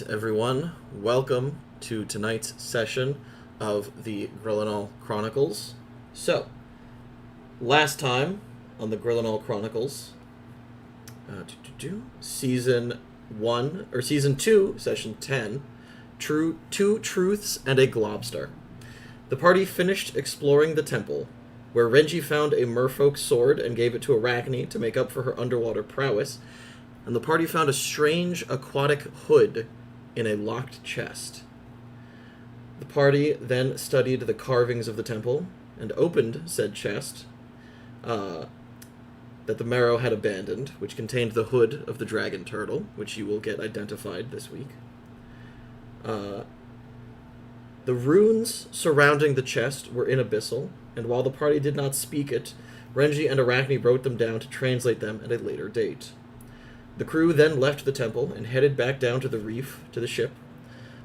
Everyone, welcome to tonight's session of the Grillonal Chronicles. So, last time on the Grillonal Chronicles, Season 1, or Season 2, Session 10, Two Truths and a Globster. The party finished exploring the temple, where Renji found a merfolk sword and gave it to Arachne to make up for her underwater prowess, and the party found a strange aquatic hood in a locked chest. The party then studied the carvings of the temple and opened said chest that the Marrow had abandoned, which contained the hood of the dragon turtle, which you will get identified this week. The runes surrounding the chest were inabyssal, and while the party did not speak it, Renji and Arachne wrote them down to translate them at a later date. The crew then left the temple and headed back down to the reef to the ship.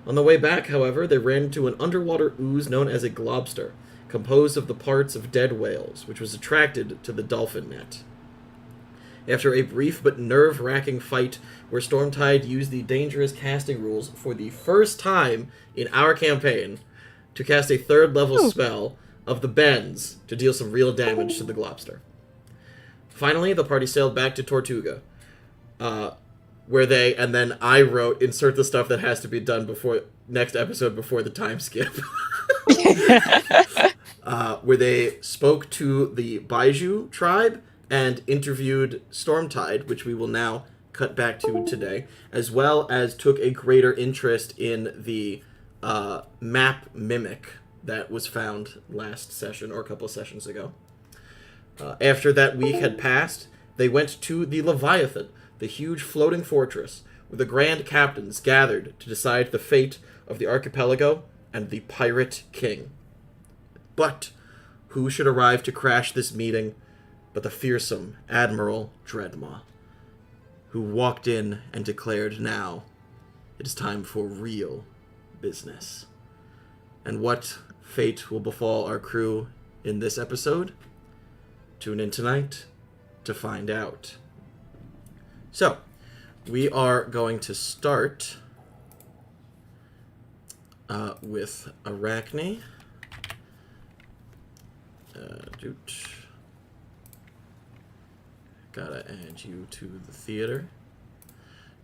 On the way back, however, they ran into an underwater ooze known as a globster, composed of the parts of dead whales, which was attracted to the dolphin net. After a brief but nerve-wracking fight where Stormtide used the dangerous casting rules for the first time in our campaign to cast a third-level spell of the Bends to deal some real damage to the globster. Finally, the party sailed back to Tortuga, where they, and then I wrote, insert the stuff that has to be done before next episode before the time skip. Where they spoke to the Baiju tribe and interviewed Stormtide, which we will now cut back to today, as well as took a greater interest in the map mimic that was found last session, or a couple of sessions ago. After that week had passed, they went to the Leviathan, the huge floating fortress, where the Grand Captains gathered to decide the fate of the archipelago and the Pirate King. But who should arrive to crash this meeting but the fearsome Admiral Dreadmaw, who walked in and declared, now, it is time for real business. And what fate will befall our crew in this episode? Tune in tonight to find out. So, we are going to start with Arachne. Gotta add you to the theater.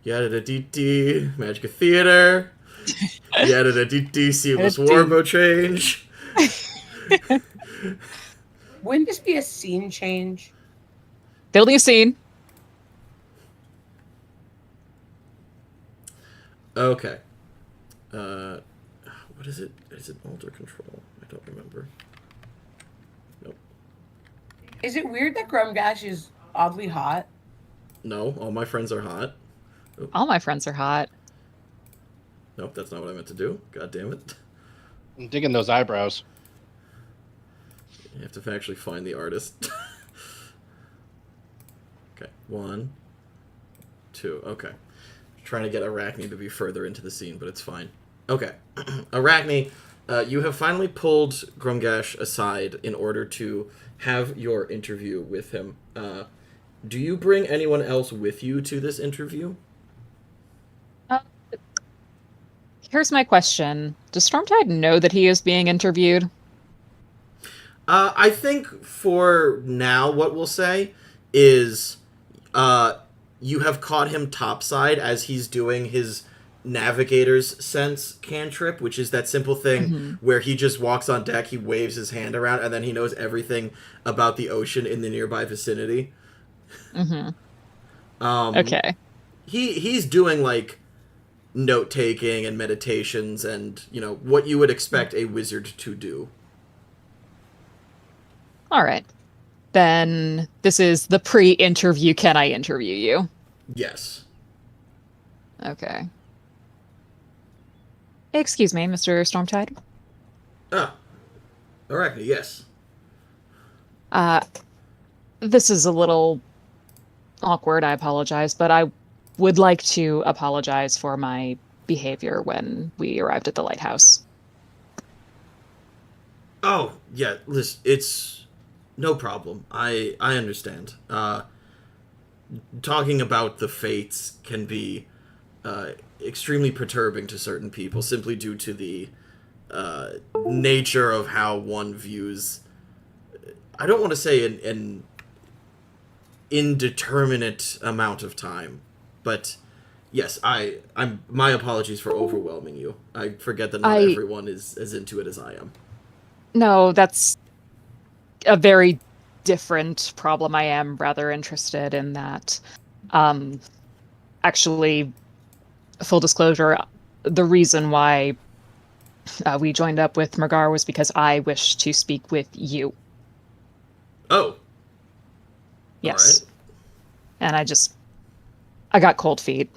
Yada-da-dee-dee, Magic Theater. Yada-da-dee-dee, Seamless Warbow change. Wouldn't this be a scene change? Building a scene. Okay. What is it? Is it alter control? I don't remember. Nope. Is it weird that Grumgash is oddly hot? No, all my friends are hot. Oop. All my friends are hot. Nope, that's not what I meant to do. God damn it. I'm digging those eyebrows. You have to actually find the artist. Okay, 1, 2, okay. Trying to get Arachne to be further into the scene, but it's fine. Okay. Arachne, you have finally pulled Grumgash aside in order to have your interview with him. Do you bring anyone else with you to this interview? Here's my question. Does Stormtide know that he is being interviewed? I think for now what we'll say is you have caught him topside as he's doing his Navigator's Sense cantrip, which is that simple thing where he just walks on deck, he waves his hand around, and then he knows everything about the ocean in the nearby vicinity. Okay. He's doing, like, note-taking and meditations and, you know, what you would expect a wizard to do. All right. Then this is the pre-interview. Can I interview you? Yes. Okay. Excuse me, Mr. Stormtide. Arachne, yes. This is a little awkward, I apologize, but I would like to apologize for my behavior when we arrived at the lighthouse. Oh, yeah, listen, it's no problem. I understand. Talking about the fates can be extremely perturbing to certain people simply due to the nature of how one views. I don't want to say an indeterminate amount of time, but yes, I'm my apologies for overwhelming you. I forget that not everyone is as into it as I am. No, that's a very different problem. I am rather interested in that. Actually, full disclosure, the reason why we joined up with Mergar was because I wished to speak with you. Oh. Yes. All right. And I got cold feet.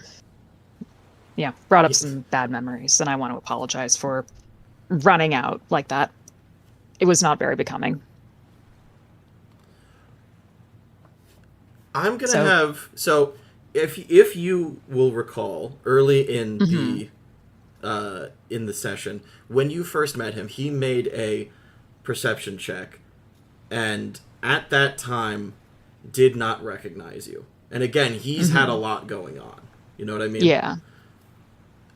Yeah, brought up some bad memories, and I want to apologize for running out like that. It was not very becoming. I'm gonna have if you will recall early in the session when you first met him, he made a perception check, and at that time did not recognize you. And again, he's had a lot going on. You know what I mean? Yeah.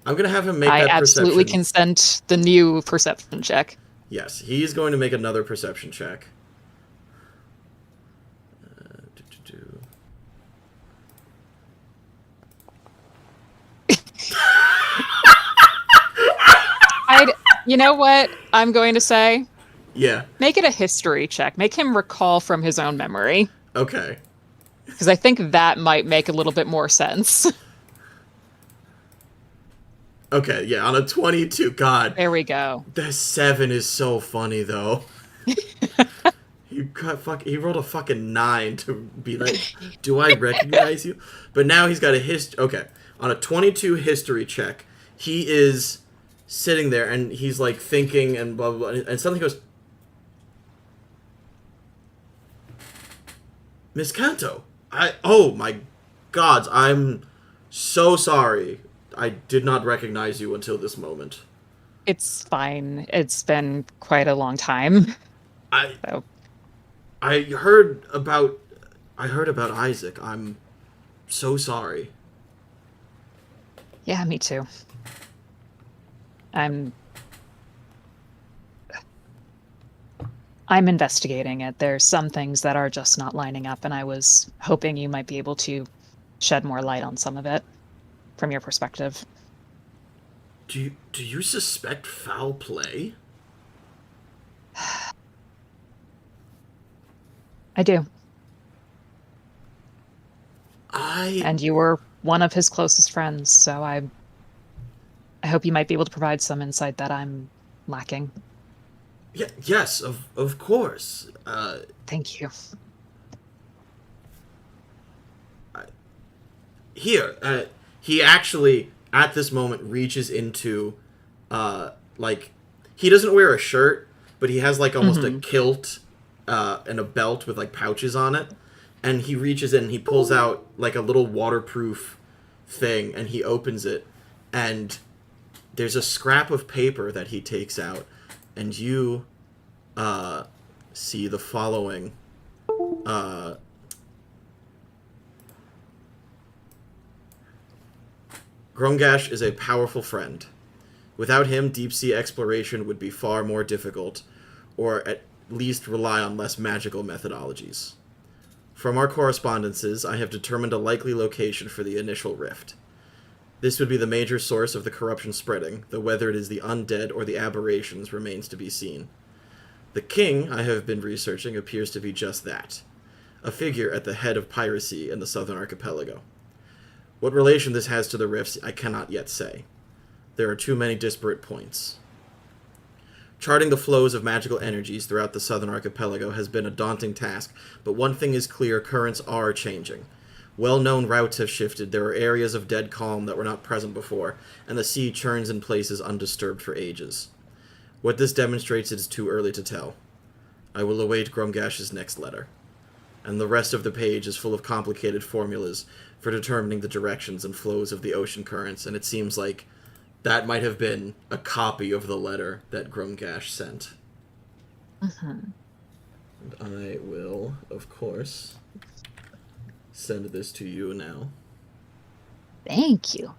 I'm gonna have him make I that absolutely perception. consent the new perception check. Yes, he's going to make another perception check. You know what I'm going to say? Yeah. Make it a history check. Make him recall from his own memory. Okay. Because I think that might make a little bit more sense. Okay, yeah, on a 22, God. There we go. The 7 is so funny, though. He rolled a fucking 9 to be like, do I recognize you? But now he's got a okay, on a 22 history check, he is sitting there and he's like thinking and blah, blah, blah, and suddenly he goes, Miss Kanto, oh my gods, I'm so sorry. I did not recognize you until this moment. It's fine. It's been quite a long time. I heard about Isek. I'm so sorry. Yeah, me too. I'm investigating it. There's some things that are just not lining up, and I was hoping you might be able to shed more light on some of it from your perspective. Do you suspect foul play? I do. I And you were one of his closest friends, so I hope you might be able to provide some insight that I'm lacking. Yeah, yes, of course. Thank you. Here, he actually at this moment reaches into, like, he doesn't wear a shirt, but he has like almost a kilt, and a belt with like pouches on it, and he reaches in and he pulls out like a little waterproof thing and he opens it, and there's a scrap of paper that he takes out, and you see the following. Gromgash is a powerful friend. Without him, deep-sea exploration would be far more difficult, or at least rely on less magical methodologies. From our correspondences, I have determined a likely location for the initial rift. This would be the major source of the corruption spreading, though whether it is the undead or the aberrations remains to be seen. The king I have been researching appears to be just that, a figure at the head of piracy in the Southern Archipelago. What relation this has to the rifts, I cannot yet say. There are too many disparate points. Charting the flows of magical energies throughout the Southern Archipelago has been a daunting task, but one thing is clear, currents are changing. Well-known routes have shifted, there are areas of dead calm that were not present before, and the sea churns in places undisturbed for ages. What this demonstrates is too early to tell. I will await Gromgash's next letter. And the rest of the page is full of complicated formulas for determining the directions and flows of the ocean currents, and it seems like that might have been a copy of the letter that Gromgash sent. And I will, of course, send this to you now. Thank you.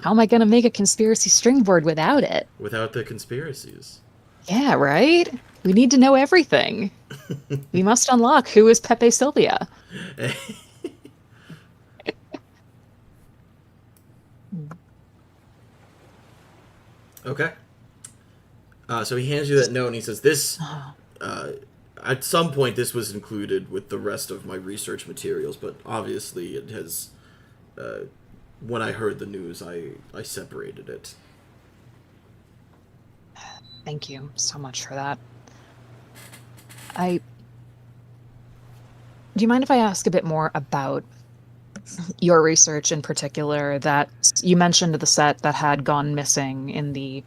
How am I going to make a conspiracy string board without it? Without the conspiracies. Yeah, right? We need to know everything. We must unlock who is Pepe Sylvia. Okay. So he hands you that note and he says, this, at some point this was included with the rest of my research materials, but obviously it has, when I heard the news, I separated it. Thank you so much for that. Do you mind if I ask a bit more about your research in particular? That you mentioned the set that had gone missing in the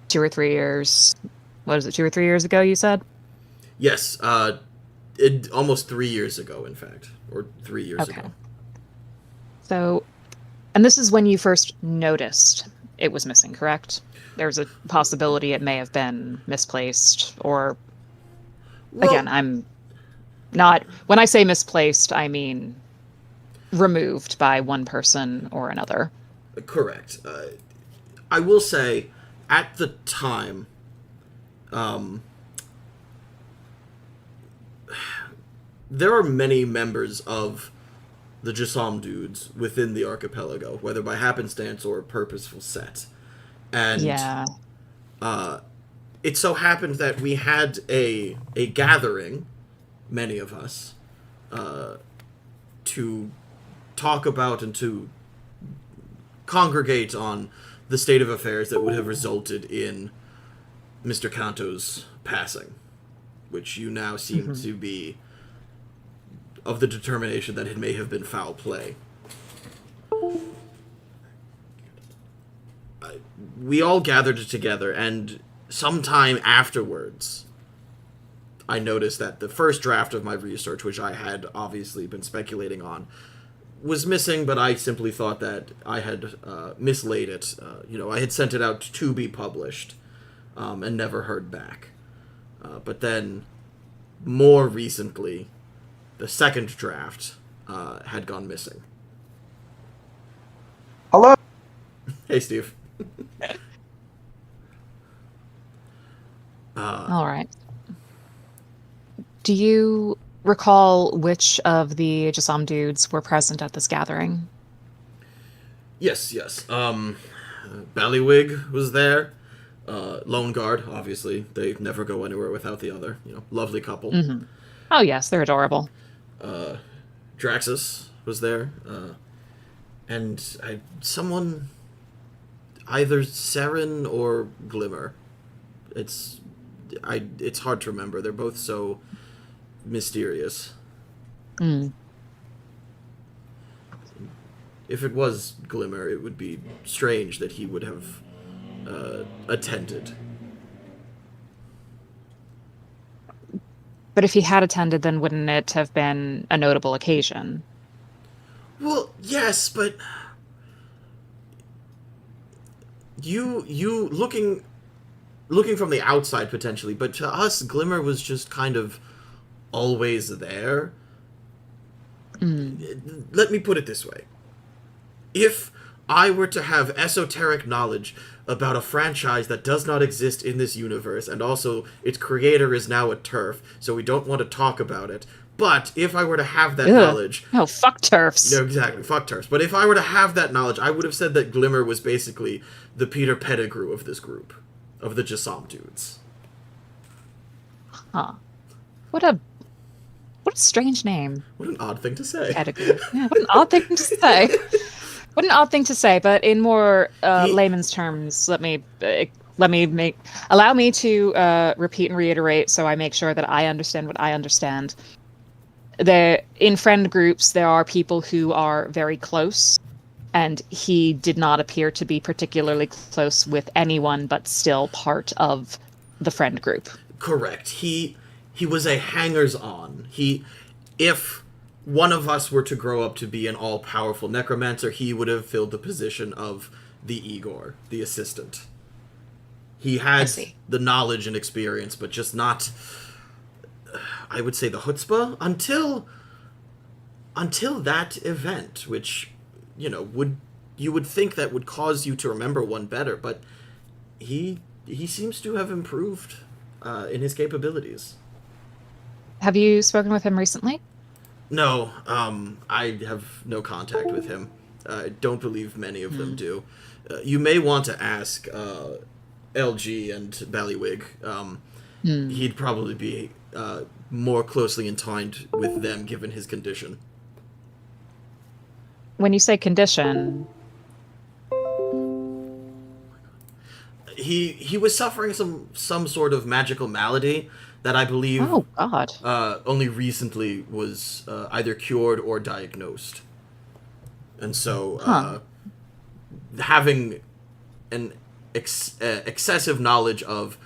2 or 3 years. What is it, 2 or 3 years ago, you said? Yes, almost 3 years ago, in fact. Or 3 years ago. So, and this is when you first noticed it was missing, correct? There's a possibility it may have been misplaced, or... Well, again, I'm not... When I say misplaced, I mean removed by one person or another. Correct. I will say, at the time, there are many members of the Jas'sam dudes within the archipelago, whether by happenstance or a purposeful set. And yeah. It so happened that we had a gathering, many of us, to talk about and to congregate on the state of affairs that would have resulted in Mr. Kanto's passing, which you now seem to be of the determination that it may have been foul play. We all gathered together, and sometime afterwards, I noticed that the first draft of my research, which I had obviously been speculating on, was missing, but I simply thought that I had mislaid it. I had sent it out to be published, and never heard back. But then, more recently, the second draft had gone missing. Hello? Hey, Steve. All right. Do you recall which of the Jas'sam dudes were present at this gathering? Yes. Ballywig was there. Lone Guard, obviously. They never go anywhere without the other. Lovely couple. Mm-hmm. Oh, yes, they're adorable. Draxus was there. And someone, either Saren or Glimmer. It's hard to remember. They're both so mysterious. Mm. If it was Glimmer, it would be strange that he would have attended. But if he had attended, then wouldn't it have been a notable occasion? Well, yes, but you looking from the outside potentially, but to us, Glimmer was just kind of always there. Let me put it this way. If I were to have esoteric knowledge about a franchise that does not exist in this universe, and also its creator is now a TERF, so we don't want to talk about it, but if I were to have that knowledge... Oh, fuck TERFs. No, exactly, fuck TERFs. But if I were to have that knowledge, I would have said that Glimmer was basically the Peter Pettigrew of this group, of the Jas'sam dudes. Huh. What a strange name. What an odd thing to say. Pettigrew. Yeah, what an odd thing to say. What an odd thing to say, but in more layman's terms, allow me to repeat and reiterate so I make sure that I understand what I understand. In friend groups, there are people who are very close, and he did not appear to be particularly close with anyone, but still part of the friend group. Correct. He was a hangers-on. If one of us were to grow up to be an all-powerful necromancer, he would have filled the position of the Igor, the assistant. He had the knowledge and experience, but just not, I would say, the chutzpah until that event, which, would you would think that would cause you to remember one better, but he seems to have improved in his capabilities. Have you spoken with him recently? No, I have no contact with him. I don't believe many of them do. You may want to ask LG and Ballywig. He'd probably be more closely entwined with them given his condition. When you say condition, he was suffering some sort of magical malady that I believe oh god, only recently was either cured or diagnosed. And so having an excessive knowledge of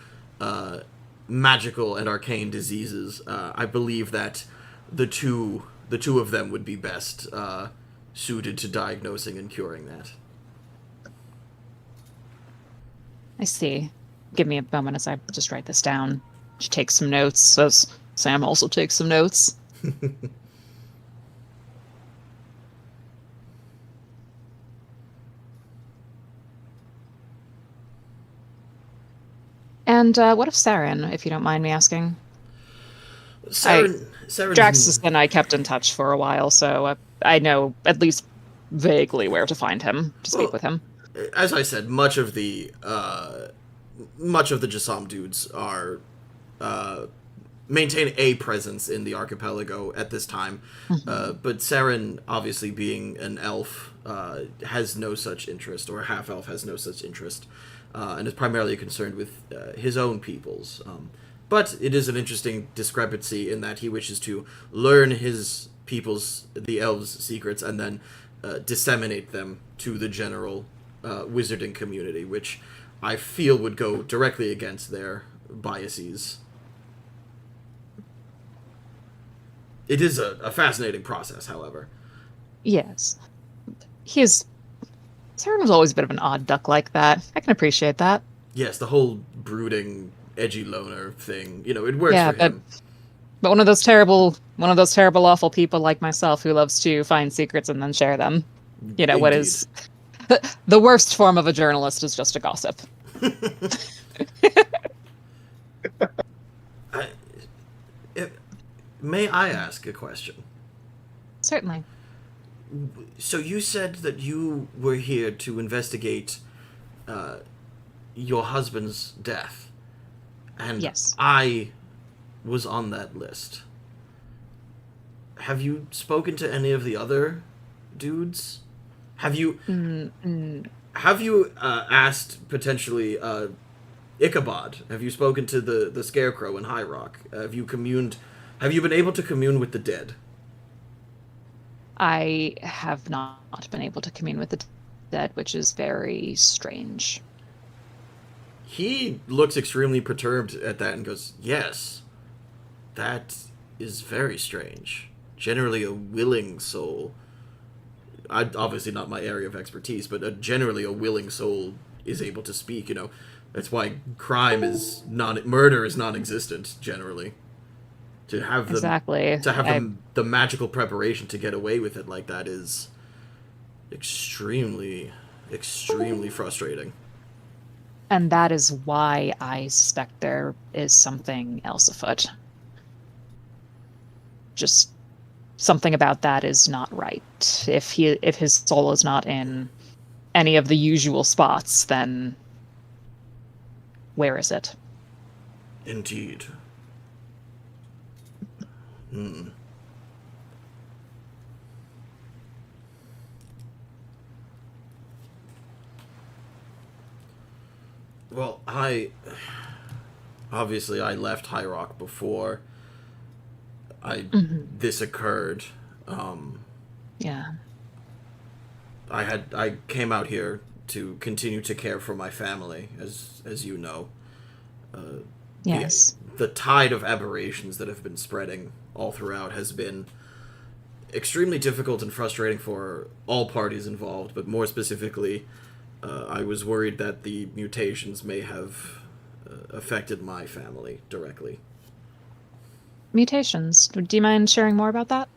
magical and arcane diseases, I believe that the two of them would be best suited to diagnosing and curing that. I see. Give me a moment as I just write this down. She takes some notes, as Sam also takes some notes. And what of Saren, if you don't mind me asking? Saren, Draxus and I kept in touch for a while, so I know at least vaguely where to find him, to speak with him. As I said, much of the Jas'sam dudes are maintain a presence in the archipelago at this time, but Saren, obviously being an elf, has no such interest, or a half-elf has no such interest, and is primarily concerned with his own peoples. But it is an interesting discrepancy in that he wishes to learn his people's, the elves' secrets, and then disseminate them to the general wizarding community, which I feel would go directly against their biases. It is a fascinating process, however. Yes. Saren was always a bit of an odd duck like that. I can appreciate that. Yes, the whole brooding, edgy loner thing. You know, it works for him. But one of those terrible, awful people like myself who loves to find secrets and then share them. You know, what is the worst form of a journalist is just a gossip. May I ask a question? Certainly. So you said that you were here to investigate your husband's death. And yes. I was on that list. Have you spoken to any of the other dudes? Have you asked potentially Ichabod? Have you spoken to the Scarecrow in High Rock? Have you been able to commune with the dead? I have not been able to commune with the dead, which is very strange. He looks extremely perturbed at that and goes, "Yes, that is very strange. Generally a willing soul. Obviously not my area of expertise, but generally a willing soul is able to speak, you know. That's why murder is non-existent, generally. To have the magical preparation to get away with it like that is extremely, extremely frustrating. And that is why I suspect there is something else afoot. Just something about that is not right. If his soul is not in any of the usual spots, then where is it? Indeed. Well, I left High Rock before this occurred. Yeah. I came out here to continue to care for my family, as you know. Yes. The tide of aberrations that have been spreading all throughout has been extremely difficult and frustrating for all parties involved, but more specifically, I was worried that the mutations may have affected my family directly. Mutations. Do you mind sharing more about that?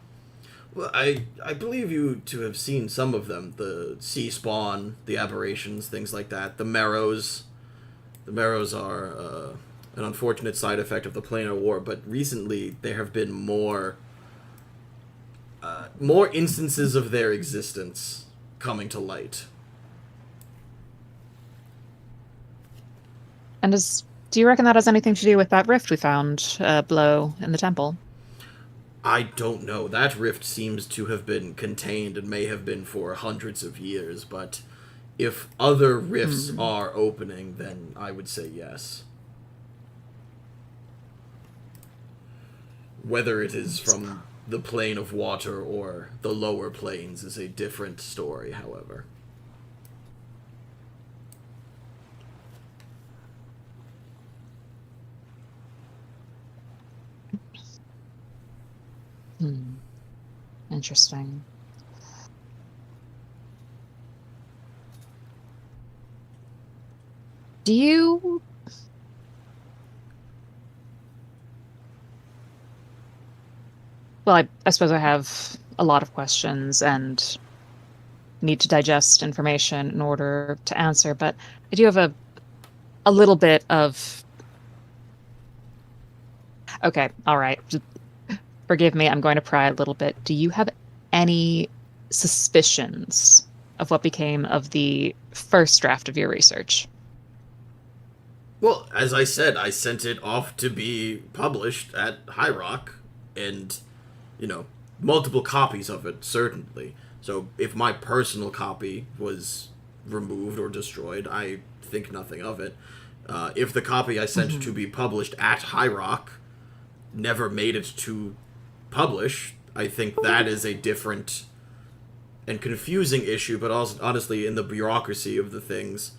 Well, I believe you to have seen some of them. The sea spawn, the aberrations, things like that. The marrows. The marrows are an unfortunate side effect of the planar war, but recently there have been more instances of their existence coming to light. And do you reckon that has anything to do with that rift we found below in the temple? I don't know. That rift seems to have been contained and may have been for hundreds of years, but if other rifts are opening, then I would say yes. Whether it is from the plane of water or the lower planes is a different story, however. Interesting. Do you... Well, I suppose I have a lot of questions and need to digest information in order to answer, but I do have a little bit of... Okay, all right. Forgive me, I'm going to pry a little bit. Do you have any suspicions of what became of the first draft of your research? Well, as I said, I sent it off to be published at High Rock, and, multiple copies of it, certainly. So if my personal copy was removed or destroyed, I think nothing of it. If the copy I sent to be published at High Rock never made it to publish, I think that is a different and confusing issue, but also, honestly, in the bureaucracy of the things,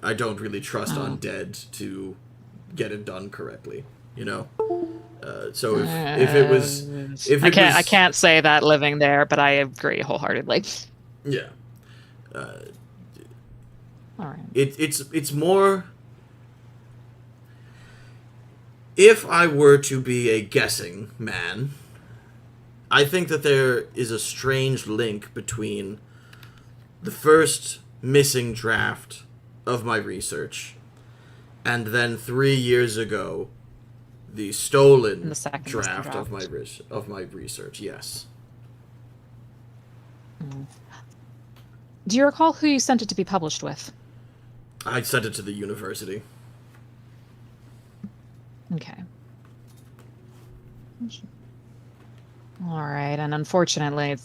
I don't really trust Undead to get it done correctly, So if it was... I can't say that living there, but I agree wholeheartedly. Yeah. All right. It's more... If I were to be a guessing man, I think that there is a strange link between the first missing draft of my research and then 3 years ago the stolen draft of my research. Yes. Do you recall who you sent it to be published with? I sent it to the university. Okay. All right, and unfortunately,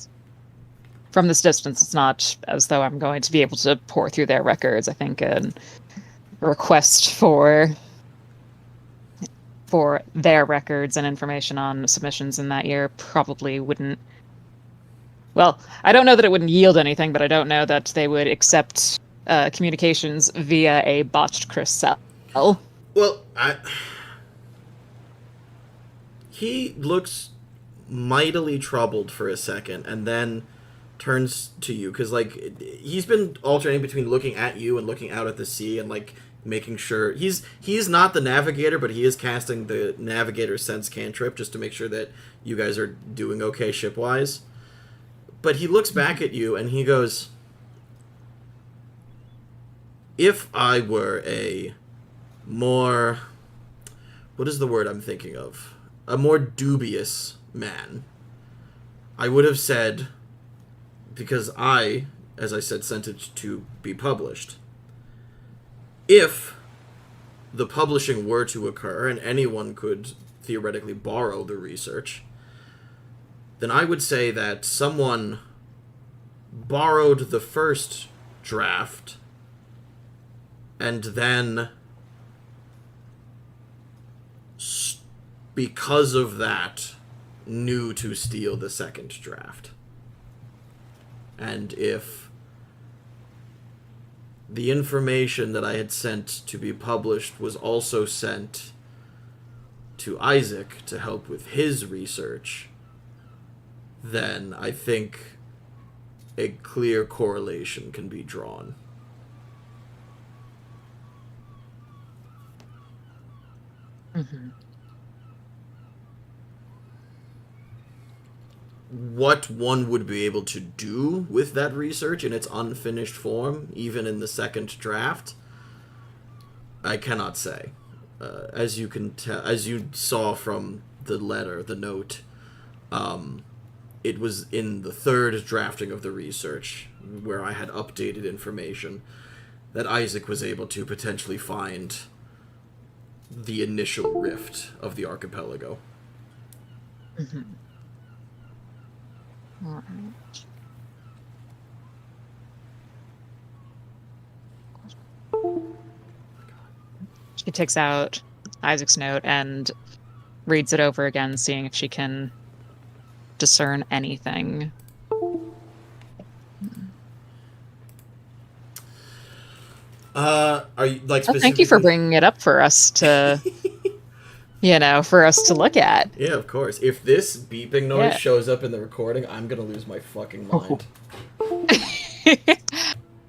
from this distance, it's not as though I'm going to be able to pour through their records. I think a request for their records and information on submissions in that year probably wouldn't... Well, I don't know that it wouldn't yield anything, but I don't know that they would accept communications via a botched crystal. Well, he looks mightily troubled for a second and then turns to you, because he's been alternating between looking at you and looking out at the sea and making sure he's not the navigator, but he is casting the navigator sense cantrip just to make sure that you guys are doing okay shipwise. But he looks back at you and he goes, if I were a more... what is the word I'm thinking of? A more dubious man, I would have said, because I, as I said, sent it to be published, if the publishing were to occur and anyone could theoretically borrow the research, then I would say that someone borrowed the first draft and then because of that knew to steal the second draft. And if the information that I had sent to be published was also sent to Isek to help with his research, then I think a clear correlation can be drawn. Mm-hmm. what one would be able to do with that research in its unfinished form, even in the second draft, I cannot say. As you can as you saw from the letter, the note, it was in the third drafting of the research, where I had updated information, that Isek was able to potentially find the initial rift of the archipelago. Mm-hmm. All right. She takes out Isaac's note and reads it over again, seeing if she can discern anything. Are you like? Oh, thank you for bringing it up for us to, for us to look at. Yeah, of course. If this beeping noise shows up in the recording, I'm gonna lose my fucking mind.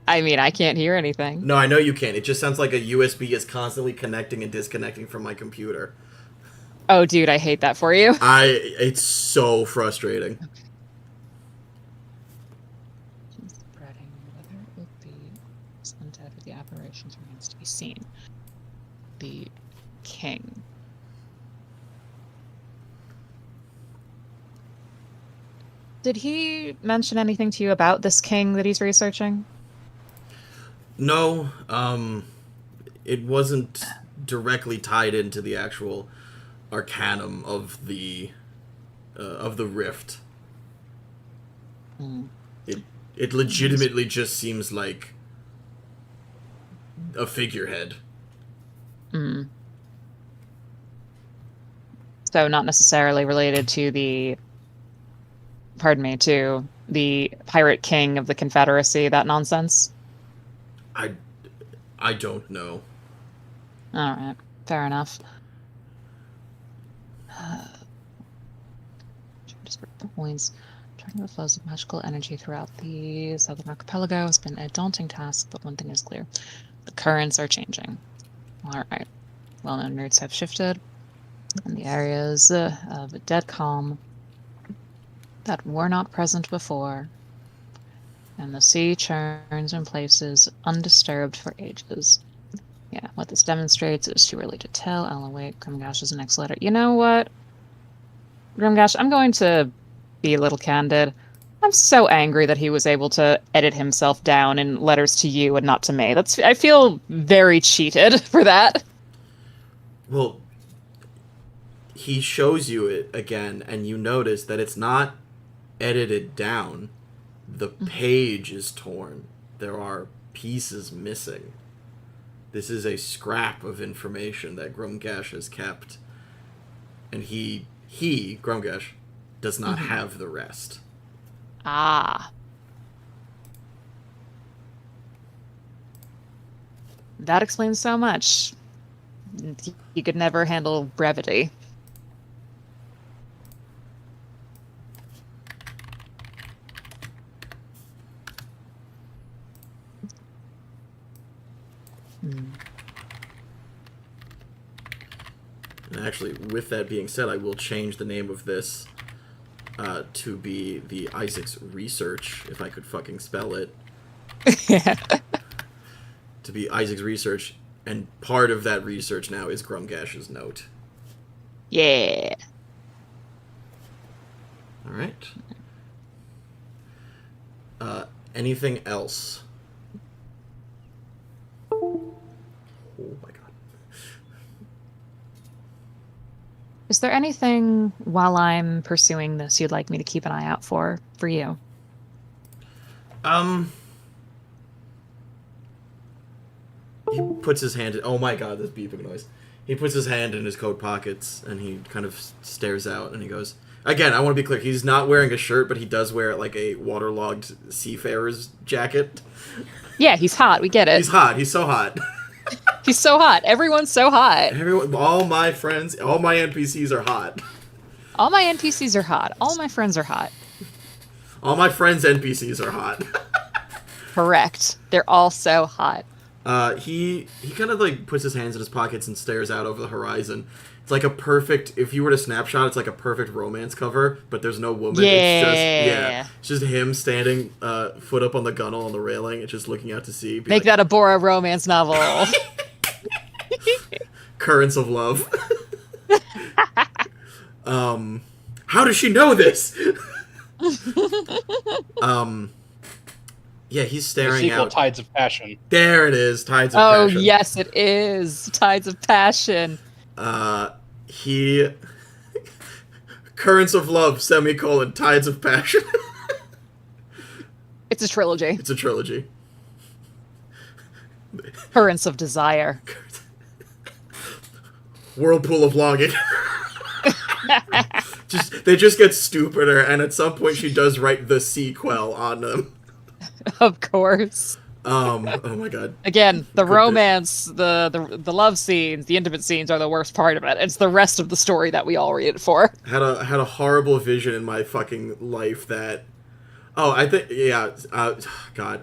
I mean, I can't hear anything. No, I know you can't. It just sounds like a USB is constantly connecting and disconnecting from my computer. Oh, dude, I hate that for you. It's so frustrating. Spreading whether it would be undead with the apparitions remains to be seen. The king. Did he mention anything to you about this king that he's researching? No, it wasn't directly tied into the actual arcanum of the rift. Mm. It legitimately just seems like a figurehead. Mm. So not necessarily related to the pirate king of the Confederacy, that nonsense? I don't know. Alright, fair enough. Points. Turning the flows of magical energy throughout the Southern Archipelago has been a daunting task, but one thing is clear. The currents are changing. Alright. Well-known routes have shifted, and the areas of a dead calm that were not present before, and the sea churns in places undisturbed for ages. Yeah, what this demonstrates is too early to tell. I'll await Grimgash's next letter. You know what, Grimgash, I'm going to be a little candid. I'm so angry that he was able to edit himself down in letters to you and not to me. I feel very cheated for that. Well, he shows you it again, and you notice that it's not edited down. The page is torn. There are pieces missing. This is a scrap of information that Grumgash has kept. And he Grumgash, does not have the rest. Ah. That explains so much. He could never handle brevity. And actually, with that being said, I will change the name of this to be the Isek's Research, if I could fucking spell it. Yeah. To be Isek's Research, and part of that research now is Grumgash's note. Yeah. Alright. Anything else? Oh my god. Is there anything while I'm pursuing this you'd like me to keep an eye out for you? He puts his hand in... Oh my god, this beeping noise. He puts his hand in his coat pockets, and he kind of stares out, and he goes... Again, I want to be clear, he's not wearing a shirt, but he does wear, like, a waterlogged seafarer's jacket. Yeah, he's hot, we get it. He's hot, he's so hot. He's so hot. Everyone's so hot. All my friends, all my NPCs are hot. All my NPCs are hot. All my friends are hot. All my friends' NPCs are hot. Correct. They're all so hot. He kind of like puts his hands in his pockets and stares out over the horizon. It's like a perfect, if you were to snapshot, it's like a perfect romance cover, but there's no woman. Yeah. It's just him standing, foot up on the gunnel on the railing and just looking out to sea. Make that a Bora romance novel. Currents of love. How does she know this? Yeah, he's staring out. Tides of Passion. There it is, Tides of Passion. Oh, yes, it is. Tides of Passion. He... Currents of Love, semicolon, Tides of Passion. It's a trilogy. It's a trilogy. Currents of Desire. Whirlpool of Longing. They just get stupider, and at some point she does write the sequel on them. Of course. Oh my god. Again, the romance, the love scenes, the intimate scenes are the worst part of it. It's the rest of the story that we all read it for. Had a horrible vision in my fucking life that... God.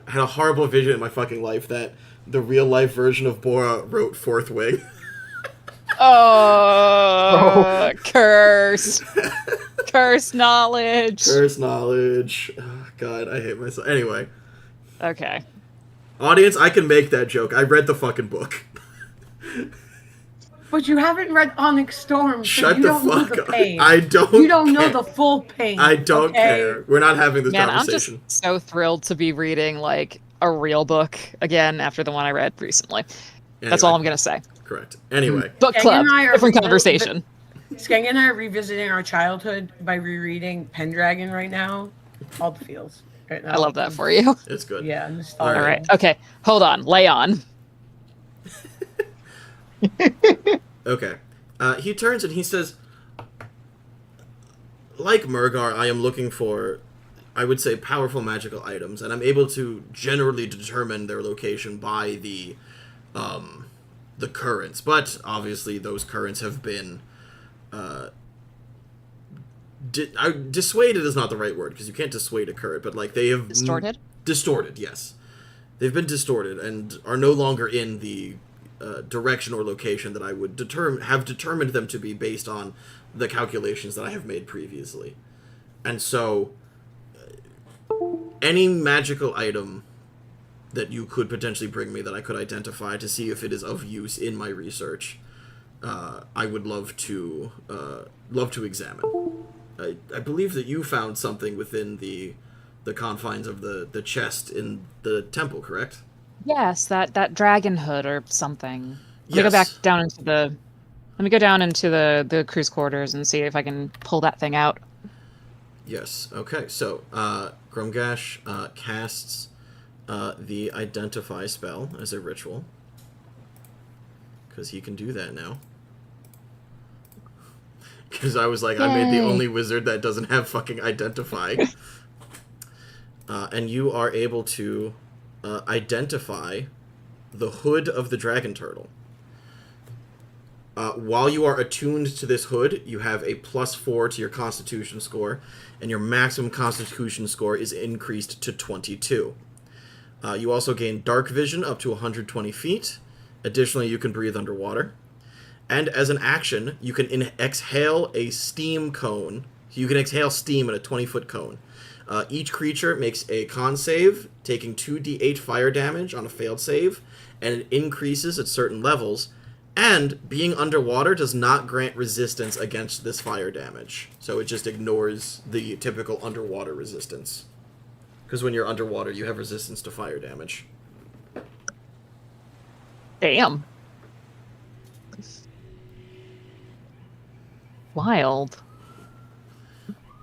Had a horrible vision in my fucking life that the real life version of Bora wrote Fourth Wing. Oh, cursed. Cursed knowledge. Cursed knowledge. Oh, God, I hate myself. Anyway. Okay. Audience, I can make that joke. I read the fucking book. But you haven't read Onyx Storm, so Shut you the don't know fuck the up. pain. I don't You don't know care. the full pain. I don't okay? care. We're not having this Man, conversation. I'm just so thrilled to be reading, like, a real book again after the one I read recently. That's all I'm going to say. Correct. Anyway. Book Skeng club. and I are Different conversation. Skeng and I are revisiting our childhood by rereading Pendragon right now. All the feels right now. I love that for you. It's good. Yeah, nostalgia. All right. Okay. Hold on. Lay on. Okay. He turns and he says, like Murgar, I am looking for, I would say, powerful magical items, and I'm able to generally determine their location by the currents. But obviously, those currents have been dissuaded is not the right word because you can't dissuade a current, but like they have Distorted. Distorted, yes. They've been distorted and are no longer in the direction or location that I would have determined them to be based on the calculations that I have made previously. And so, any magical item that you could potentially bring me that I could identify to see if it is of use in my research, I would love to examine. I believe that you found something within the confines of the chest in the temple, correct? Yes, that dragon hood or something. Let me Yes. go back down into the. Let me go down into the crew's quarters and see if I can pull that thing out. Yes. Okay. So, Grumgash casts the Identify spell as a ritual. Because he can do that now. Because I was like, I made the Yay. only wizard that doesn't have fucking Identify. And you are able to identify the hood of the dragon turtle. While you are attuned to this hood, you have a +4 to your Constitution score, and your maximum Constitution score is increased to 22. You also gain Dark Vision up to 120 feet. Additionally, you can breathe underwater. And as an action, you can exhale a steam cone. You can exhale steam in a 20-foot cone. Each creature makes a con save, taking 2d8 fire damage on a failed save, and it increases at certain levels. And being underwater does not grant resistance against this fire damage. So it just ignores the typical underwater resistance. Because when you're underwater, you have resistance to fire damage. Damn. Wild.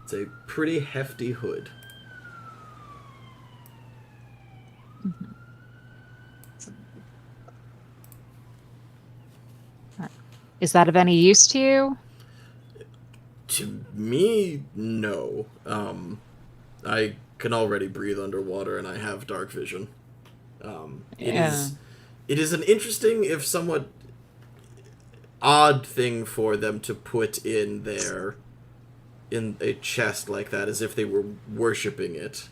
It's a pretty hefty hood. Is that of any use to you? To me, no. I can already breathe underwater, and I have dark vision. Yeah. It is an interesting, if somewhat odd thing for them to put in a chest like that, as if they were worshipping it.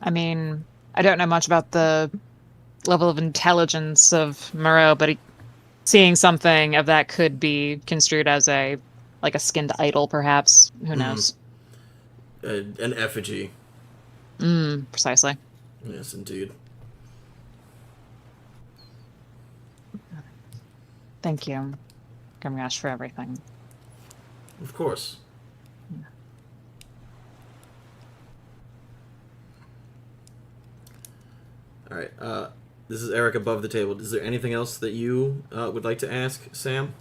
I mean, I don't know much about the level of intelligence of Moreau, but seeing something of that could be construed as a skinned idol, perhaps. Who knows? An effigy. Precisely. Yes, indeed. Thank you, Grimgash, for everything. Of course. All right. This is Eric above the table. Is there anything else that you would like to ask Sam?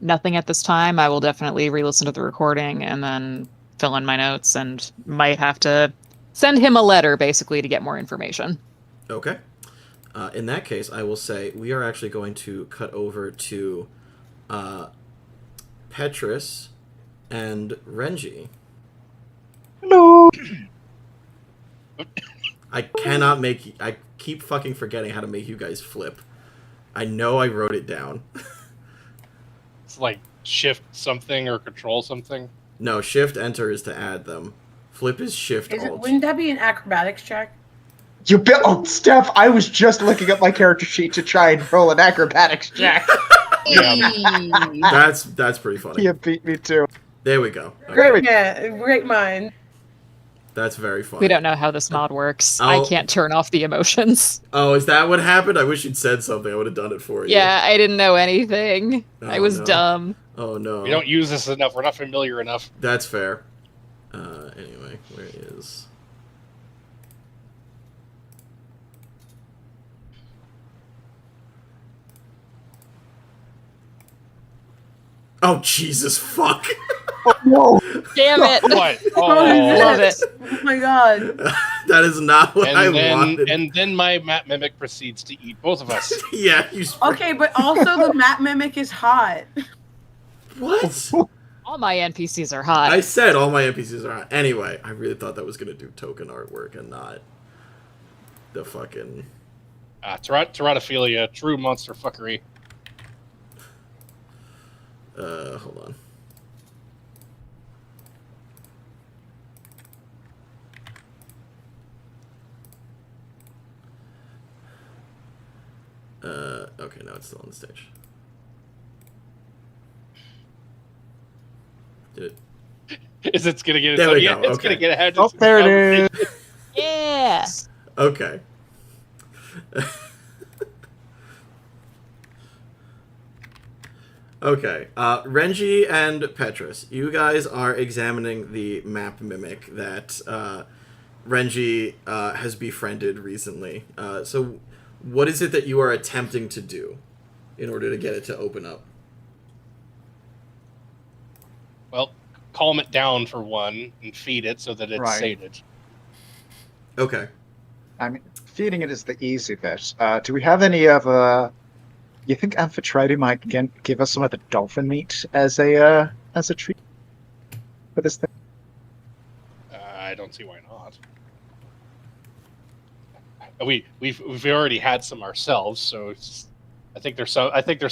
Nothing at this time. I will definitely re-listen to the recording and then fill in my notes, and might have to send him a letter, basically, to get more information. Okay. In that case, I will say we are actually going to cut over to Petrus and Renji. Hello. I keep fucking forgetting how to make you guys flip. I know I wrote it down. It's like shift something or control something. No, shift enter is to add them. Flip is shift alt. Wouldn't that be an acrobatics check? Oh, Steph, I was just looking at my character sheet to try and roll an acrobatics check. That's pretty funny. You beat me too. There we go. Okay. Great. Yeah, great mind. That's very funny. We don't know how this mod works. I'll- I can't turn off the emotions. Oh, is that what happened? I wish you'd said something. I would have done it for you. Yeah, I didn't know anything. Oh, I was no. dumb. Oh, no. We don't use this enough. We're not familiar enough. That's fair. Anyway, where is... Oh, Jesus, fuck. Whoa. Damn it! What? Oh, love it. Oh my god. That is not what I wanted. And then my map mimic proceeds to eat both of us. Yeah, you... Okay, but also the map mimic is hot. What? All my NPCs are hot. I said all my NPCs are on. Anyway, I really thought that was going to do token artwork and not the fucking... Teratophilia, true monster fuckery. Hold on. Okay, no, it's still on the stage. Did it? Is it's gonna get There we yeah, go, it's okay. gonna get ahead. Oh, there it is. Yeah. Okay. Okay, Renji and Petrus, you guys are examining the map mimic that Renji has befriended recently. So what is it that you are attempting to do in order to get it to open up? Well, calm it down for one and feed it so that it's Right. sated. Okay. I mean, feeding it is the easy bit. Do we have any of you think Amphitrite might give us some of the dolphin meat as a treat for this thing? I don't see why not. We've already had some ourselves, so I think there's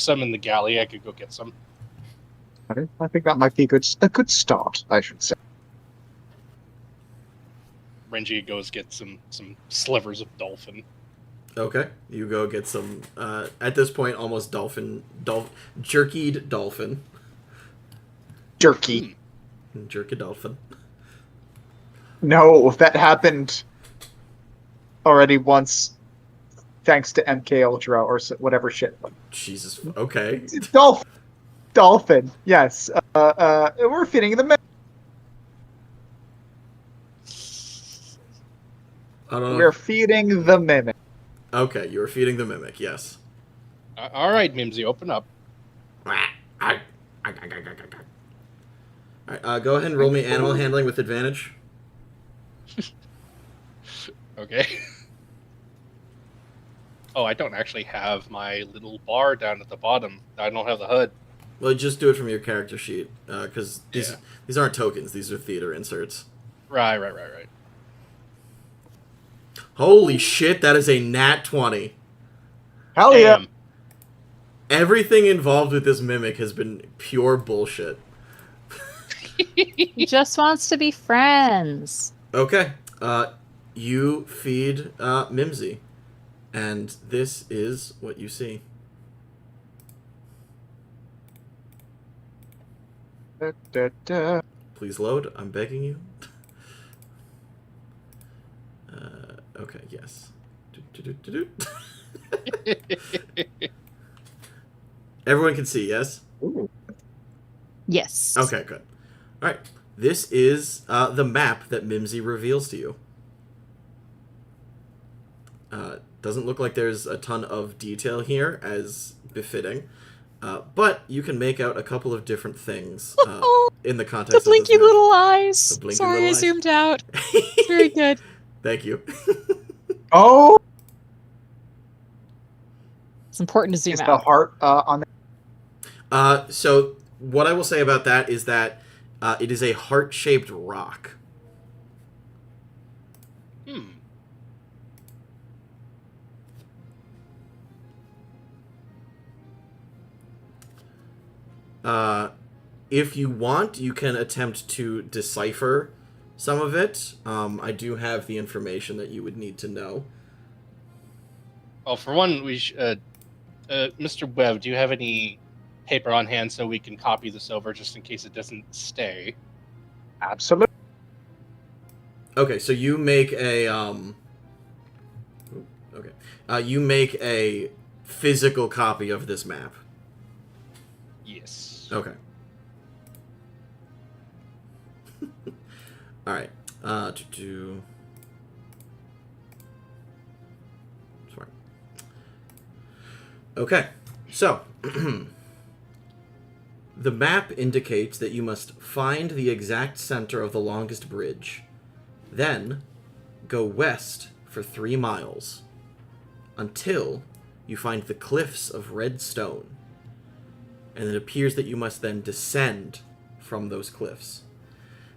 some in the galley. I could go get some. I think that might be a good start, I should say. Renji goes get some slivers of dolphin. Okay, you go get some, at this point, almost jerkied dolphin. Jerky. Jerky dolphin. No, that happened already once, thanks to MK Ultra or whatever shit. Jesus, okay. Dolphin, yes. We're feeding them. We're feeding the mimic. Okay, you were feeding the mimic, yes. All right, Mimsy, open up. Alright, go ahead and roll me animal handling with advantage. Okay. Oh, I don't actually have my little bar down at the bottom. I don't have the HUD. Well, just do it from your character sheet, because these aren't tokens, these are theater inserts. Right. Holy shit, that is a nat 20. Hell yeah. Damn. Everything involved with this mimic has been pure bullshit. He just wants to be friends. Okay, You feed Mimsy, and this is what you see. Da, da, da. Please load. I'm begging you. Okay, yes. Everyone can see, yes? Ooh. Yes. Okay, good. All right. This is the map that Mimsy reveals to you. Doesn't look like there's a ton of detail here, as befitting. But you can make out a couple of different things in the The context of this blinky map. little eyes. The blinky Sorry, little I eyes. zoomed out. Very good. Thank you. Oh, It's important to zoom is out. the heart on the... So what I will say about that is that it is a heart-shaped rock. If you want, you can attempt to decipher some of it. I do have the information that you would need to know. Well, for one, Mr. Webb, do you have any paper on hand so we can copy this over just in case it doesn't stay? Absolutely. Okay, so you make a you make a physical copy of this map. Yes. Okay. All right. Sorry. Okay. So, the map indicates that you must find the exact center of the longest bridge, then go west for 3 miles until you find the cliffs of red stone. And it appears that you must then descend from those cliffs.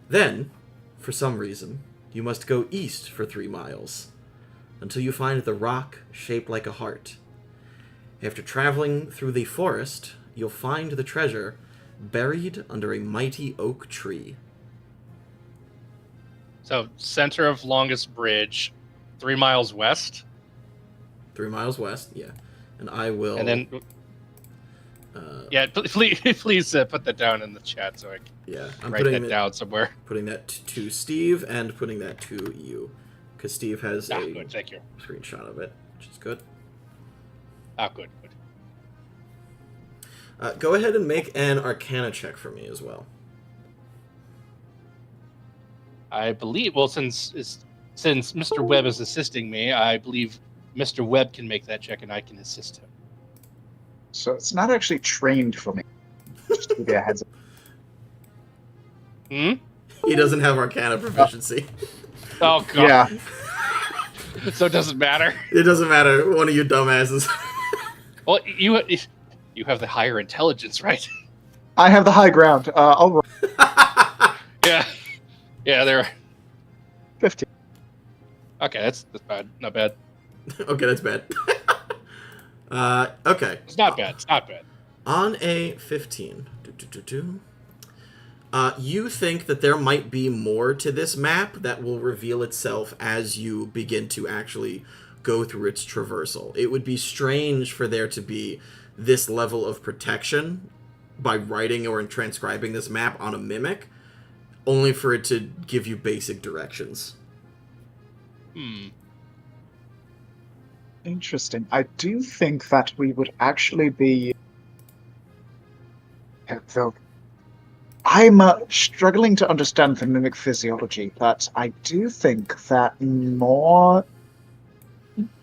Then, for some reason, you must go east for 3 miles until you find the rock shaped like a heart. After traveling through the forest, you'll find the treasure buried under a mighty oak tree. So, center of longest bridge, 3 miles west. 3 miles west, yeah. And I will... And then, yeah, please put that down in the chat so I can yeah, I'm write that down somewhere. Putting that to Steve and putting that to you. Because Steve has a Good, thank you. screenshot of it, which is good. Good. Go ahead and make an Arcana check for me as well. I believe, well, since Mr. Webb is assisting me, I believe Mr. Webb can make that check and I can assist him. So it's not actually trained for me. Just to give you a heads up. Hmm? He doesn't have Arcana proficiency. Oh, God. Yeah. So it doesn't matter. It doesn't matter. One of you dumbasses. Well, you have the higher intelligence, right? I have the high ground. I'll roll Yeah. Yeah, there. 15. Okay, that's bad. Not bad. Okay, that's bad. Okay. It's not bad. It's not bad. On a 15, you think that there might be more to this map that will reveal itself as you begin to actually go through its traversal. It would be strange for there to be this level of protection by writing or transcribing this map on a mimic, only for it to give you basic directions. Interesting. I do think that we would actually be... Though I'm struggling to understand the mimic physiology, but I do think that more...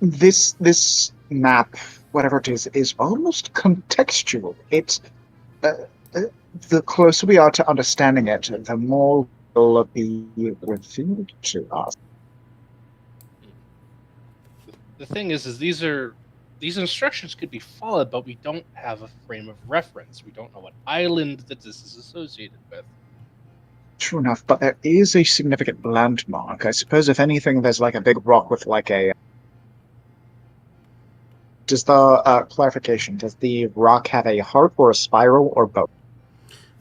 This map, whatever it is almost contextual. It's... the closer we are to understanding it, the more will be revealed to us. The thing is these instructions could be followed, but we don't have a frame of reference. We don't know what island that this is associated with. True enough, but there is a significant landmark. I suppose, if anything, there's like a big rock with like a... Does the, clarification, does the rock have a heart or a spiral or both?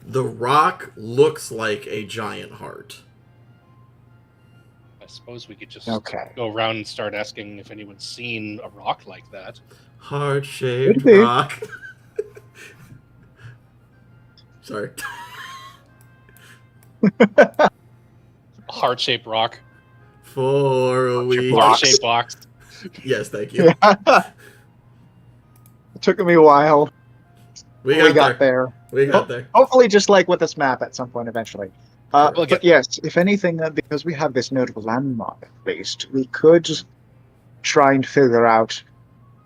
The rock looks like a giant heart. A suppose we could just Okay. go around and start asking if anyone's seen a rock like that. Heart-shaped Could be. rock. Sorry. A heart-shaped rock. For a week. Heart-shaped box. Yes, thank you. Yeah. It took me a while. We We got there. there. We got there. Hopefully, just like with this map at some point eventually. We'll get But yes, if anything, because we have this notable landmark at least, we could try and figure out,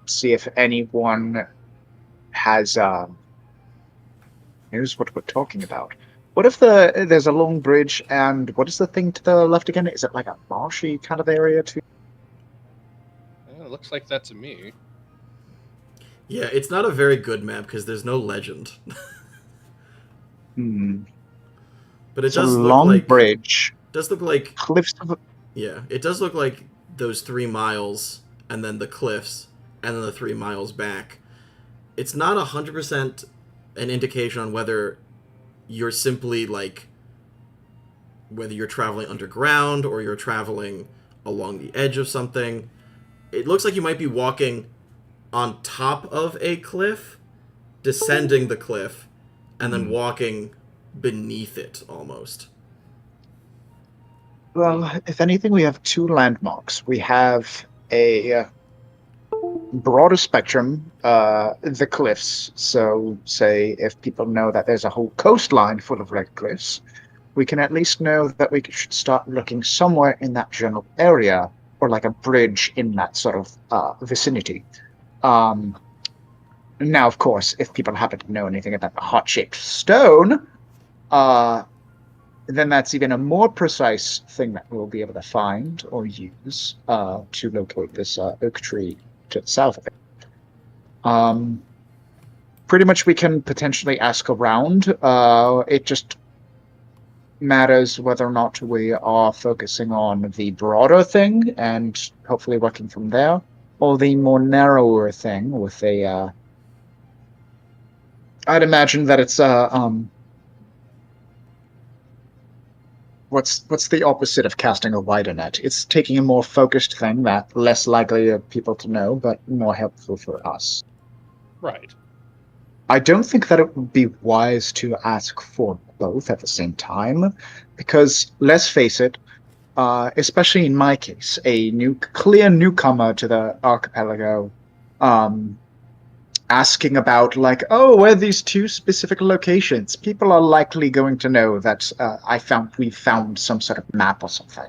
see if anyone has knows what we're talking about. What if there's a long bridge, and what is the thing to the left again? Is it like a marshy kind of area too? Yeah, it looks like that to me. Yeah, it's not a very good map because there's no legend. But it It's a does look long like bridge. does look like Cliffs of yeah, it does look like those 3 miles and then the cliffs and then the 3 miles back. It's not 100% an indication on whether you're simply like whether you're traveling underground or you're traveling along the edge of something. It looks like you might be walking on top of a cliff, descending the cliff, and then walking beneath it almost. Well, if anything, we have 2 landmarks. We have a broader spectrum, the cliffs. So, say, if people know that there's a whole coastline full of red cliffs, we can at least know that we should start looking somewhere in that general area, or like a bridge in that sort of vicinity. Now, of course, if people happen to know anything about the heart-shaped stone, then that's even a more precise thing that we'll be able to find or use to locate this oak tree to the south of it. Pretty much we can potentially ask around. It just matters whether or not we are focusing on the broader thing and hopefully working from there, or the more narrower thing with a... I'd imagine that it's what's the opposite of casting a wider net? It's taking a more focused thing that less likely of people to know, but more helpful for us. Right. I don't think that it would be wise to ask for both at the same time, because let's face it, especially in my case, a clear newcomer to the archipelago, asking about, like, oh, where are these 2 specific locations? People are likely going to know that we found some sort of map or something.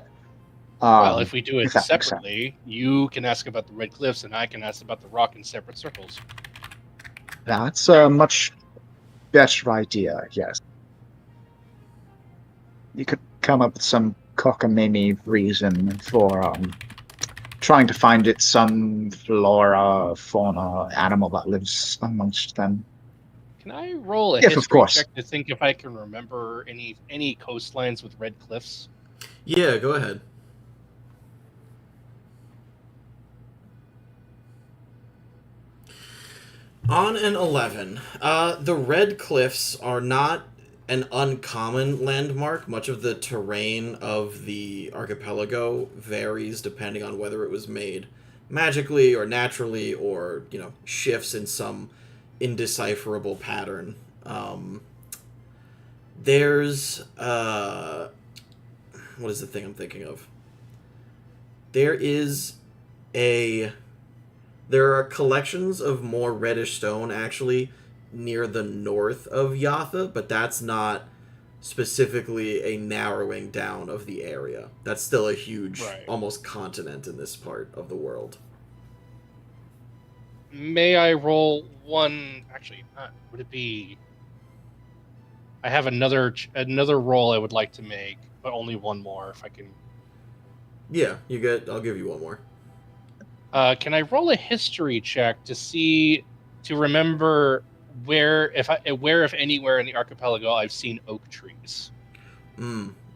Well, if we do it if that makes separately, you can ask about the red cliffs, and I can ask about the rock in separate circles. That's a much better idea, yes. You could come up with some cockamamie reason for trying to find it some flora, fauna, animal that lives amongst them. Can I roll a Yes, of history course. check to think if I can remember any coastlines with red cliffs? Yeah, go ahead. On an 11, the Red Cliffs are not an uncommon landmark. Much of the terrain of the archipelago varies depending on whether it was made magically or naturally or, shifts in some indecipherable pattern. There's, what is the thing I'm thinking of? There are collections of more reddish stone, actually, near the north of Yathan, but that's not specifically a narrowing down of the area. That's still a huge, almost continent in this part of the world. May I roll one? Actually, would it be... I have another roll I would like to make, but only one more, if I can... Yeah, I'll give you one more. Can I roll a history check to remember where, if anywhere in the archipelago I've seen oak trees?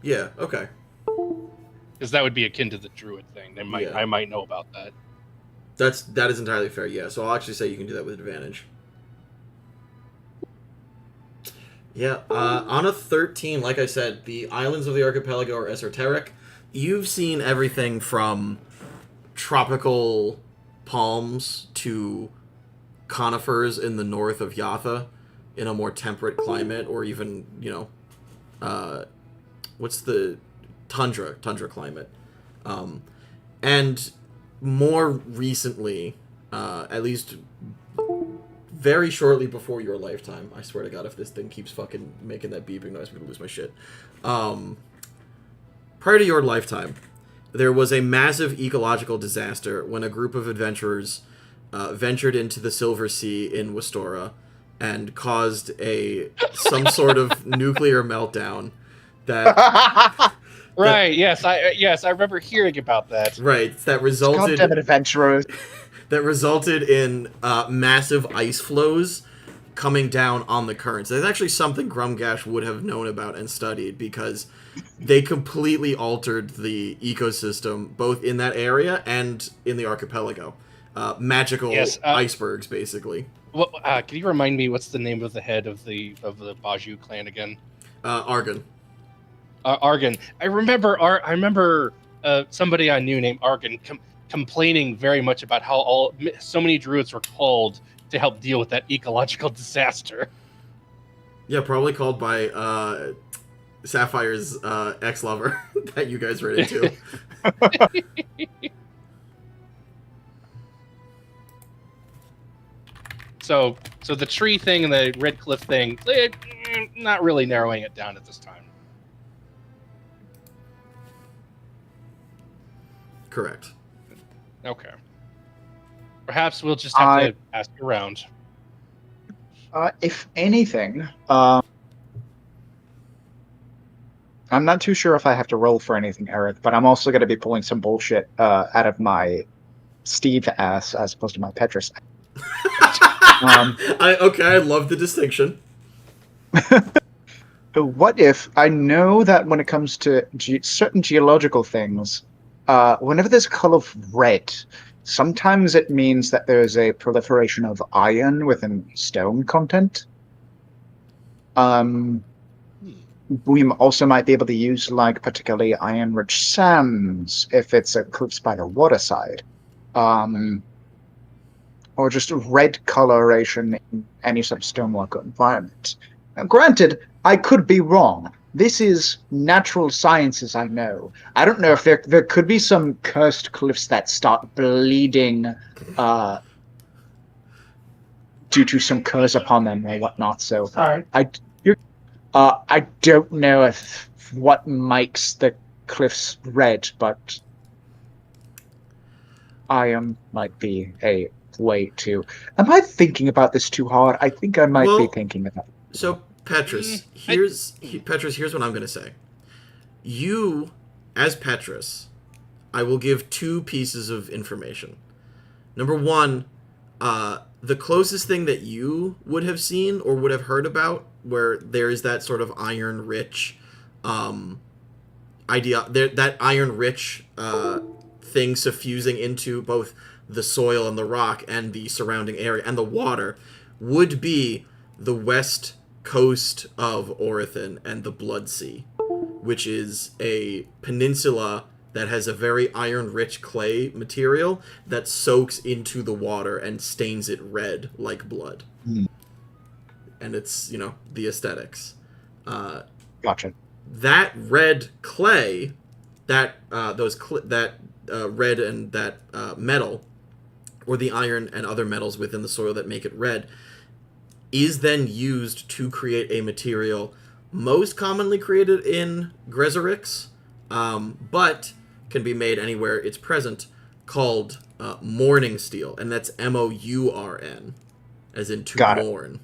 Yeah, okay. Because that would be akin to the druid thing. I might know about that. That is entirely fair, yeah. So I'll actually say you can do that with advantage. Yeah, on a 13, like I said, the islands of the archipelago are esoteric. you've seen everything from tropical palms to conifers in the north of Yatha in a more temperate climate, or even, what's the tundra climate. And more recently, at least very shortly before your lifetime, I swear to God, if this thing keeps fucking making that beeping noise, I'm gonna lose my shit. Prior to your lifetime, there was a massive ecological disaster when a group of adventurers ventured into the Silver Sea in Westora and caused some sort of nuclear meltdown that Right. Yes. I remember hearing about that. right that resulted Goddamn adventurers. that resulted in massive ice flows coming down on the currents. That's actually something Grumgash would have known about and studied, because they completely altered the ecosystem both in that area and in the archipelago. Magical icebergs, basically. Well, can you remind me what's the name of the head of the Baju clan again? Argon. Argon. I remember somebody I knew named Argon complaining very much about how so many druids were called to help deal with that ecological disaster. Yeah, probably called by Sapphire's ex-lover that you guys ran into. So the tree thing and the red cliff thing, not really narrowing it down at this time. Correct. Okay. Perhaps we'll just have to ask around. If anything, I'm not too sure if I have to roll for anything, Eric, but I'm also going to be pulling some bullshit out of my Steve ass as opposed to my Petrus. I love the distinction. What if I know that when it comes to certain geological things, whenever there's a color of red, sometimes it means that there's a proliferation of iron within stone content. We also might be able to use, like, particularly iron-rich sands if it's close by the waterside. Or just red coloration in any sort of stonework environment. Now, granted, I could be wrong. This is natural sciences, I know. I don't know if there could be some cursed cliffs that start bleeding due to some curse upon them or whatnot. So I don't know if what makes the cliffs red, but iron might be a way to. Am I thinking about this too hard? I think I might be thinking about it. So, Petrus, here's what I'm going to say. You, as Petrus, I will give two pieces of information. Number one, the closest thing that you would have seen or would have heard about where there is that sort of iron-rich idea, that iron-rich thing suffusing into both the soil and the rock and the surrounding area and the water, would be the west coast of Orathan and the Blood Sea, which is a peninsula that has a very iron-rich clay material that soaks into the water and stains it red like blood. And it's, the aesthetics. Gotcha. That red clay, that red and that metal, or the iron and other metals within the soil that make it red, is then used to create a material most commonly created in Grezorix, but can be made anywhere it's present, called Morning Steel, and that's M-O-U-R-N, as in to Got it. mourn.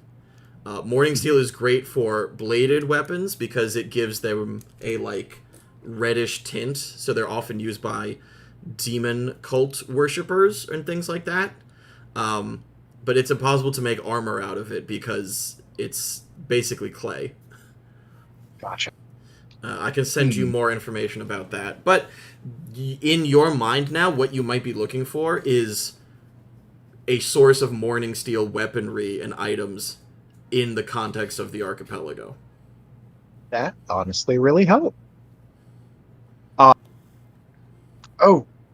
Morning Steel is great for bladed weapons because it gives them a, reddish tint, so they're often used by demon cult worshippers and things like that. But it's impossible to make armor out of it because it's basically clay. Gotcha. I can send you more information about that. But in your mind now, what you might be looking for is a source of Morning Steel weaponry and items in the context of the archipelago. That honestly really helped.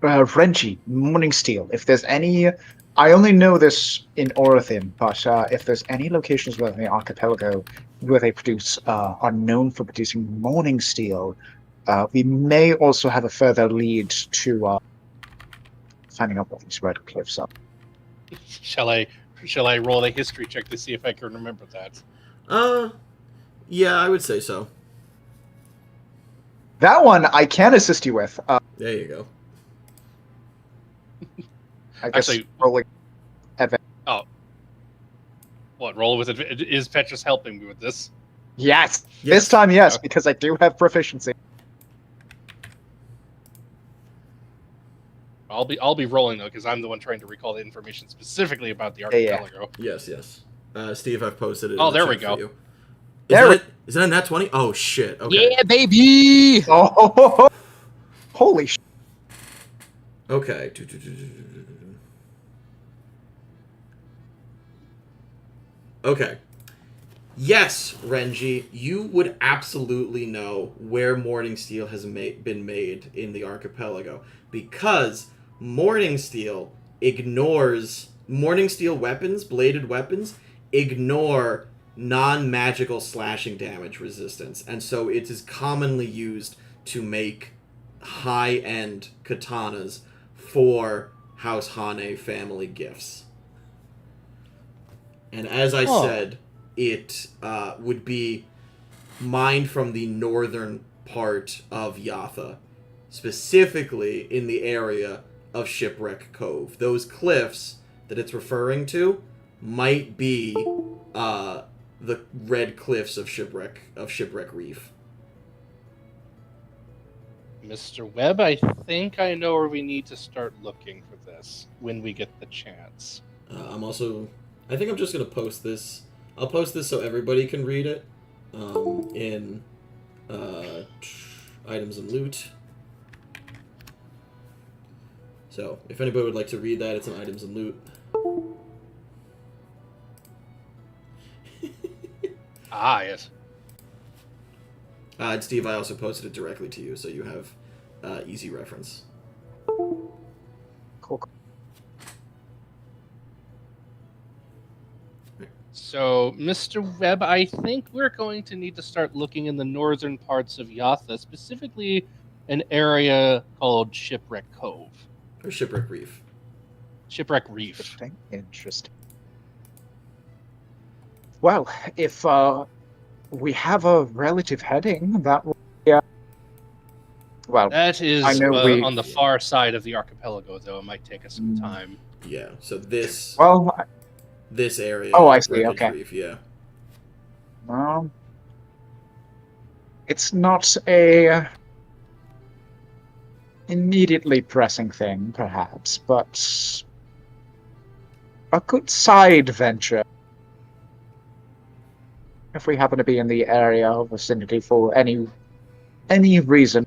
Renji, Morning Steel. If there's any, I only know this in Orathin, but if there's any locations within the archipelago where they produce are known for producing Morning Steel, we may also have a further lead to finding out what these red cliffs are. Shall I roll a history check to see if I can remember that? Yeah, I would say so. That one I can assist you with. There you go. I guess Actually- rolling. What, roll with it? Is Petrus helping me with this? Yes. Yes. This time, yes, Okay. because I do have proficiency. I'll be rolling though, because I'm the one trying to recall the information specifically about the Yeah. archipelago. Yes. Steve, I've posted it. Oh, in the there we chat go. for you. Is that a nat 20? Oh shit. Okay. Yeah, baby. Oh, holy shit. Okay. Okay. Yes, Renji, you would absolutely know where Morning Steel has been made in the archipelago, because Morning Steel weapons, bladed weapons, ignore non-magical slashing damage resistance, and so it is commonly used to make high-end katanas for House Hane family gifts. And as I said, it would be mined from the northern part of Yathan, specifically in the area of Shipwreck Cove. Those cliffs that it's referring to might be the red cliffs of Shipwreck Reef. Mr. Webb, I think I know where we need to start looking for this when we get the chance. I think I'm just going to post this. I'll post this so everybody can read it in items and loot. So, if anybody would like to read that, it's in items and loot. Ah, yes. And Steve, I also posted it directly to you, so you have easy reference. Cool. So, Mr. Webb, I think we're going to need to start looking in the northern parts of Yathan, specifically an area called Shipwreck Cove. Or Shipwreck Reef. Shipwreck Reef. Interesting. Well, if we have a relative heading, that will be... well, That is I know on the far side of the archipelago, though. It might take us some time. Yeah, so this area. Oh, I is see, Wreckage okay. Reef, yeah. It's not a immediately pressing thing, perhaps, but a good side venture. If we happen to be in the area or vicinity for any reason.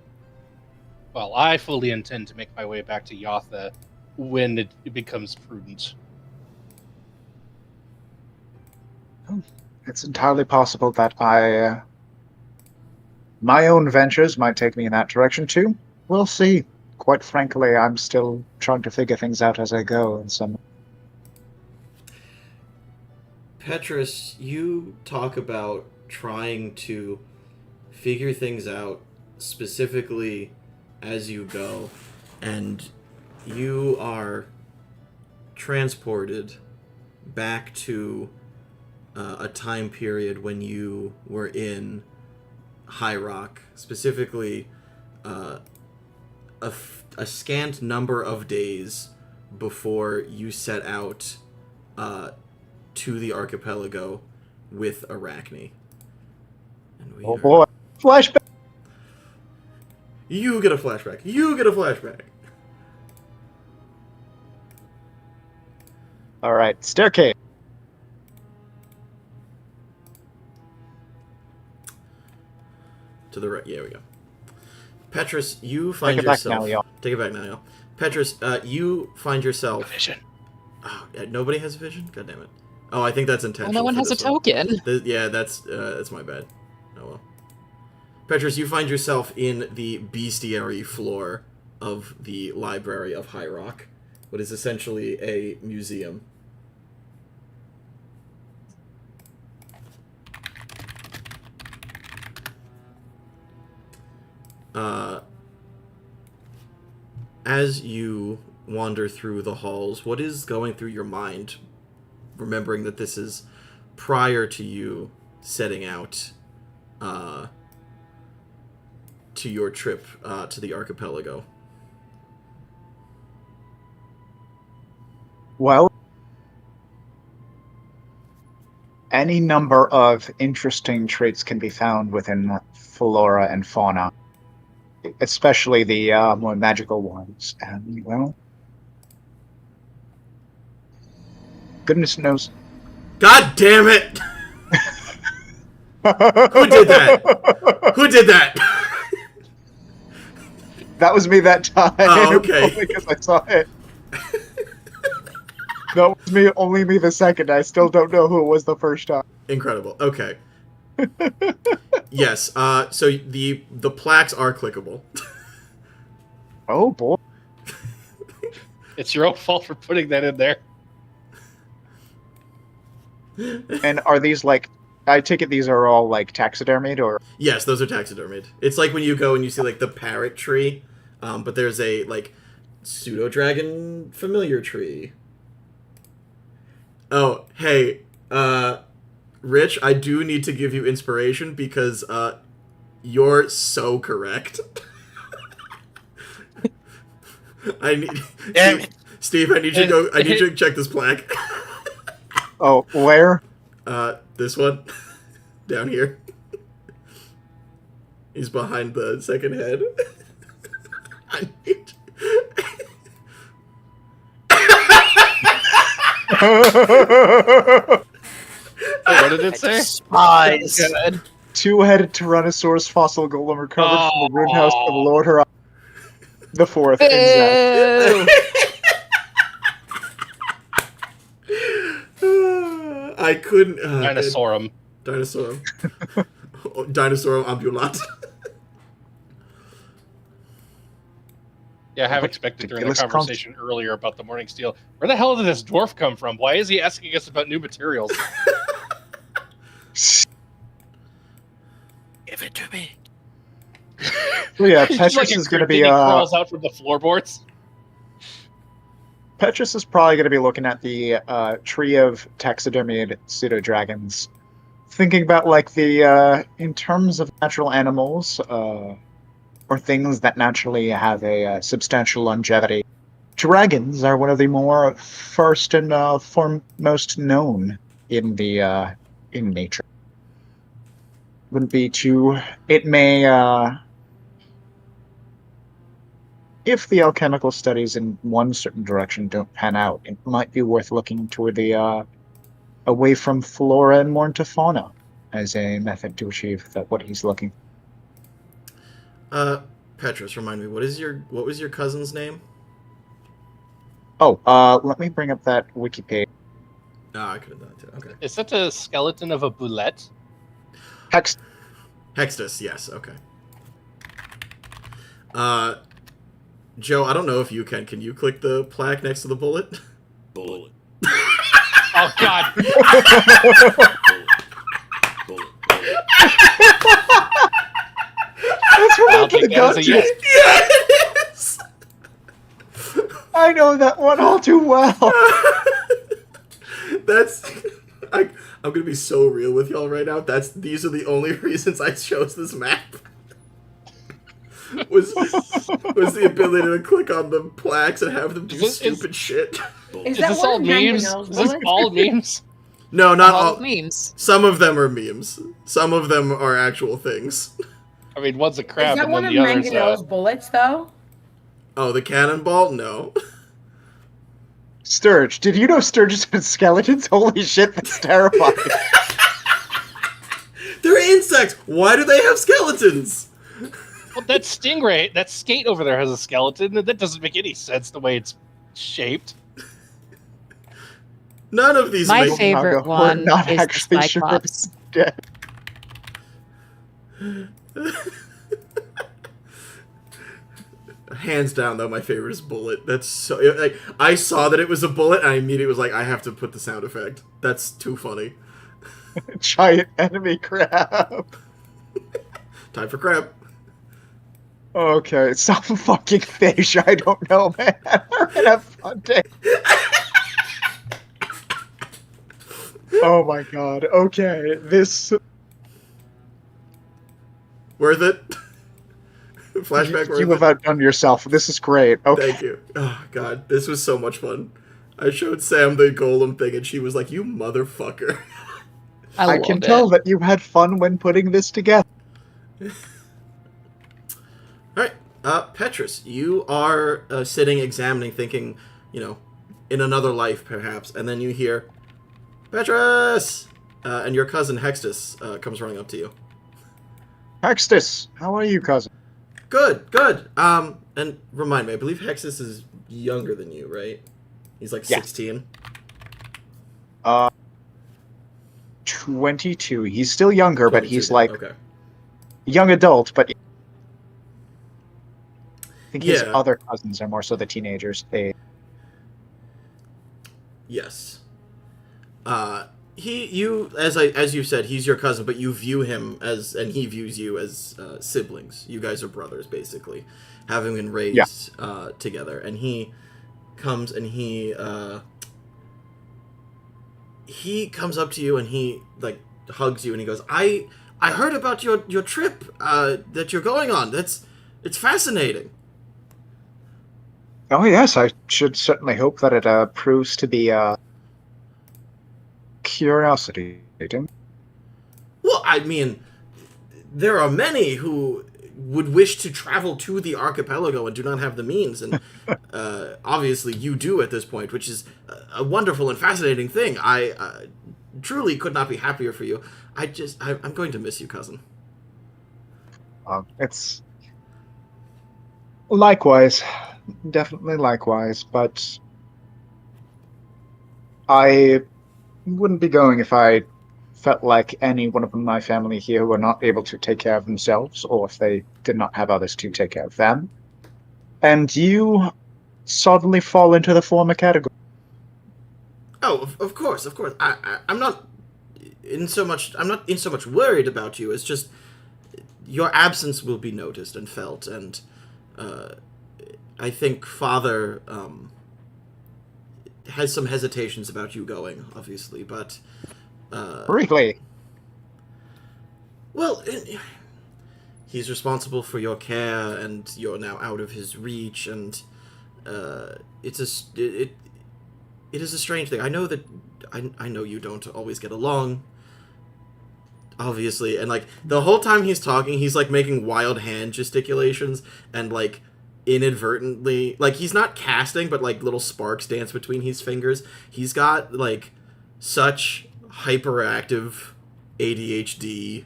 Well, I fully intend to make my way back to Yathan when it becomes prudent. It's entirely possible that my own ventures might take me in that direction too. We'll see. Quite frankly, I'm still trying to figure things out as I go. And some. Petrus, you talk about trying to figure things out specifically as you go, and you are transported back to a time period when you were in High Rock, specifically a scant number of days before you set out to the archipelago with Arachne. And we Oh boy. Flashback! You get a flashback. You get a flashback. Alright, staircase. To the right. Yeah, there we go. Petrus, you find Take it back yourself... now, y'all. Take it back now, y'all. Petrus, you find yourself... Vision. Oh, nobody has vision? God damn it. Oh, I think that's intentional. Well, no one for has a this one. token. Yeah, that's my bad. Oh well. Petrus, you find yourself in the bestiary floor of the Library of High Rock, what is essentially a museum. As you wander through the halls, what is going through your mind, remembering that this is prior to you setting out to your trip to the archipelago? Well, any number of interesting traits can be found within flora and fauna, especially the more magical ones. And, well, goodness knows. God damn it! Who did that? Who did that? That was me that time. Oh, okay. Only because I saw it. That was me, only me the second. I still don't know who it was the first time. Incredible. Okay. Yes. So the plaques are clickable. Oh boy. It's your own fault for putting that in there. And are these like? I take it these are all like taxidermied, or? Yes, those are taxidermied. It's like when you go and you see like the parrot tree, but there's a like pseudo dragon familiar tree. Oh, hey, Rich, I do need to give you inspiration because you're so correct. I need Damn it. Steve, I need you to go. I need you to check this plaque. Oh, where? This one down here. He's behind the second head. I need. What did it say? Spies. Good. Two-headed Tyrannosaurus fossil golem recovered from the ruin house of Lord Horizon the Fourth. Exactly. Boo! I couldn't. Dinosaurum. Dinosaurum. Dinosaurum ambulat. Yeah, I have expected during the Ridiculous conversation earlier about the Morning Steel. Where the hell did this dwarf come from? Why is he asking us about new materials? Give it to me. Well, yeah, He's Petrus like a is going to cryptid, be he crawls out from the floorboards. Petrus is probably going to be looking at the tree of taxidermied pseudo dragons, thinking about like the in terms of natural animals or things that naturally have a substantial longevity. Dragons are one of the more first and foremost known in the in nature. Wouldn't be too. It may. If the alchemical studies in one certain direction don't pan out, it might be worth looking toward the away from flora and more into fauna as a method to achieve what he's looking. Petrus, remind me, what was your cousin's name? Oh, let me bring up that wiki page. I could have done it too. Okay. Is that a skeleton of a boulette? Hextus, yes, okay. Joe, I don't know if you can. Can you click the plaque next to the bullet? Bullet. Oh, God. That's what I'll I could take have that as got a to. Yes! I know that one all too well. That's... I'm gonna be so real with y'all right now. These are the only reasons I chose this map. was the ability to click on the plaques and have them do stupid shit. Is Is that this one all of memes? Mangonel's Is this bullets? all memes? No, not All all. memes. Some of them are memes. Some of them are actual things. I mean, one's a crab Is that and one then of the other's Mangonel's bullets, though? Oh, the cannonball? No. Sturge, did you know Sturges had skeletons? Holy shit, that's terrifying. They're insects! Why do they have skeletons? Well, that stingray, that skate over there has a skeleton. That doesn't make any sense the way it's shaped. None of these My make... favorite We're one not is the actually sure Cyclops. dead. Hands down, though, my favorite is bullet. That's so like I saw that it was a bullet, and I immediately was like, I have to put the sound effect. That's too funny. Giant enemy crab. Time for crab. Okay, some fucking fish. I don't know, man. We're gonna have fun day. Oh my god. Okay, this. Worth it. Flashback worth You have it. outdone yourself. This is great. Okay. Thank you. Oh god, this was so much fun. I showed Sam the golem thing, and she was like, "You motherfucker." I can tell that you had fun when putting this together. Alright, Petrus, you are sitting, examining, thinking, in another life, perhaps, and then you hear, Petrus! And your cousin, Hextus, comes running up to you. Hextus, how are you, cousin? Good. And remind me, I believe Hextus is younger than you, right? He's like 16? 22. He's still younger, but he's then. like Okay. young adult, but I think his Yeah. other cousins are more so the teenagers. Yes. As you said, he's your cousin, but you view him as, and he views you as siblings. You guys are brothers, basically, having been raised together. And he comes and he comes up to you and he like hugs you and he goes, I heard about your trip that you're going on. It's fascinating. Oh yes, I should certainly hope that it proves to be curiosity. Well, I mean, there are many who would wish to travel to the archipelago and do not have the means, and obviously you do at this point, which is a wonderful and fascinating thing. I truly could not be happier for you. I'm going to miss you, cousin. It's likewise, definitely likewise, but I wouldn't be going if I felt like any one of my family here were not able to take care of themselves, or if they did not have others to take care of them. And you suddenly fall into the former category. Oh, of course. I'm not in so much worried about you. It's just your absence will be noticed and felt, and I think Father has some hesitations about you going, obviously, but Really? well, he's responsible for your care, and you're now out of his reach, and it is a strange thing. I know that I know you don't always get along, obviously, and like the whole time he's talking, he's like making wild hand gesticulations and like inadvertently, like he's not casting, but like little sparks dance between his fingers. He's got like such hyperactive ADHD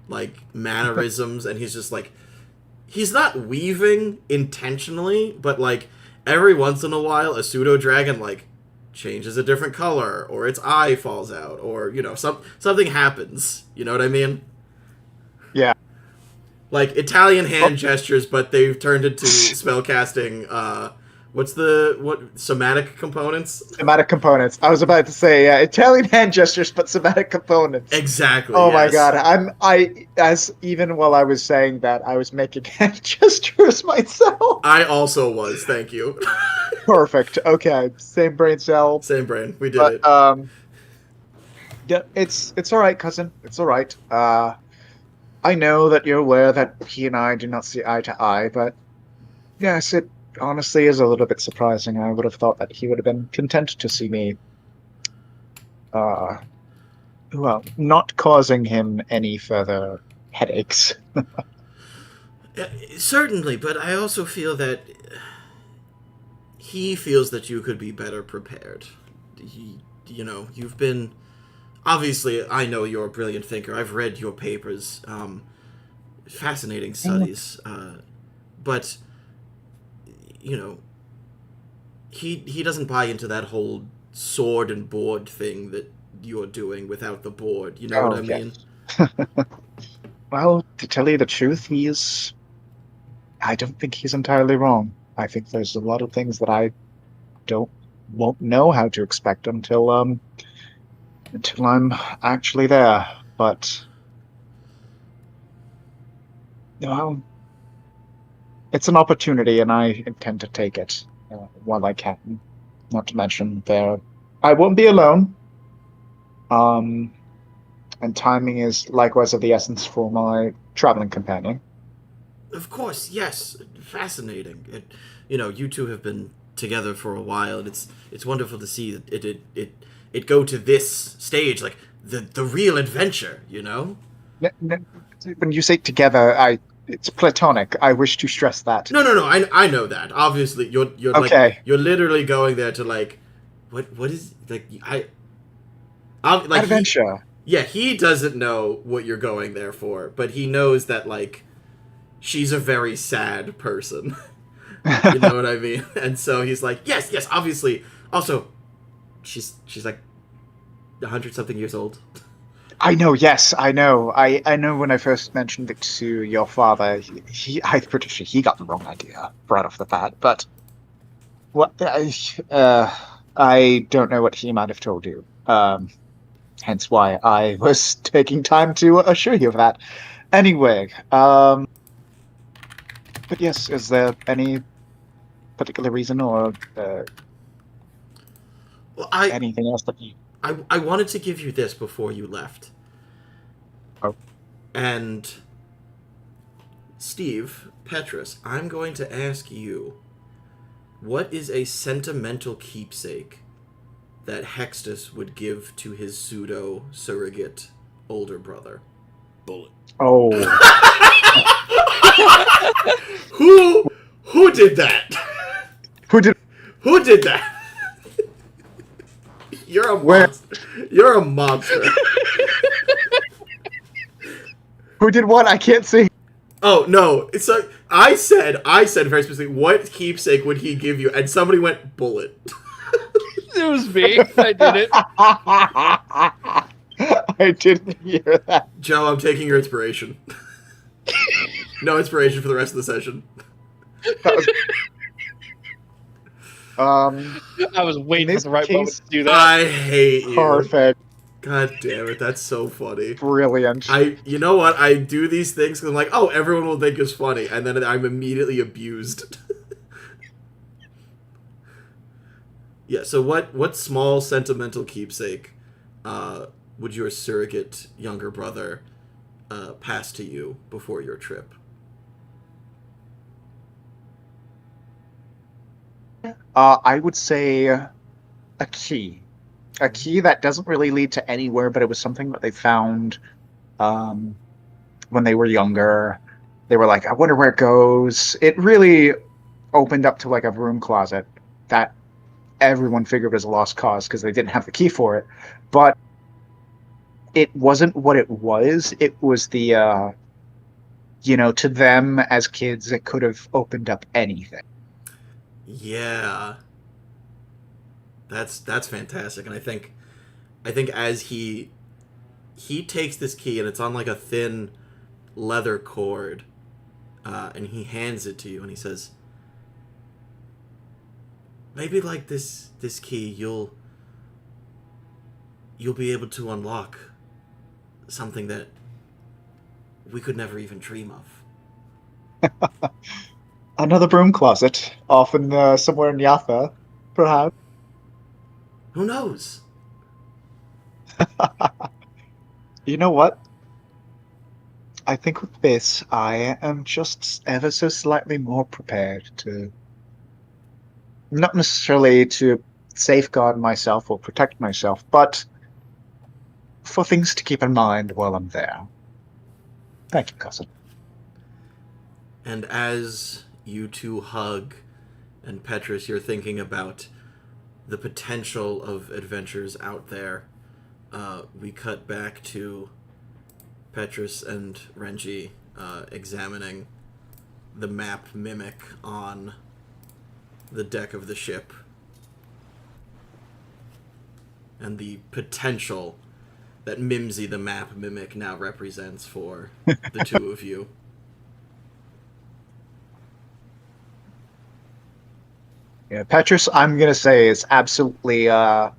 like mannerisms, and he's just like, he's not weaving intentionally, but like every once in a while a pseudo dragon like changes a different color, or its eye falls out, or something happens, you know what I mean? Yeah. Like Italian hand gestures, but they've turned into spellcasting somatic components? Somatic components. I was about to say, Italian hand gestures, but somatic components. Exactly. Oh my yes. god, as even while I was saying that, I was making hand gestures myself. I also was, thank you. Perfect. Okay, same brain cell. Same brain. We did But it. yeah, it's all right, cousin. It's all right. I know that you're aware that he and I do not see eye to eye, but yes, it honestly is a little bit surprising. I would have thought that he would have been content to see me, well, not causing him any further headaches. Certainly, but I also feel that he feels that you could be better prepared. You've been... Obviously, I know you're a brilliant thinker. I've read your papers. Fascinating studies. But, he doesn't buy into that whole sword and board thing that you're doing without the board. You know what I mean? Well, to tell you the truth, he's I don't think he's entirely wrong. I think there's a lot of things that I won't know how to expect until I'm actually there. But it's an opportunity, and I intend to take it while I can. Not to mention, I won't be alone. And timing is likewise of the essence for my traveling companion. Of course, yes. Fascinating. You two have been together for a while, and it's wonderful to see that it go to this stage, like the real adventure. When you say together, it's platonic. I wish to stress that. No. I know that. Obviously, you're okay. Like, you're literally going there to like, what is like like adventure. He doesn't know what you're going there for, but he knows that like she's a very sad person. You know what I mean? And so he's like, yes, obviously. Also, she's like 100-something years old. I know, yes, I know. I know when I first mentioned it to your father, I'm pretty sure he got the wrong idea right off the bat. But I don't know what he might have told you. Hence why I was taking time to assure you of that. Anyway, but yes, is there any particular reason or anything else that you... I wanted to give you this before you left. Oh. And Steve, Petrus, I'm going to ask you, what is a sentimental keepsake that Hextus would give to his pseudo-surrogate older brother? Bullet. Oh. Who did that? Who did that? You're a monster. You're a monster. Who did what? I can't see. Oh, no. So I said very specifically, what keepsake would he give you? And somebody went, bullet. It was me. I did it. I didn't hear that. Joe, I'm taking your inspiration. No inspiration for the rest of the session. I was waiting for the right moment to do that. I hate you. Perfect. God damn it, that's so funny. Brilliant. You know what? I do these things because I'm like, oh, everyone will think it's funny, and then I'm immediately abused. Yeah. So what small sentimental keepsake would your surrogate younger brother pass to you before your trip? I would say a key. A key that doesn't really lead to anywhere, but it was something that they found when they were younger. They were like, I wonder where it goes. It really opened up to like a room closet that everyone figured was a lost cause because they didn't have the key for it. But it wasn't what it was. It was the, to them as kids, it could have opened up anything. Yeah. That's fantastic. And I think as he takes this key and it's on like a thin leather cord, and he hands it to you and he says, maybe like this key you'll be able to unlock something that we could never even dream of. Another broom closet, often somewhere in Yathan, perhaps. Who knows? You know what? I think with this, I am just ever so slightly more prepared to... Not necessarily to safeguard myself or protect myself, but for things to keep in mind while I'm there. Thank you, cousin. And as you two hug, and Petrus, you're thinking about the potential of adventures out there, we cut back to Petrus and Renji examining the map mimic on the deck of the ship and the potential that Mimsy, the map mimic, now represents for the two of you. Yeah, Petrus, I'm gonna say, is absolutely kind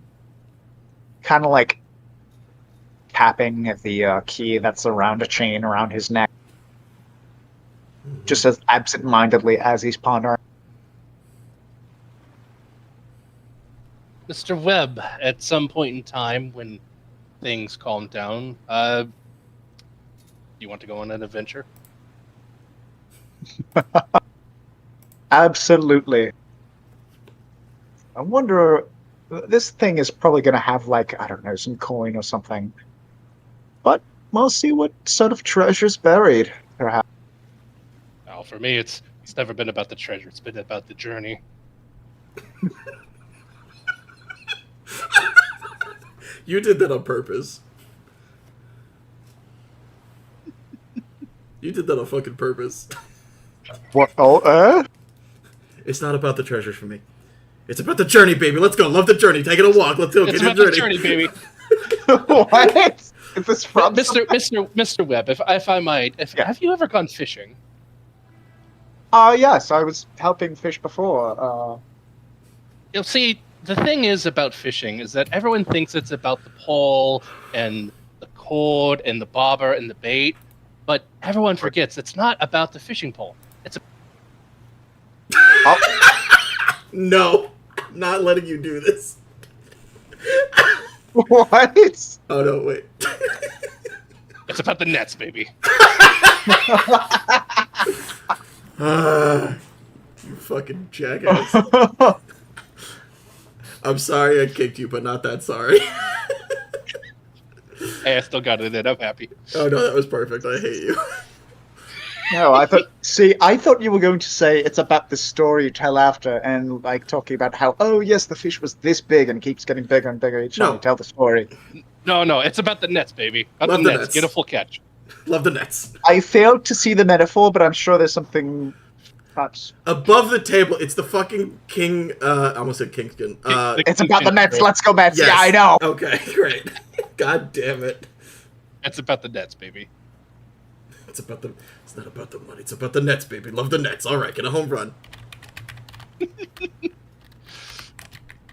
of like tapping the key that's around a chain around his neck, just as absent-mindedly as he's pondering. Mr. Webb, at some point in time when things calm down, do you want to go on an adventure? Absolutely. I wonder, this thing is probably going to have, like, I don't know, some coin or something. But we'll see what sort of treasure's buried, perhaps. Well, for me, it's never been about the treasure. It's been about the journey. You did that on purpose. You did that on fucking purpose. What? Oh, It's not about the treasures for me. It's about the journey, baby. Let's go. Love the journey. Taking a walk. Let's go. It's Get about the the journey, baby. What? Is this from Mr. Webb, if I might, Yeah. have you ever gone fishing? Yes, I was helping fish before. You'll see, the thing is about fishing is that everyone thinks it's about the pole and the cord and the bobber and the bait, but everyone forgets it's not about the fishing pole. It's No. Not letting you do this. What? Oh, no, wait. it's about the nets, baby. You fucking jackass. I'm sorry I kicked you, but not that sorry. Hey, I still got it in. I'm happy. Oh, no, that was perfect. I hate you. No, I thought you were going to say it's about the story you tell after, and like talking about how, oh yes, the fish was this big and keeps getting bigger and bigger each time you tell the story. No, it's about the nets, baby. About Love the the nets. nets. Get a full catch. Love the nets. I failed to see the metaphor, but I'm sure there's something perhaps. Above the table, it's the fucking king. I almost said kingskin. It's about the Mets. Let's go Mets. Yes. Yeah, I know. Okay, great. God damn it. It's about the nets, baby. It's not about the money. It's about the nets, baby. Love the nets. All right, get a home run. But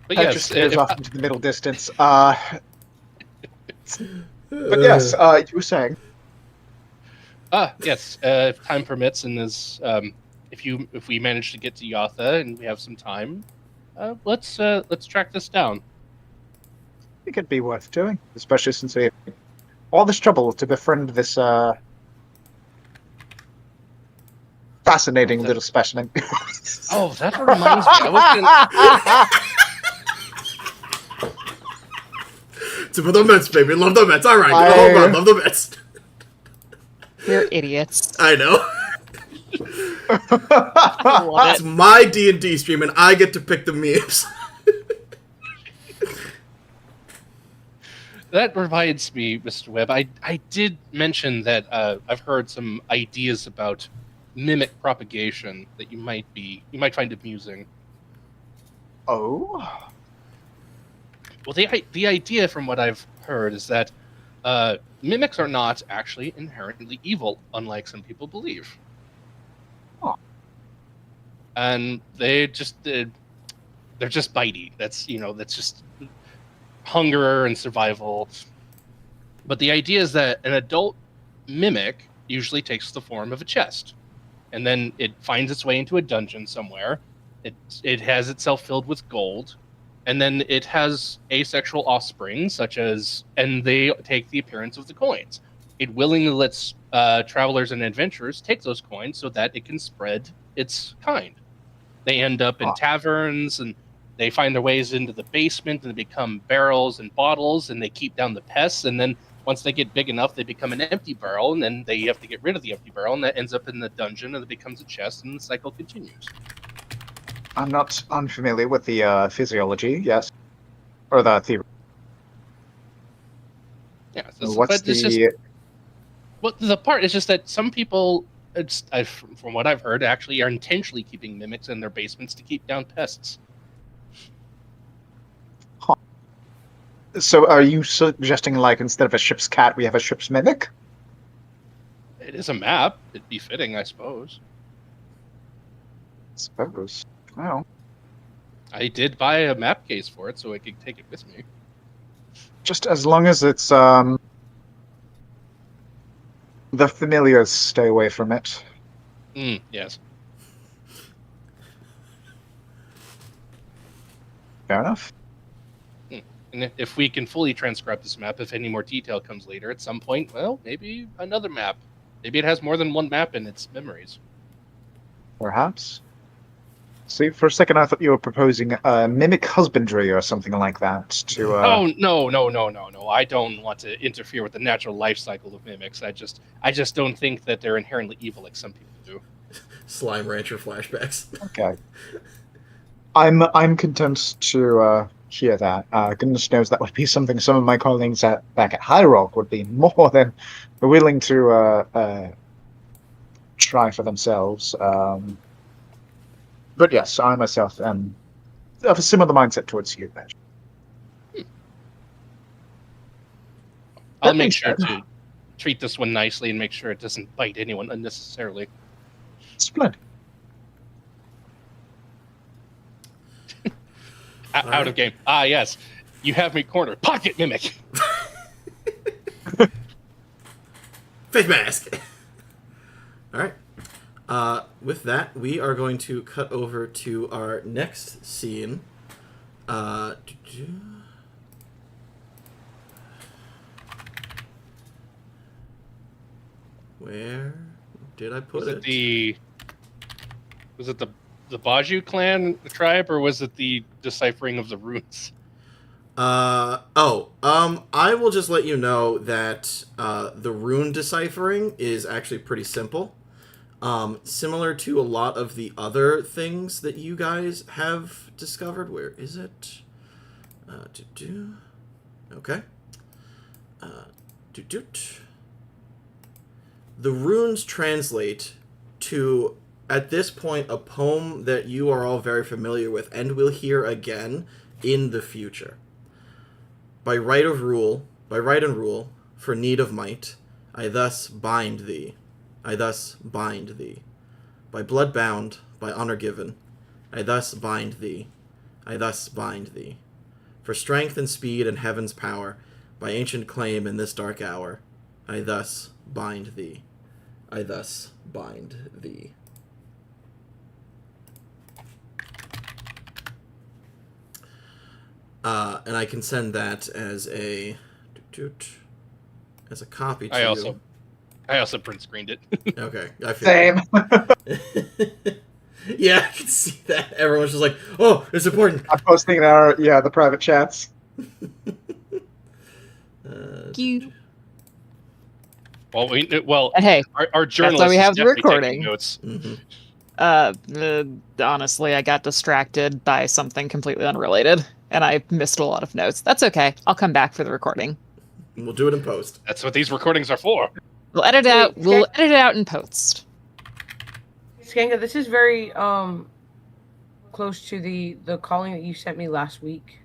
Petrus yes, stares off into the middle distance. But yes, you were saying. Yes. If time permits, and if we manage to get to Yatha and we have some time, let's track this down. I think it'd be worth doing, especially since we have all this trouble to befriend this fascinating little specimen. Oh, that reminds me. I was gonna... It's about the Mets, baby. Love the Mets. All right, get a home run. Love the Mets. You're idiots. I know. I love It's it. my D&D stream, and I get to pick the memes. That reminds me, Mr. Webb. I did mention that I've heard some ideas about mimic propagation that you might find amusing. Oh, Well, the idea from what I've heard is that mimics are not actually inherently evil, unlike some people believe. Huh. And they're just bitey. That's just hunger and survival. But the idea is that an adult mimic usually takes the form of a chest, and then it finds its way into a dungeon somewhere. It has itself filled with gold, and then it has asexual offspring, and they take the appearance of the coins. It willingly lets travelers and adventurers take those coins so that it can spread its kind. They end up in taverns, and they find their ways into the basement, and they become barrels and bottles, and they keep down the pests, and then once they get big enough, they become an empty barrel, and then they have to get rid of the empty barrel, and that ends up in the dungeon, and it becomes a chest, and the cycle continues. I'm not unfamiliar with the physiology, yes. Or the theory. Yeah. What's the... Well, the part is just that some people, from what I've heard, actually are intentionally keeping mimics in their basements to keep down pests. So are you suggesting, like, instead of a ship's cat, we have a ship's mimic? It is a map. It'd be fitting, I suppose. I suppose. Well, I did buy a map case for it, so I could take it with me. Just as long as it's the familiars stay away from it. Yes. Fair enough. And if we can fully transcribe this map, if any more detail comes later at some point, well, maybe another map. Maybe it has more than one map in its memories. Perhaps. See, for a second I thought you were proposing mimic husbandry or something like that to. Oh no! I don't want to interfere with the natural life cycle of mimics. I just don't think that they're inherently evil like some people do. Slime Rancher flashbacks. Okay. I'm content to hear that. Goodness knows that would be something some of my colleagues back at High Rock would be more than willing to try for themselves. But yes, I myself am of a similar mindset towards you, Badge. I'll make sure to treat this one nicely and make sure it doesn't bite anyone unnecessarily. Splendid. Out of game. Ah, yes. You have me cornered. Pocket mimic. Face mask! Alright. With that, we are going to cut over to our next scene. Where did I put it? Was it the Baju clan, the tribe, or was it the deciphering of the runes? I will just let you know that the rune deciphering is actually pretty simple. Similar to a lot of the other things that you guys have discovered. Where is it? Okay. The runes translate to, at this point, a poem that you are all very familiar with and will hear again in the future. By right and rule, for need of might, I thus bind thee. I thus bind thee. By blood bound, by honor given, I thus bind thee. I thus bind thee. For strength and speed and heaven's power, by ancient claim in this dark hour, I thus bind thee. I thus bind thee. And I can send that as a copy to you. I also print screened it. Okay, I feel Same. Yeah, I can see that. Everyone's just like, "Oh, it's important." I'm posting in our the private chats. You. Well, And hey, our journalists we have the definitely taking recording. notes. Mm-hmm. Honestly, I got distracted by something completely unrelated, and I missed a lot of notes. That's okay. I'll come back for the recording. We'll do it in post. That's what these recordings are for. We'll edit it out. We'll edit it out in post. Skanga, this is very close to the calling that you sent me last week.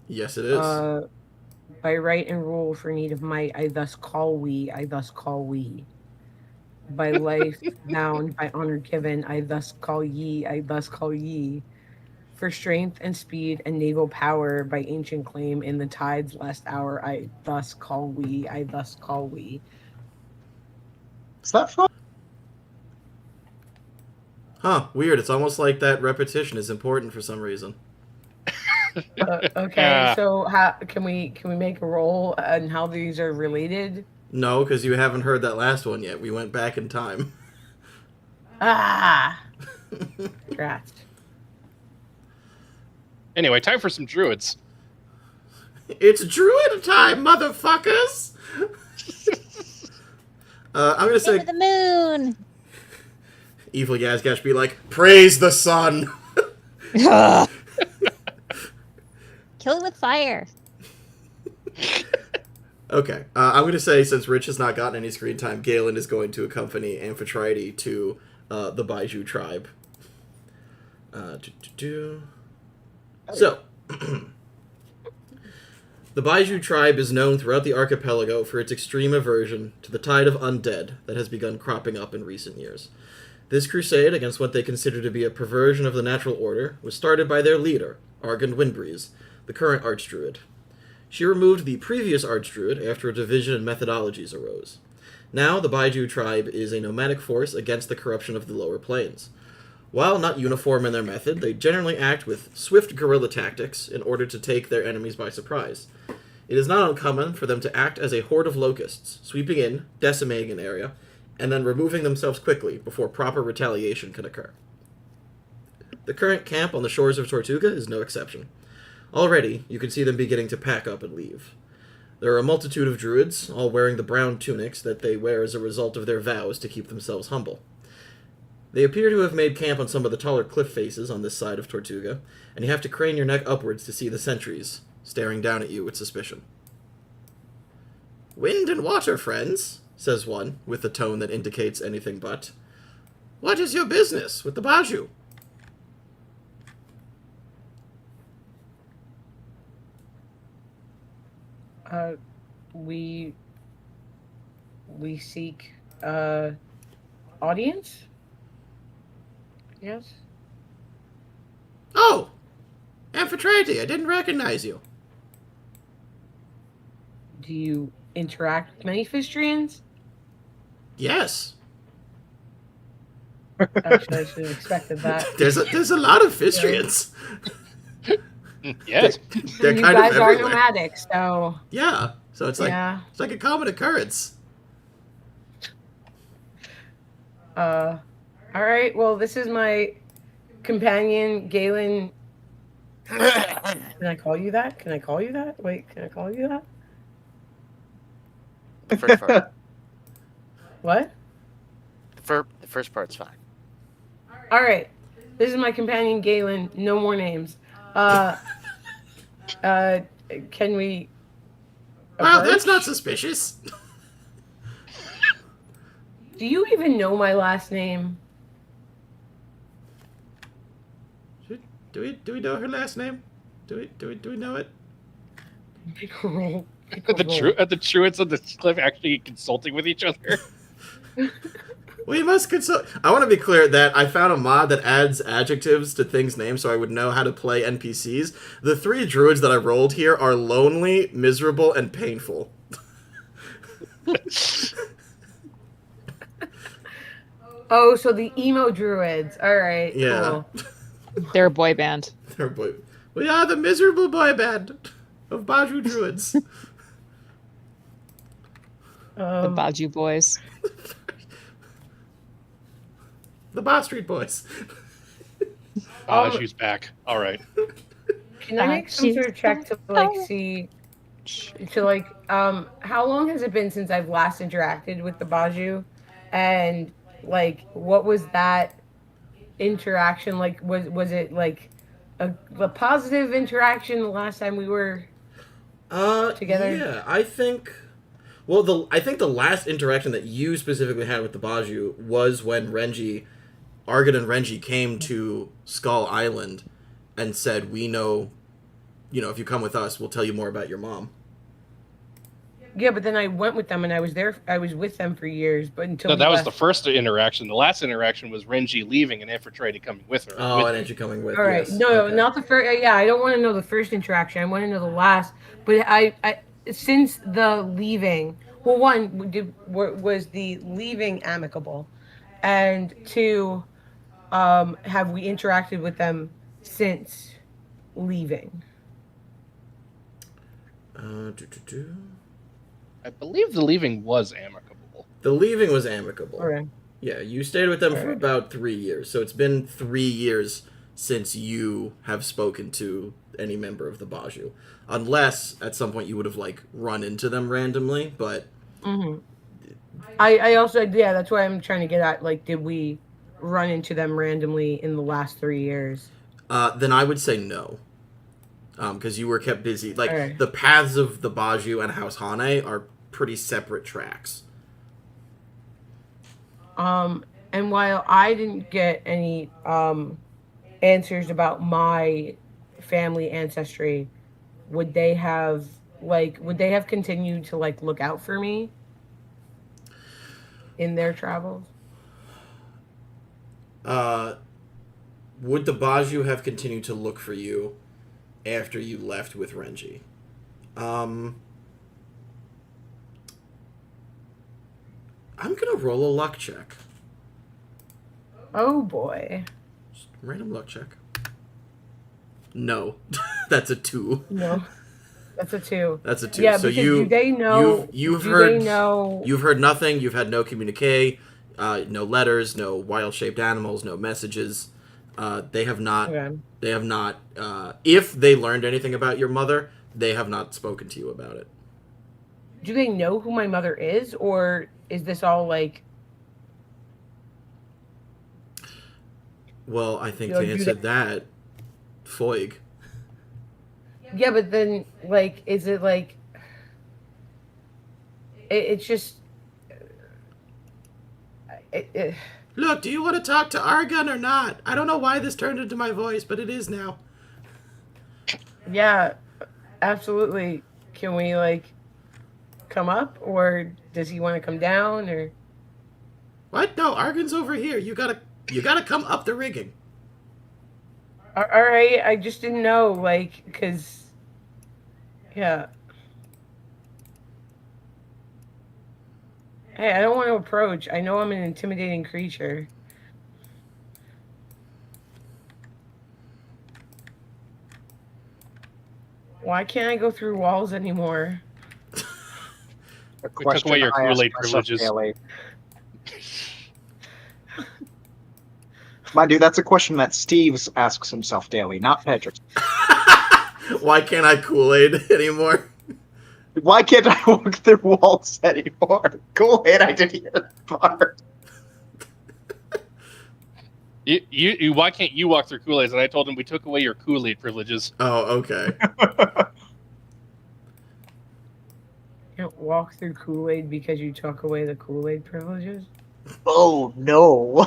Yes, it is. By right and rule for need of might, I thus call we. I thus call we. By life bound, by honor given, I thus call ye. I thus call ye. For strength and speed and naval power, by ancient claim in the tide's last hour, I thus call we. I thus call we. Is that fun? Huh, weird. It's almost like that repetition is important for some reason. Okay, so how can we make a roll on how these are related? No, because you haven't heard that last one yet. We went back in time. Ah! Congrats. Anyway, time for some druids. It's druid time, motherfuckers! I'm gonna say... To the moon! Evil Yazgash be like, praise the sun! Kill it with fire. Okay, I'm going to say, since Rich has not gotten any screen time, Galen is going to accompany Amphitrite to the Baiju tribe. So, the Baiju tribe is known throughout the archipelago for its extreme aversion to the tide of undead that has begun cropping up in recent years. This crusade against what they consider to be a perversion of the natural order was started by their leader, Argon Windbreeze, the current Archdruid. She removed the previous Archdruid after a division in methodologies arose. Now, the Baiju tribe is a nomadic force against the corruption of the lower planes. While not uniform in their method, they generally act with swift guerrilla tactics in order to take their enemies by surprise. It is not uncommon for them to act as a horde of locusts, sweeping in, decimating an area, and then removing themselves quickly before proper retaliation can occur. The current camp on the shores of Tortuga is no exception. Already, you can see them beginning to pack up and leave. There are a multitude of druids, all wearing the brown tunics that they wear as a result of their vows to keep themselves humble. They appear to have made camp on some of the taller cliff faces on this side of Tortuga, and you have to crane your neck upwards to see the sentries, staring down at you with suspicion. "Wind and water, friends," says one, with a tone that indicates anything but. "What is your business with the Baiju?" We seek audience. Yes. "Oh! Amphitrite, I didn't recognize you." Do you interact with many Fistrians? "Yes. Actually, I should have expected that. There's a lot of Fistrians." Yes. They're You kind guys of are everywhere. nomadic, so Yeah. So it's like yeah. it's like a common occurrence. All right. Well, this is my companion, Galen. Can I call you that? Can I call you that? Wait, can I call you that? The first part. What? The first part's fine. All right. This is my companion, Galen. No more names. Can we? Wow, approach? that's not suspicious. Do you even know my last name? Do we know her last name? Do we know it? Roll. Are the Druids on the cliff actually consulting with each other? We must consult. I want to be clear that I found a mod that adds adjectives to things' names so I would know how to play NPCs. The 3 druids that I rolled here are lonely, miserable, and painful. Oh, so the emo druids. All right. Yeah. Cool. They're a boy band. We are the miserable boy band of Baiju druids. The Baiju boys. The Bot Street Boys. She's back. All right. Can I make some sort of check to see how long has it been since I've last interacted with the Baiju, and what was that interaction like? Was it like a positive interaction the last time we were together? Yeah, I think. Well, I think the last interaction that you specifically had with the Baiju was when Argon and Renji came to Skull Island and said, "We know, if you come with us, we'll tell you more about your mom." Yeah, but then I went with them and I was with them for years, but until No, that was left. the first interaction. The last interaction was Renji leaving and Amphitrite coming with her. Oh, with and Renji coming with. All right, yes. no, Okay. not the first. Yeah, I don't want to know the first interaction. I want to know the last. But I since the leaving, well, was the leaving amicable, and 2, have we interacted with them since leaving? I believe the leaving was amicable. The leaving was amicable. Okay. Yeah, you stayed with them for Alright. about 3 years, so it's been 3 years since you have spoken to any member of the Baiju. Unless, at some point, you would have, run into them randomly, but... Mm-hmm. I also, yeah, that's why I'm trying to get at, did we run into them randomly in the last 3 years? Then I would say no. Because you were kept busy. Alright. The paths of the Baiju and House Hane are pretty separate tracks. And while I didn't get any answers about my family ancestry, would they have continued to look out for me in their travels? Would the Baju have continued to look for you after you left with Renji? I'm gonna roll a luck check. Oh boy. Just random luck check. No. That's a 2. No. That's a 2. That's a 2. Yeah, so because do they know? you've do heard they know? you've heard nothing. You've had no communique, no letters, no wild-shaped animals, no messages. They have not. Okay. They have not. If they learned anything about your mother, they have not spoken to you about it. Do they know who my mother is, or is this all like? Well, I think So to do answer they- that, Foig. Yeah, but then like, is it like? It's just. Look, do you want to talk to Argon or not? I don't know why this turned into my voice, but it is now. Yeah, absolutely. Can we like come up, or does he want to come down, or? What? No, Argon's over here. You gotta come up the rigging. All right, I just didn't know, like, cause, yeah. Hey, I don't want to approach. I know I'm an intimidating creature. Why can't I go through walls anymore? A We took away your I ask Kool-Aid myself privileges. daily. Mind you, that's a question that Steve asks himself daily, not Petrus. Why can't I Kool-Aid anymore? Why can't I walk through walls anymore? Kool-Aid, I didn't hear that part. You why can't you walk through Kool-Aid? And I told him we took away your Kool-Aid privileges. Oh, okay. Can't walk through Kool-Aid because you took away the Kool-Aid privileges? Oh, no.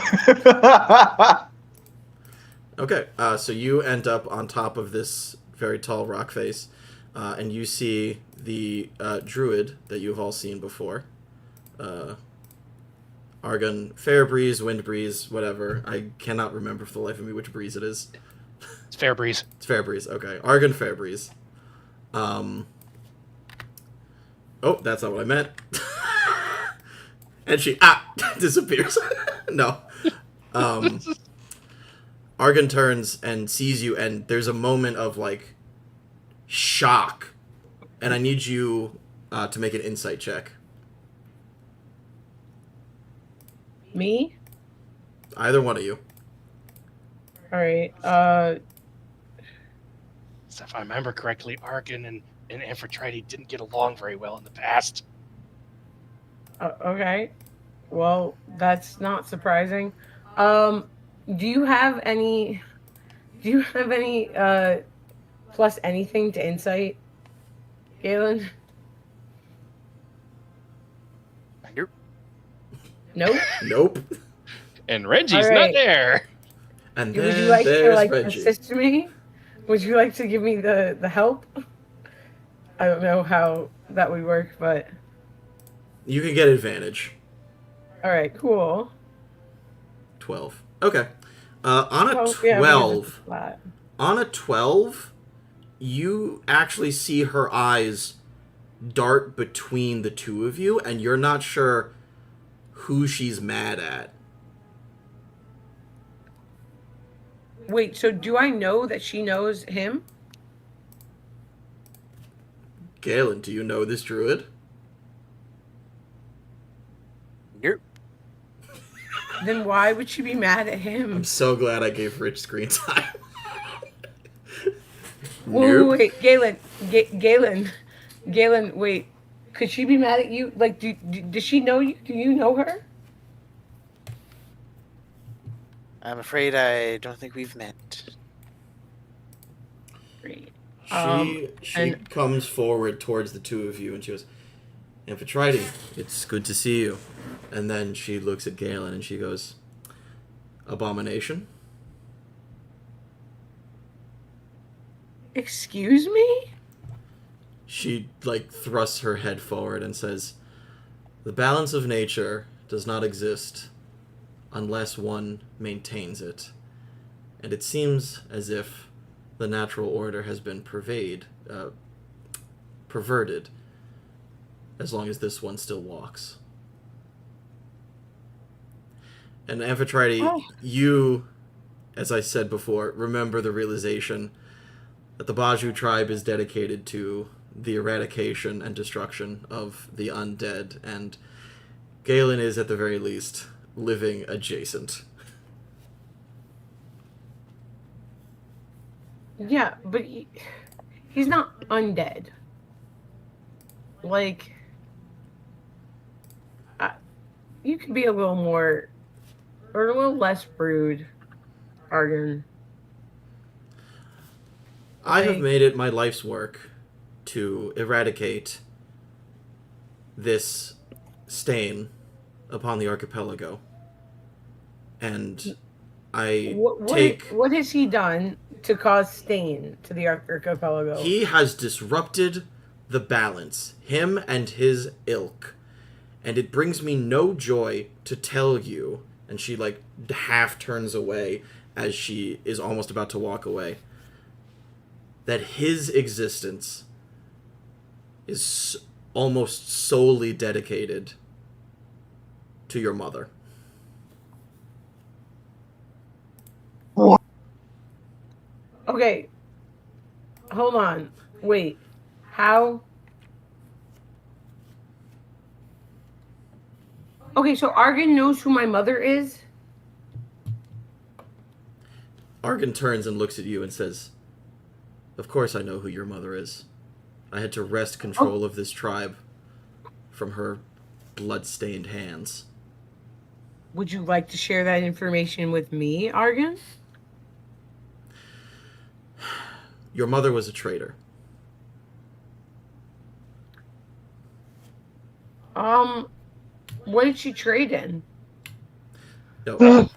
Okay, so you end up on top of this very tall rock face, and you see the druid that you've all seen before. Argon, fair breeze, wind breeze, whatever. I cannot remember for the life of me which breeze it is. It's fair breeze. It's fair breeze, okay. Argon, fair breeze. Oh, that's not what I meant. And she, disappears. No. Argon turns and sees you, and there's a moment of, like, shock. And I need you to make an insight check. Me? Either one of you. All right. So if I remember correctly, Argon and Amphitrite didn't get along very well in the past. Okay. Well, that's not surprising. Do you have any plus anything to insight, Galen? Nope. Nope. Nope. And Renji's All not right. there. And Would then you like to there's like Reggie. assist me? Would you like to give me the help? I don't know how that would work, but You can get advantage. all right, cool. 12. Okay. On a Well, yeah, because 12, it's flat. on a 12, you actually see her eyes dart between the two of you, and you're not sure who she's mad at. Wait, so do I know that she knows him? Galen, do you know this druid? Nope. Then why would she be mad at him? I'm so glad I gave Rich screen time. Wait, wait, Galen, Galen, wait. Could she be mad at you? Like, does she know you? Do you know her? I'm afraid I don't think we've met. Great. She and- comes forward towards the two of you, and she goes, Amphitrite, it's good to see you. And then she looks at Galen, and she goes, Abomination? Excuse me? She, like, thrusts her head forward and says, The balance of nature does not exist unless one maintains it. And it seems as if the natural order has been perverted, as long as this one still walks. And Amphitrite, you, as I said before, remember the realization that the Baju tribe is dedicated to the eradication and destruction of the undead, and Galen is, at the very least, living adjacent. Yeah, but he's not undead. Like, you could be a little more, or a little less rude, Argon. I have made it my life's work to eradicate this stain upon the archipelago. And What has he done to cause stain to the archipelago? He has disrupted the balance, him and his ilk. And it brings me no joy to tell you, and she, like, half turns away as she is almost about to walk away, that his existence is almost solely dedicated to your mother. Okay. Hold on. Wait. How? Okay, so Argon knows who my mother is? Argon turns and looks at you and says, "Of course I know who your mother is. I had to wrest control of this tribe from her blood-stained hands." Would you like to share that information with me, Argon? Your mother was a traitor. What did she trade in? No.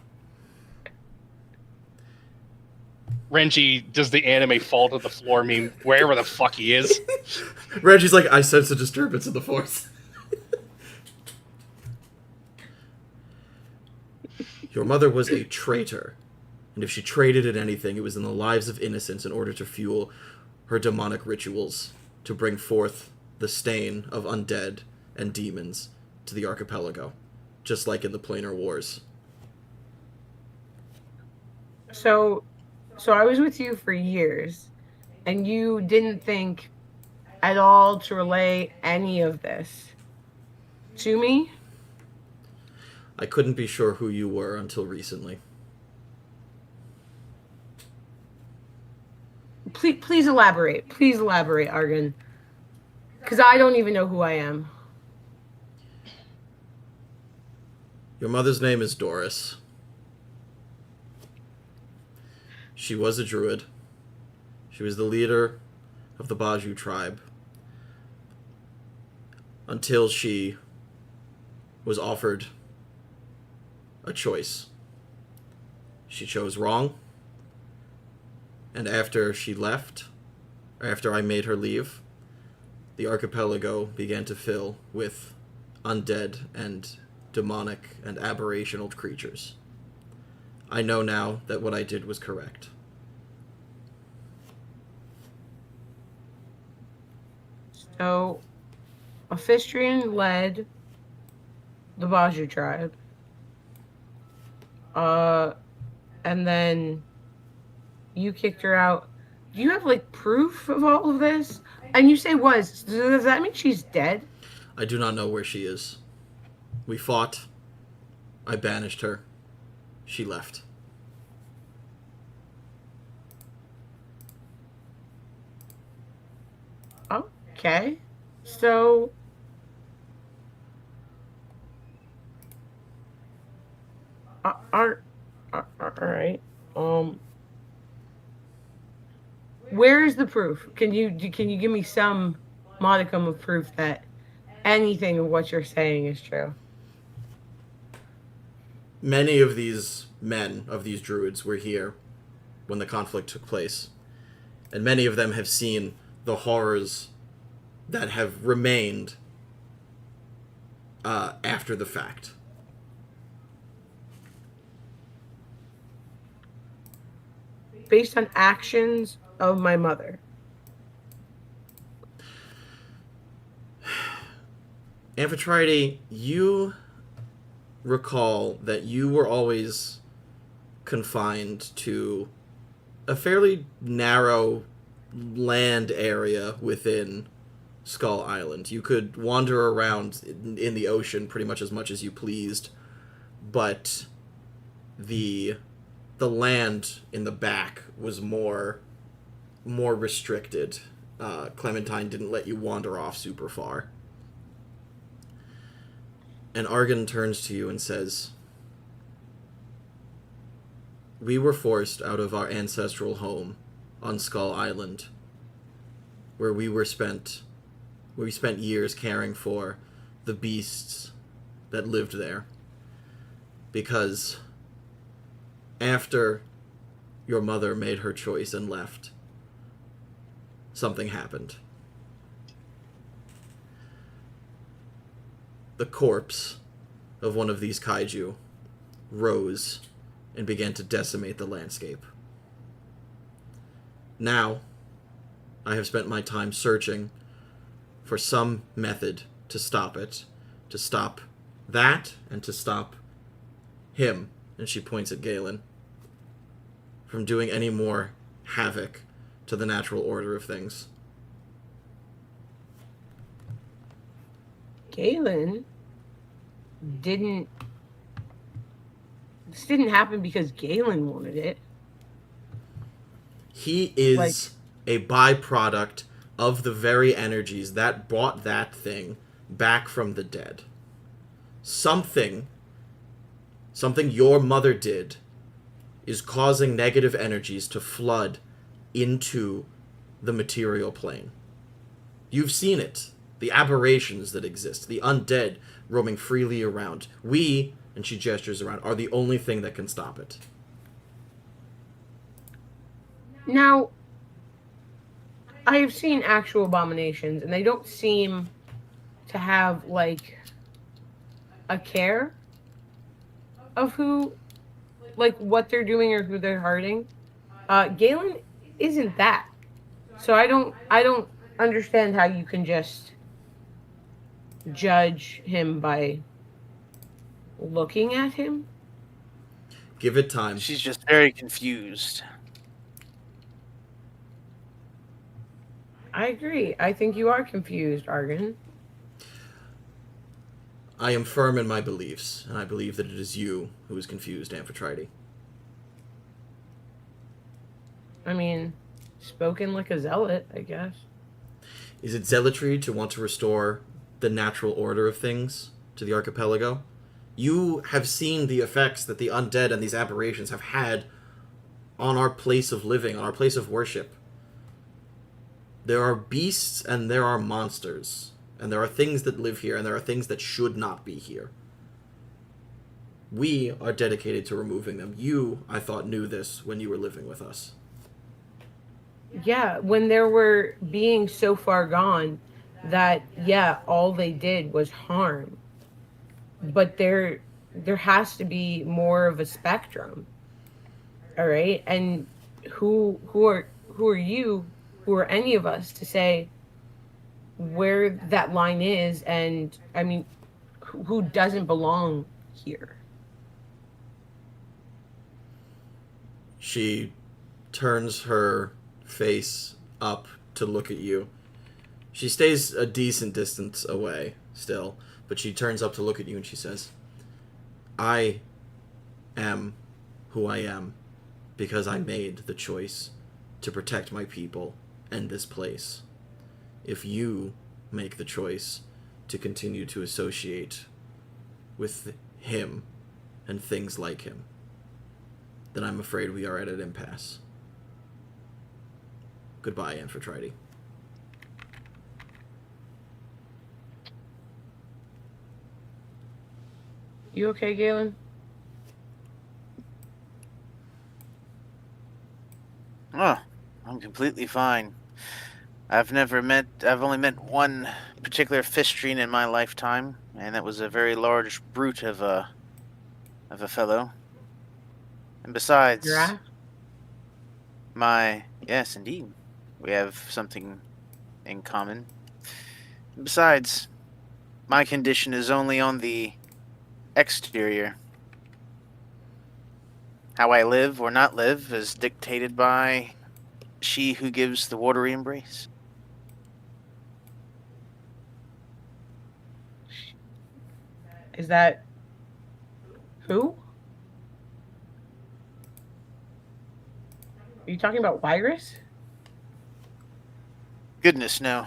Renji does the anime fall to the floor meme wherever the fuck he is. Reggie's like, "I sense a disturbance in the force." Your mother was a traitor, and if she traded in anything, it was in the lives of innocents in order to fuel her demonic rituals to bring forth the stain of undead and demons to the archipelago, just like in the Planar Wars. So I was with you for years, and you didn't think at all to relay any of this to me? I couldn't be sure who you were until recently. Please elaborate. Please elaborate, Argon. Because I don't even know who I am. Your mother's name is Doris. She was a druid. She was the leader of the Baju tribe until she was offered a choice. She chose wrong, and after she left, or after I made her leave, the archipelago began to fill with undead and demonic and aberrational creatures. I know now that what I did was correct. So, Ophistrian led the Baju tribe. And then you kicked her out. Do you have, like, proof of all of this? And you say was. Does that mean she's dead? I do not know where she is. We fought. I banished her. She left. Okay. So... Alright. Where is the proof? Can you give me some modicum of proof that anything of what you're saying is true? Many of these men, of these druids, were here when the conflict took place. And many of them have seen the horrors that have remained after the fact. based on actions of my mother. Amphitrite, you recall that you were always confined to a fairly narrow land area within Skull Island. You could wander around in the ocean pretty much as you pleased, but the land in the back was more restricted. Clementine didn't let you wander off super far. And Argon turns to you and says, "We were forced out of our ancestral home on Skull Island, where we spent years caring for the beasts that lived there, because after your mother made her choice and left, something happened. The corpse of one of these kaiju rose and began to decimate the landscape. Now, I have spent my time searching for some method to stop it, to stop that, and to stop him," and she points at Galen, "from doing any more havoc to the natural order of things." Galen this didn't happen because Galen wanted it. He is a byproduct of the very energies that brought that thing back from the dead. Something your mother did is causing negative energies to flood into the material plane. You've seen it. The aberrations that exist, the undead roaming freely around. We, and she gestures around, are the only thing that can stop it. Now, I have seen actual abominations, and they don't seem to have, like, a care of who, like, what they're doing or who they're hurting. Galen isn't that. So I don't understand how you can just judge him by looking at him. Give it time. She's just very confused. I agree. I think you are confused, Argon. I am firm in my beliefs, and I believe that it is you who is confused, Amphitrite. I mean, spoken like a zealot, I guess. Is it zealotry to want to restore the natural order of things to the archipelago? You have seen the effects that the undead and these aberrations have had on our place of living, on our place of worship. There are beasts and there are monsters, and there are things that live here and there are things that should not be here. We are dedicated to removing them. You, I thought, knew this when you were living with us. Yeah, when there were beings so far gone that, yeah, all they did was harm. But there has to be more of a spectrum. All right? And who are you, who are any of us to say where that line is, and I mean, who doesn't belong here? She turns her face up to look at you. She stays a decent distance away still, but she turns up to look at you and she says, "I am who I am because I made the choice to protect my people and this place. If you make the choice to continue to associate with him and things like him, then I'm afraid we are at an impasse. Goodbye, Amphitrite." You okay, Galen? Oh, I'm completely fine. I've only met one particular fistrine in my lifetime, and that was a very large brute of a fellow. And besides, Giraffe? Yes, indeed. We have something in common. Besides, my condition is only on the exterior. How I live or not live is dictated by she who gives the watery embrace. Is that who? Are you talking about Virus? Goodness, no.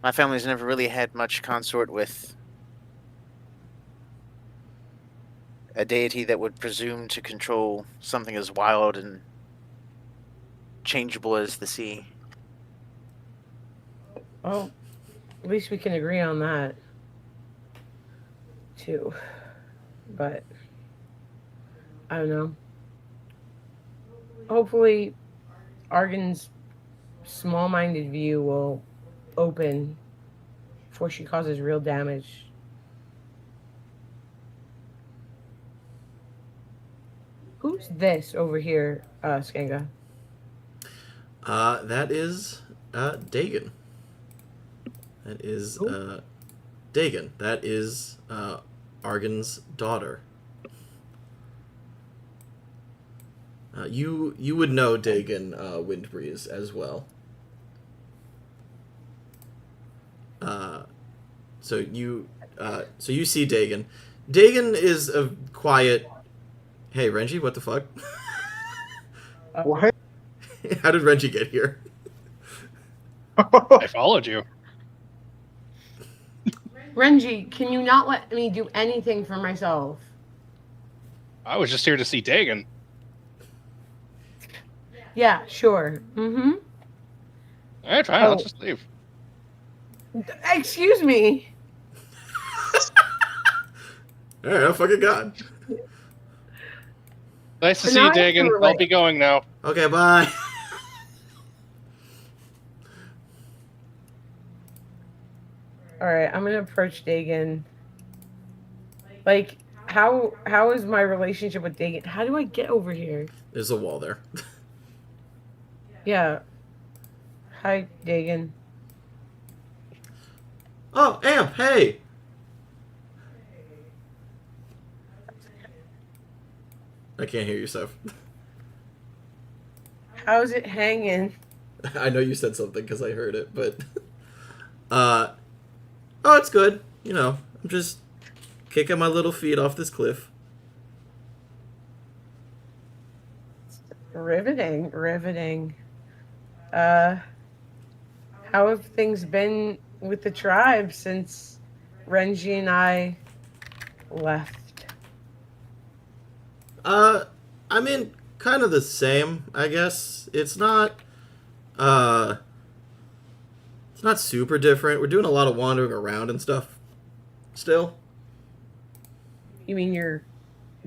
My family's never really had much consort with a deity that would presume to control something as wild and changeable as the sea. Oh, at least we can agree on that. Too. But I don't know. Hopefully Argan's small-minded view will open before she causes real damage. Who's this over here, Skanga? That is Dagon. That is Dagon. That is Argan's daughter. You would know Dagon Windbreeze as well. So you see Dagon. Dagon is a quiet. Hey Renji, what the fuck? What? How did Renji get here? I followed you. Renji, can you not let me do anything for myself? I was just here to see Dagon. Yeah, sure. Mm-hmm. All right, fine. I'll just leave. Excuse me. Alright, oh fucking god. Nice to But see now you, I have to Dagon. relate. I'll be going now. Okay, bye. Alright, I'm gonna approach Dagon. Like, how is my relationship with Dagon? How do I get over here? There's a wall there. Yeah. Hi, Dagon. Oh, Amp, hey! I can't hear you, Seth. How's it hanging? I know you said something because I heard it, but... oh, it's good. You know, I'm just kicking my little feet off this cliff. Riveting, riveting. How have things been with the tribe since Renji and I left? I mean, kind of the same, I guess. It's not super different. We're doing a lot of wandering around and stuff still. You mean you're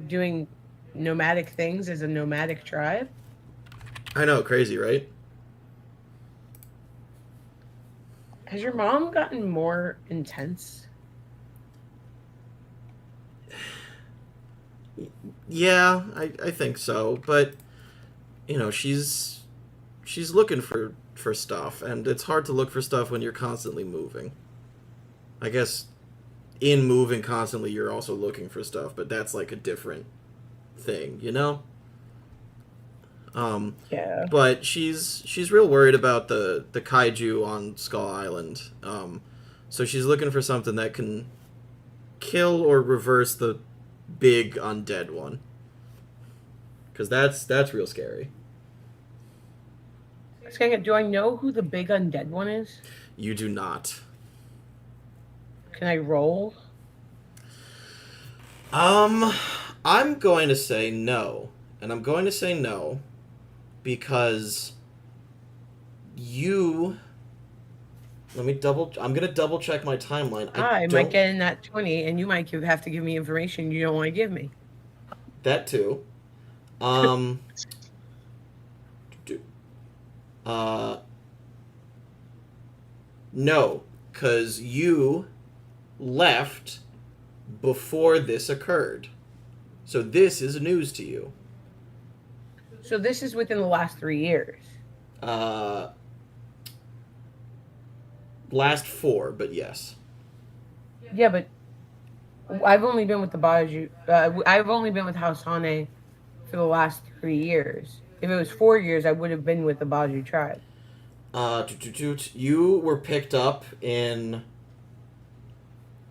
doing nomadic things as a nomadic tribe? I know, crazy, right? Has your mom gotten more intense? Yeah, I think so, but you know, she's looking for stuff, and it's hard to look for stuff when you're constantly moving. I guess in moving constantly you're also looking for stuff, but that's like a different thing, you know? Yeah. But she's real worried about the kaiju on Skull Island. So she's looking for something that can kill or reverse the big undead one. Because that's real scary. Skanga, do I know who the big undead one is? You do not. Can I roll? I'm going to say no. And I'm going to say no because you... I'm going to double check my timeline. I might get in that 20, and you might have to give me information you don't want to give me. That too. No, because you left before this occurred. So this is news to you. So this is within the last 3 years. Last 4, but yes. Yeah, but I've only been with the Baju. I've only been with House Hane for the last 3 years. If it was 4 years, I would have been with the Baju tribe. You were picked up in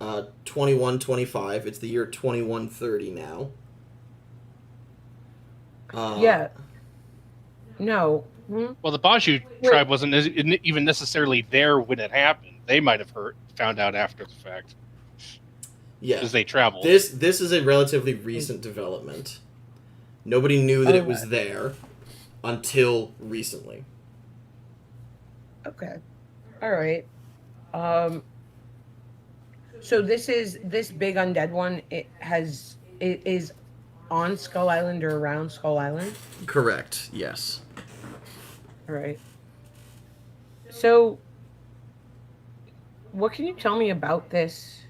2125. It's the year 2130 now. Yeah. No. Well, the Baju tribe wasn't even necessarily there when it happened. They might have found out after the fact. Yeah. Because they traveled. This is a relatively recent development. Nobody knew that it was there until recently. Okay. All right. So this big undead one. It is on Skull Island or around Skull Island. Correct. Yes. All right. So, what can you tell me about this,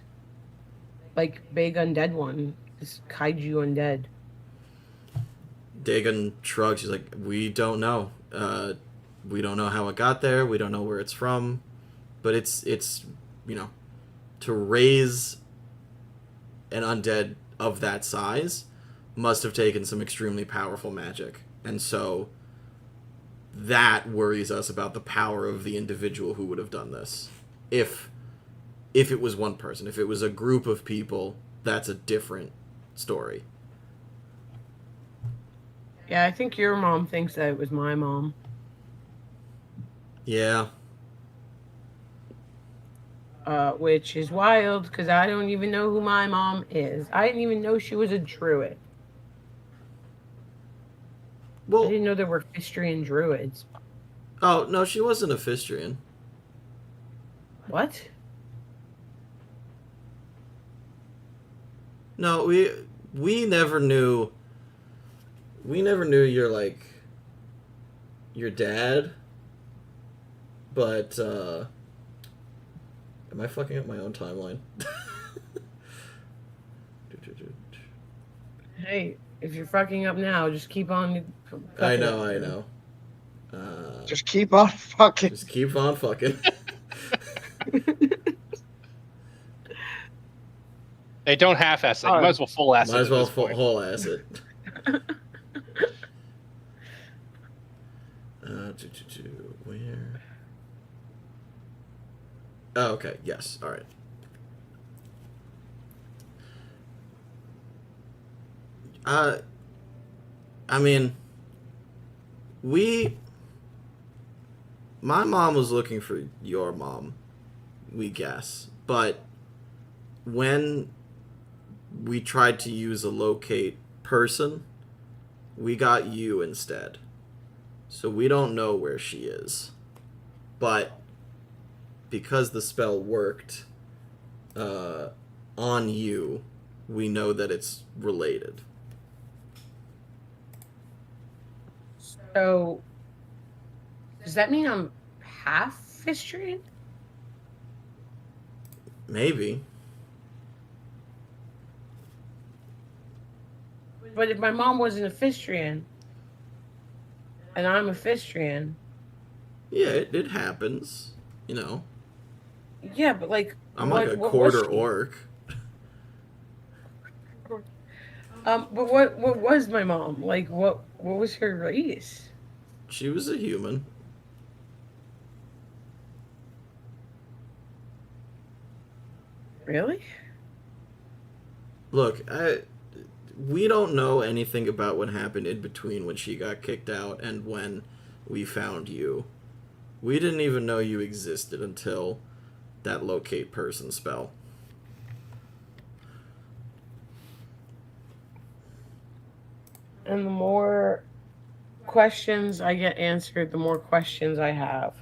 like, big undead one? This kaiju undead. Dagon shrugs. He's like, we don't know. We don't know how it got there. We don't know where it's from. But it's to raise an undead of that size must have taken some extremely powerful magic. And so that worries us about the power of the individual who would have done this. If it was one person, if it was a group of people, that's a different story. Yeah, I think your mom thinks that it was my mom. Yeah. Which is wild, because I don't even know who my mom is. I didn't even know she was a druid. Well, I didn't know there were Fistrian druids. Oh, no, she wasn't a Fistrian. What? No, we never knew. We never knew your dad. But am I fucking up my own timeline? Hey, if you're fucking up now, just keep on. I know. Just keep on fucking. Just keep on fucking. They don't half-ass it. You might as well full-ass it. Might as well whole-ass it. Where? Oh, okay. Yes. All right. I mean, my mom was looking for your mom, we guess, but when we tried to use a locate person, we got you instead. So we don't know where she is. But because the spell worked on you, we know that it's related. So, does that mean I'm half Fistrian? Maybe. But if my mom wasn't a Fistrian, and I'm a Fistrian... Yeah, it happens, you know. Yeah, but like... I'm like a quarter orc. But what was my mom? Like, what was her race? She was a human. Really? Look, we don't know anything about what happened in between when she got kicked out and when we found you. We didn't even know you existed until that locate person spell. And the more questions I get answered, the more questions I have.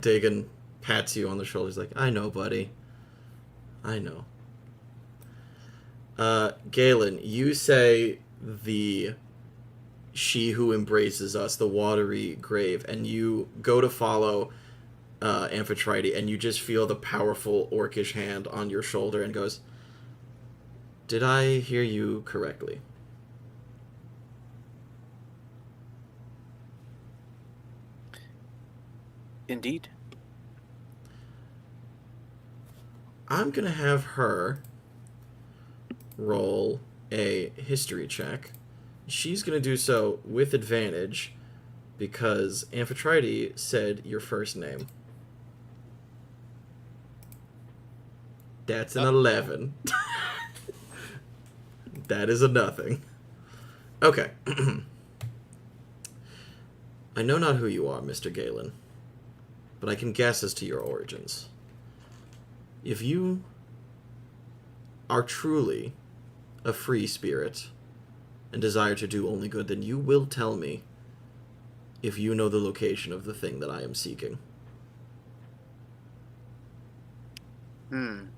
Dagon pats you on the shoulder. He's like, I know, buddy. I know. Galen, you say the she who embraces us, the watery grave, and you go to follow Amphitrite, and you just feel the powerful orcish hand on your shoulder and goes, did I hear you correctly? Indeed. I'm going to have her roll a history check. She's going to do so with advantage because Amphitrite said your first name. That's an 11. That is a nothing. Okay. I know not who you are, Mr. Galen, but I can guess as to your origins. If you are truly a free spirit and desire to do only good, then you will tell me if you know the location of the thing that I am seeking. The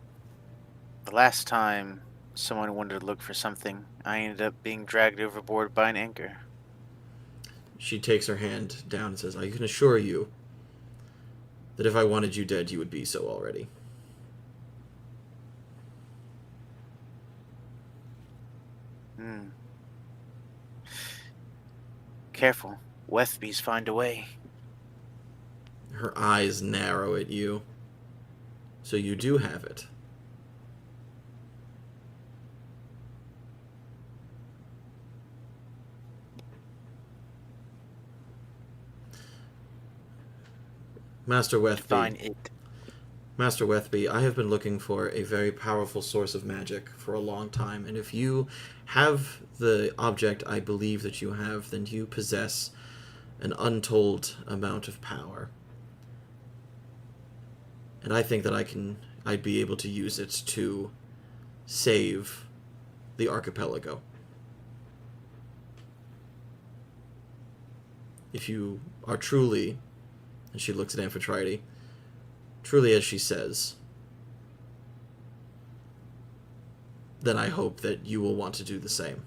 last time someone wanted to look for something, I ended up being dragged overboard by an anchor. She takes her hand down and says, I can assure you that if I wanted you dead, you would be so already. Careful. Wethbys find a way. Her eyes narrow at you. So you do have it. Master Define Wethby. it. Master Wethby, I have been looking for a very powerful source of magic for a long time, and if you have the object I believe that you have, then you possess an untold amount of power. And I think that I'd be able to use it to save the archipelago. If you are truly, and she looks at Amphitrite, truly as she says, then I hope that you will want to do the same.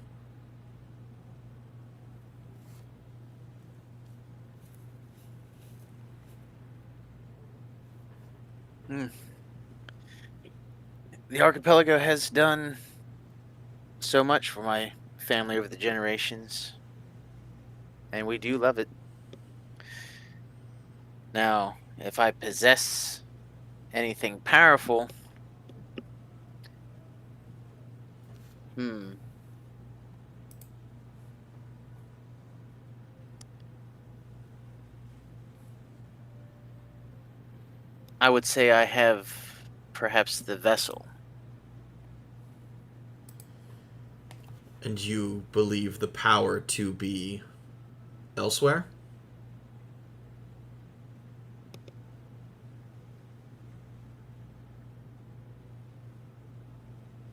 The archipelago has done so much for my family over the generations, and we do love it. Now, if I possess anything powerful, I would say I have perhaps the vessel. And you believe the power to be elsewhere?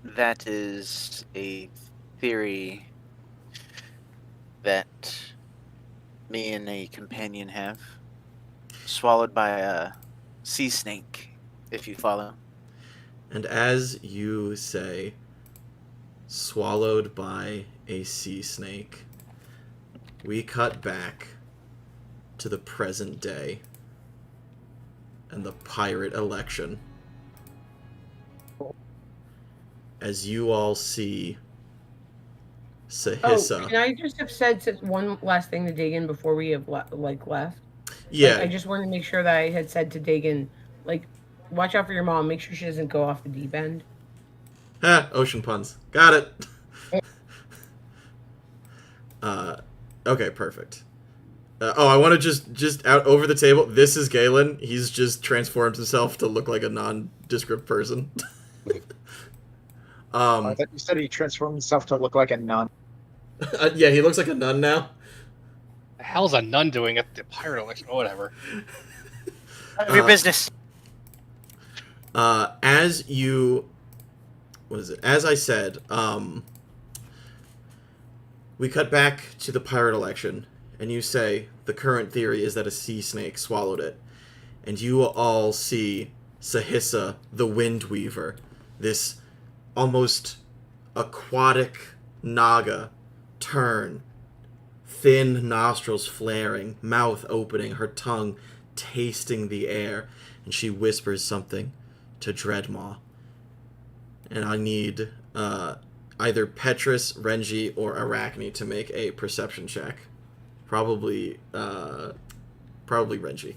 That is a theory that me and a companion have. Swallowed by a sea snake, if you follow. And as you say, swallowed by a sea snake, we cut back to the present day and the pirate election. As you all see Sahissa. Oh, can I just have said one last thing to Dagon before we have left? Yeah. I just wanted to make sure that I had said to Dagon, watch out for your mom. Make sure she doesn't go off the deep end. Ocean puns. Got it. Okay, perfect. I want to just out over the table. This is Galen. He's just transformed himself to look like a nondescript person. I thought you said he transformed himself to look like a nun. Yeah, he looks like a nun now. The hell's a nun doing at the pirate election? Oh, whatever. None of your business. As I said, we cut back to the pirate election, and you say the current theory is that a sea snake swallowed it. And you all see Sahissa, the Wind Weaver, this almost aquatic naga, turn, thin nostrils flaring, mouth opening, her tongue tasting the air, and she whispers something to Dreadmaw. And I need either Petrus, Renji, or Arachne to make a perception check. Probably Renji.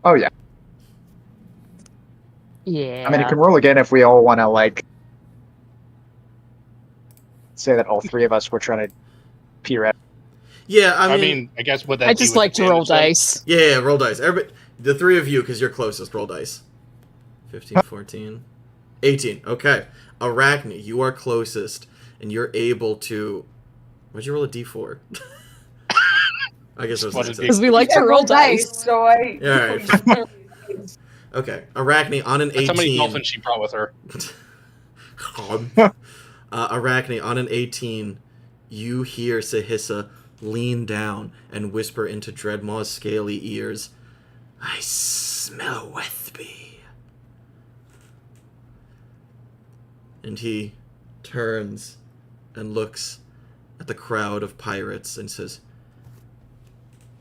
Oh yeah. Yeah. I mean, you can roll again if we all want to like say that all three of us were trying to peer at. Yeah, I mean, I guess would that I be just with like to roll advantage then? dice. yeah, roll dice. Everybody, the three of you, because you're closest, roll dice. 15, 14, 18. Okay. Arachne, you are closest, and you're able to... Why'd you roll a d4? I guess it was What an is accident. Because we like to I roll dice. so I. Yeah, all Okay. Arachne, on an 18... That's how many dolphins she brought with her. Arachne, on an 18, you hear Sahissa lean down and whisper into Dreadmaw's scaly ears, I smell Wethby. And he turns and looks at the crowd of pirates and says,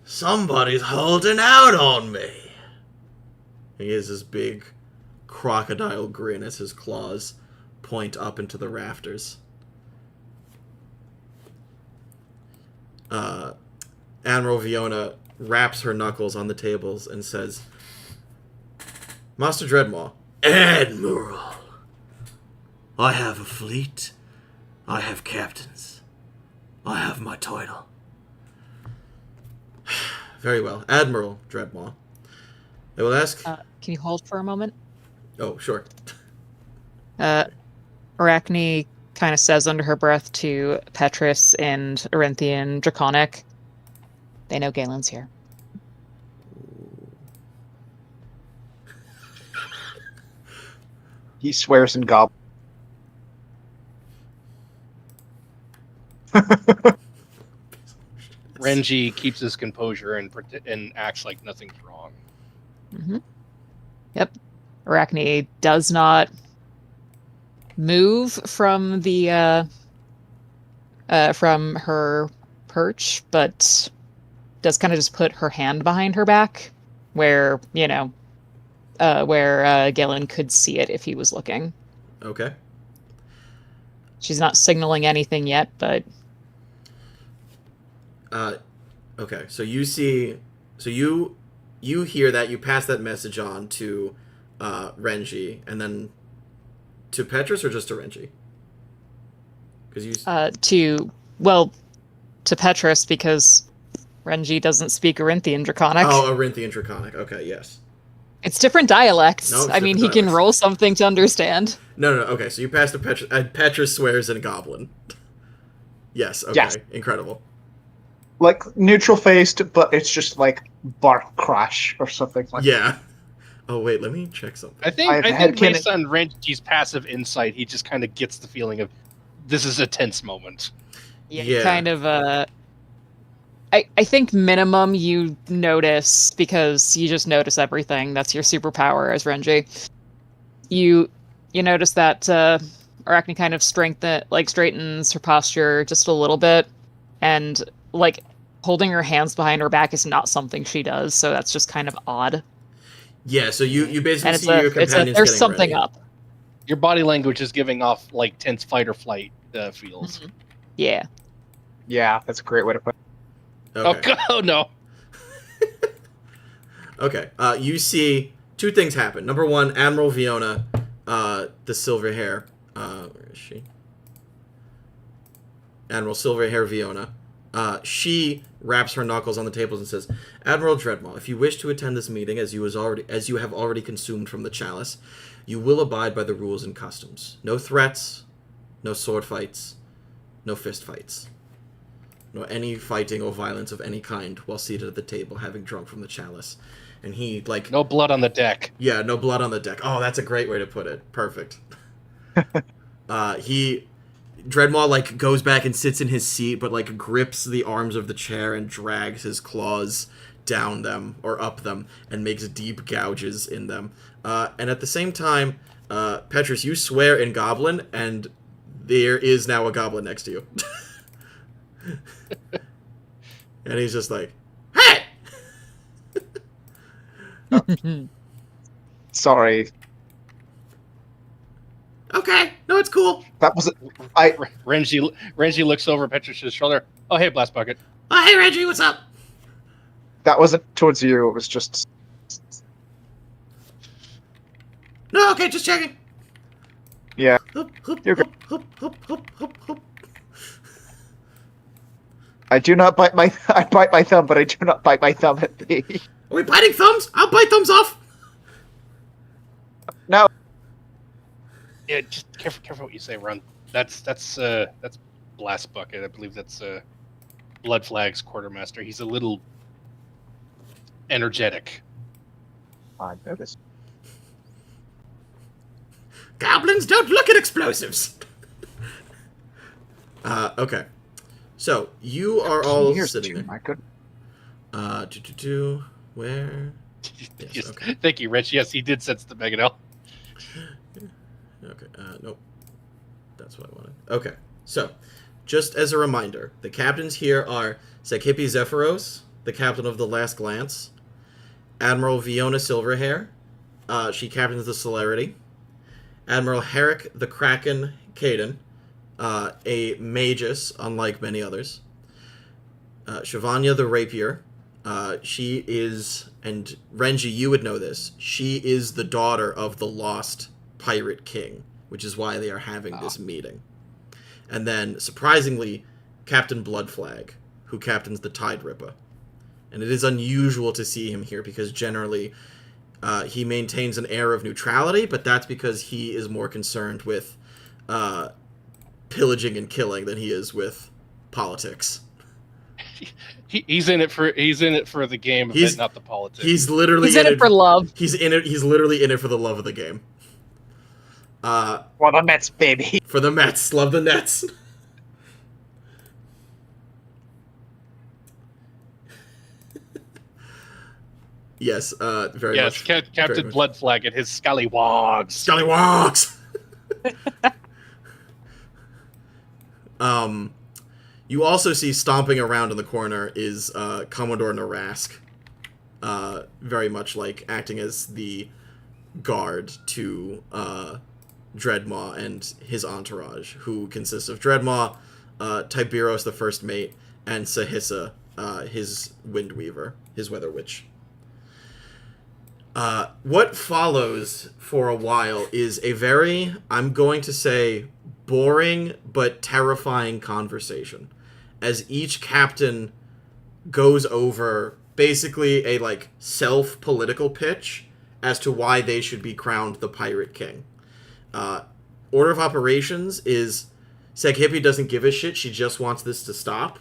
somebody's holding out on me. He has this big crocodile grin as his claws point up into the rafters. Admiral Viona raps her knuckles on the tables and says, Master Dreadmaw, Admiral, I have a fleet. I have captains. I have my title. Very well. Admiral Dreadmaw. I will ask... Can you hold for a moment? Oh, sure. Arachne kind of says under her breath to Petrus and Arinthian Draconic, they know Galen's here. He swears in goblin. Renji keeps his composure and acts like nothing's wrong. Mm-hmm. Yep. Arachne does not move from the from her perch, but does kind of just put her hand behind her back, where where Galen could see it if he was looking. Okay. She's not signaling anything yet, but okay. So you see, so you hear that, you pass that message on to Renji, and then to Petrus or just to Renji? Because you to Petrus, because Renji doesn't speak Arinthian Draconic. Oh, Arinthian Draconic. Okay, yes. It's different dialects. No, it's I mean, he different can dialects. roll something to understand. No. Okay, so you pass to Petrus. Petrus swears in Goblin. Yes. Okay. Yes. Incredible. Like neutral faced, but it's just like bark crash or something like Yeah. Oh wait, let me check something. I think headcanon- based on Renji's passive insight, he just kind of gets the feeling of this is a tense moment. Yeah. Kind of I think minimum you notice, because you just notice everything. That's your superpower as Renji. You notice that Arachne kind of straightens her posture just a little bit, and like holding her hands behind her back is not something she does, so that's just kind of odd. Yeah. So you basically And see your companions there's getting something ready. up. Your body language is giving off like tense fight or flight feels. Mhm. Yeah. Yeah, that's a great way to put it. Oh, Okay. God, oh no! Okay. You see two things happen. Number one, Admiral Viona, the silver hair. Where is she? Admiral Silverhair Viona. She raps her knuckles on the tables and says, Admiral Dreadmaw, if you wish to attend this meeting as you have already consumed from the chalice, you will abide by the rules and customs. No threats, no sword fights, no fist fights. Nor any fighting or violence of any kind while seated at the table having drunk from the chalice. And he, like... No blood on the deck. Yeah, no blood on the deck. Oh, that's a great way to put it. Perfect. Dreadmaw, like, goes back and sits in his seat, but, like, grips the arms of the chair and drags his claws down them, or up them, and makes deep gouges in them. And at the same time, Petrus, you swear in Goblin, and there is now a goblin next to you. And he's just like, hey! Sorry, Okay, no, it's cool. that was Renji looks over Petrus's shoulder. Oh, hey, Blast Bucket. Oh, hey, Reggie, what's up? that wasn't towards you. It was just Okay, just checking. Yeah. Hup, hup, You're hup, hup, hup, hup, hup, hup. I do not bite my. I bite my thumb, but I do not bite my thumb at thee. Are we biting thumbs? I'll bite thumbs off. No. Yeah, just careful what you say, Ron. That's Blast Bucket. I believe that's Blood Flag's quartermaster. He's a little energetic. I noticed. Goblins don't look at explosives. Okay. So, you are all Here's sitting two, there. my good. Where? Yes, Yes. okay. Thank you, Rich. Yes, he did sense the Megadel. Okay, nope. That's what I wanted. Okay, so, just as a reminder, the captains here are Sekhipi Zephyros, the captain of the Last Glance, Admiral Viona Silverhair, she captains the Celerity, Admiral Herrick the Kraken Caden, a magus, unlike many others, Shavanya the Rapier, she is, and Renji, you would know this, she is the daughter of the lost Pirate King, which is why they are having this meeting. And then, surprisingly, Captain Bloodflag, who captains the Tide Ripper. And it is unusual to see him here because generally he maintains an air of neutrality, but that's because he is more concerned with pillaging and killing than he is with politics. He's in it for the game of it, not the politics. He's literally He's in it for love. He's literally in it for the love of the game. For the Mets, baby. For the Mets. Love the Nets. Yes, very much. Yes, Captain Bloodflag and his scallywags. Scallywags! You also see stomping around in the corner is Commodore Narask. Very much like acting as the guard to Dreadmaw and his entourage, who consists of Dreadmaw, Tiberos, the first mate, and Sahissa, his Windweaver, his Weather Witch. What follows for a while is a very, I'm going to say, boring but terrifying conversation, as each captain goes over basically a like self-political pitch as to why they should be crowned the Pirate King. Order of operations is Sekhipi doesn't give a shit, she just wants this to stop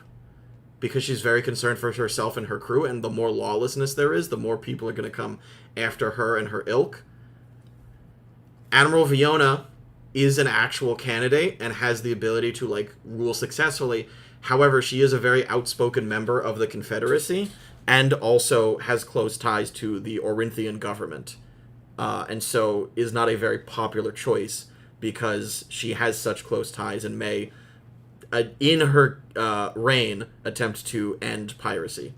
because she's very concerned for herself and her crew, and the more lawlessness there is, the more people are going to come after her and her ilk. Admiral Viona is an actual candidate and has the ability to like rule successfully. However, she is a very outspoken member of the Confederacy and also has close ties to the Orinthian government. And so is not a very popular choice because she has such close ties and may, in her reign, attempt to end piracy.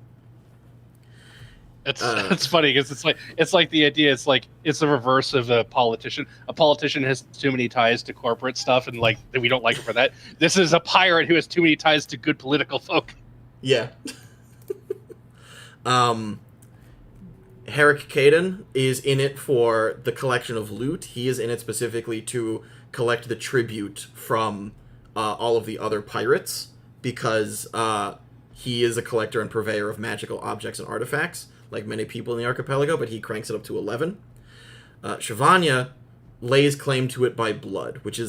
It's funny because it's like the idea. It's like it's the reverse of a politician. A politician has too many ties to corporate stuff, and like we don't like her for that. This is a pirate who has too many ties to good political folk. Yeah. Herrick Caden is in it for the collection of loot. He is in it specifically to collect the tribute from all of the other pirates because he is a collector and purveyor of magical objects and artifacts, like many people in the archipelago, but he cranks it up to 11. Shavanya lays claim to it by blood, which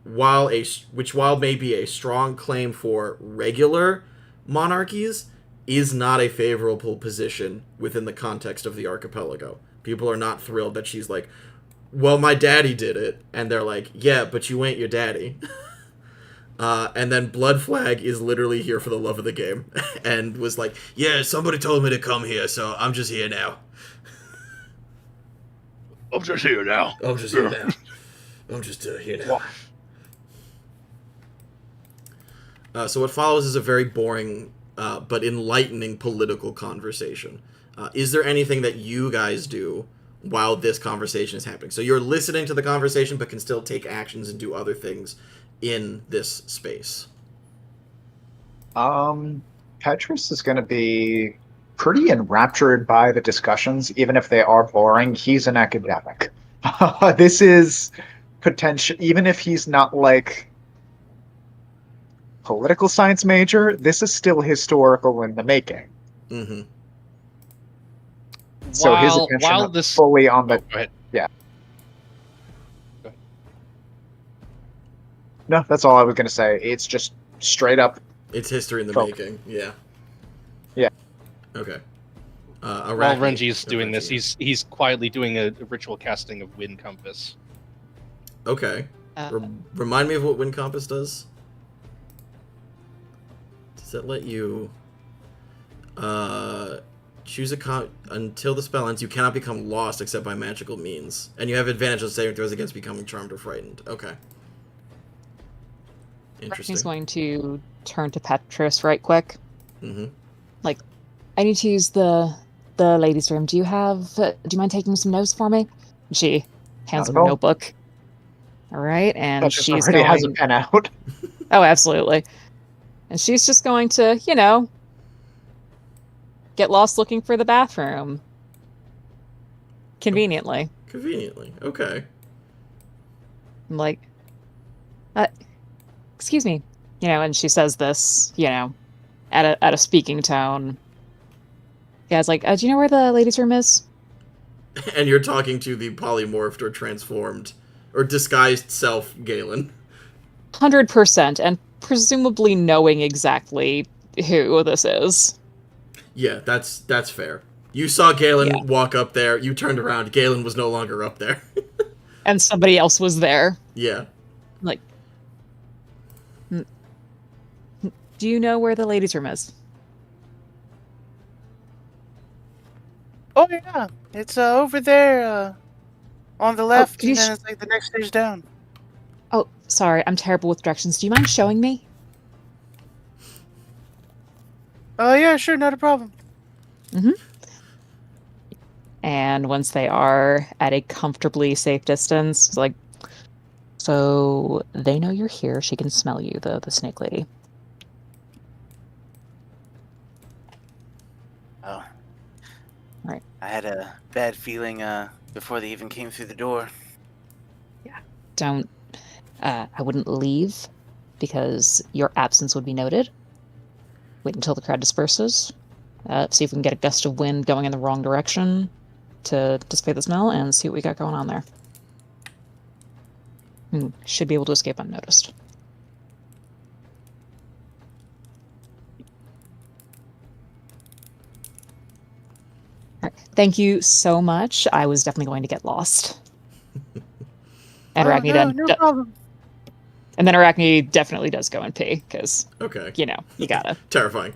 while may be a strong claim for regular monarchies, is not a favorable position within the context of the archipelago. People are not thrilled that she's like, well, my daddy did it. And they're like, yeah, but you ain't your daddy. And then Bloodflag is literally here for the love of the game. And was like, yeah, somebody told me to come here, so I'm just here now. I'm just here now. I'm just here now. So what follows is a very boring but enlightening political conversation. Is there anything that you guys do while this conversation is happening? So you're listening to the conversation but can still take actions and do other things in this space. Petrus is going to be pretty enraptured by the discussions, even if they are boring. He's an academic. This is potential, even if he's not like political science major, this is still historical in the making. Mm-hmm. So his attention while is this fully on the. go ahead. No, that's all I was going to say. It's just straight up. It's history in the Cool. making. Yeah. Yeah. Okay. While Arachne. Renji's doing Renji. this, he's quietly doing a ritual casting of Wind Compass. Okay. Remind me of what Wind Compass does. Does that let you choose until the spell ends? You cannot become lost except by magical means, and you have advantage on saving throws against becoming charmed or frightened. Okay. Interesting. He's going to turn to Petrus right quick. Mm-hmm. Like, I need to use the ladies' room. Do you mind taking some notes for me? She hands him a Not at all. notebook. All right, and Petrus she's already going. has a pen out. Oh, absolutely. And she's just going to, get lost looking for the bathroom. Conveniently. Conveniently. Okay. I'm like, excuse me. And she says this, at a speaking tone. Yeah, it's like, do you know where the ladies' room is? And you're talking to the polymorphed or transformed or disguised self, Galen. 100%, and presumably knowing exactly who this is. Yeah, that's fair. You saw Galen walk up there, you turned around, Galen was no longer up there. And somebody else was there. Yeah. Like, do you know where the ladies' room is? Oh yeah, it's over there on the left, and then it's like the next stage down. Oh, sorry, I'm terrible with directions. Do you mind showing me? Oh yeah, sure, not a problem. Mm-hmm. And once they are at a comfortably safe distance, it's like, so they know you're here. She can smell you, the snake lady. Oh. Right. I had a bad feeling before they even came through the door. Yeah. Don't. I wouldn't leave because your absence would be noted. Wait until the crowd disperses. See if we can get a gust of wind going in the wrong direction to dissipate the smell and see what we got going on there. Should be able to escape unnoticed. All right. Thank you so much. I was definitely going to get lost. And Arachne no problem. And then Arachne definitely does go and pee, because, Okay. You gotta. Terrifying.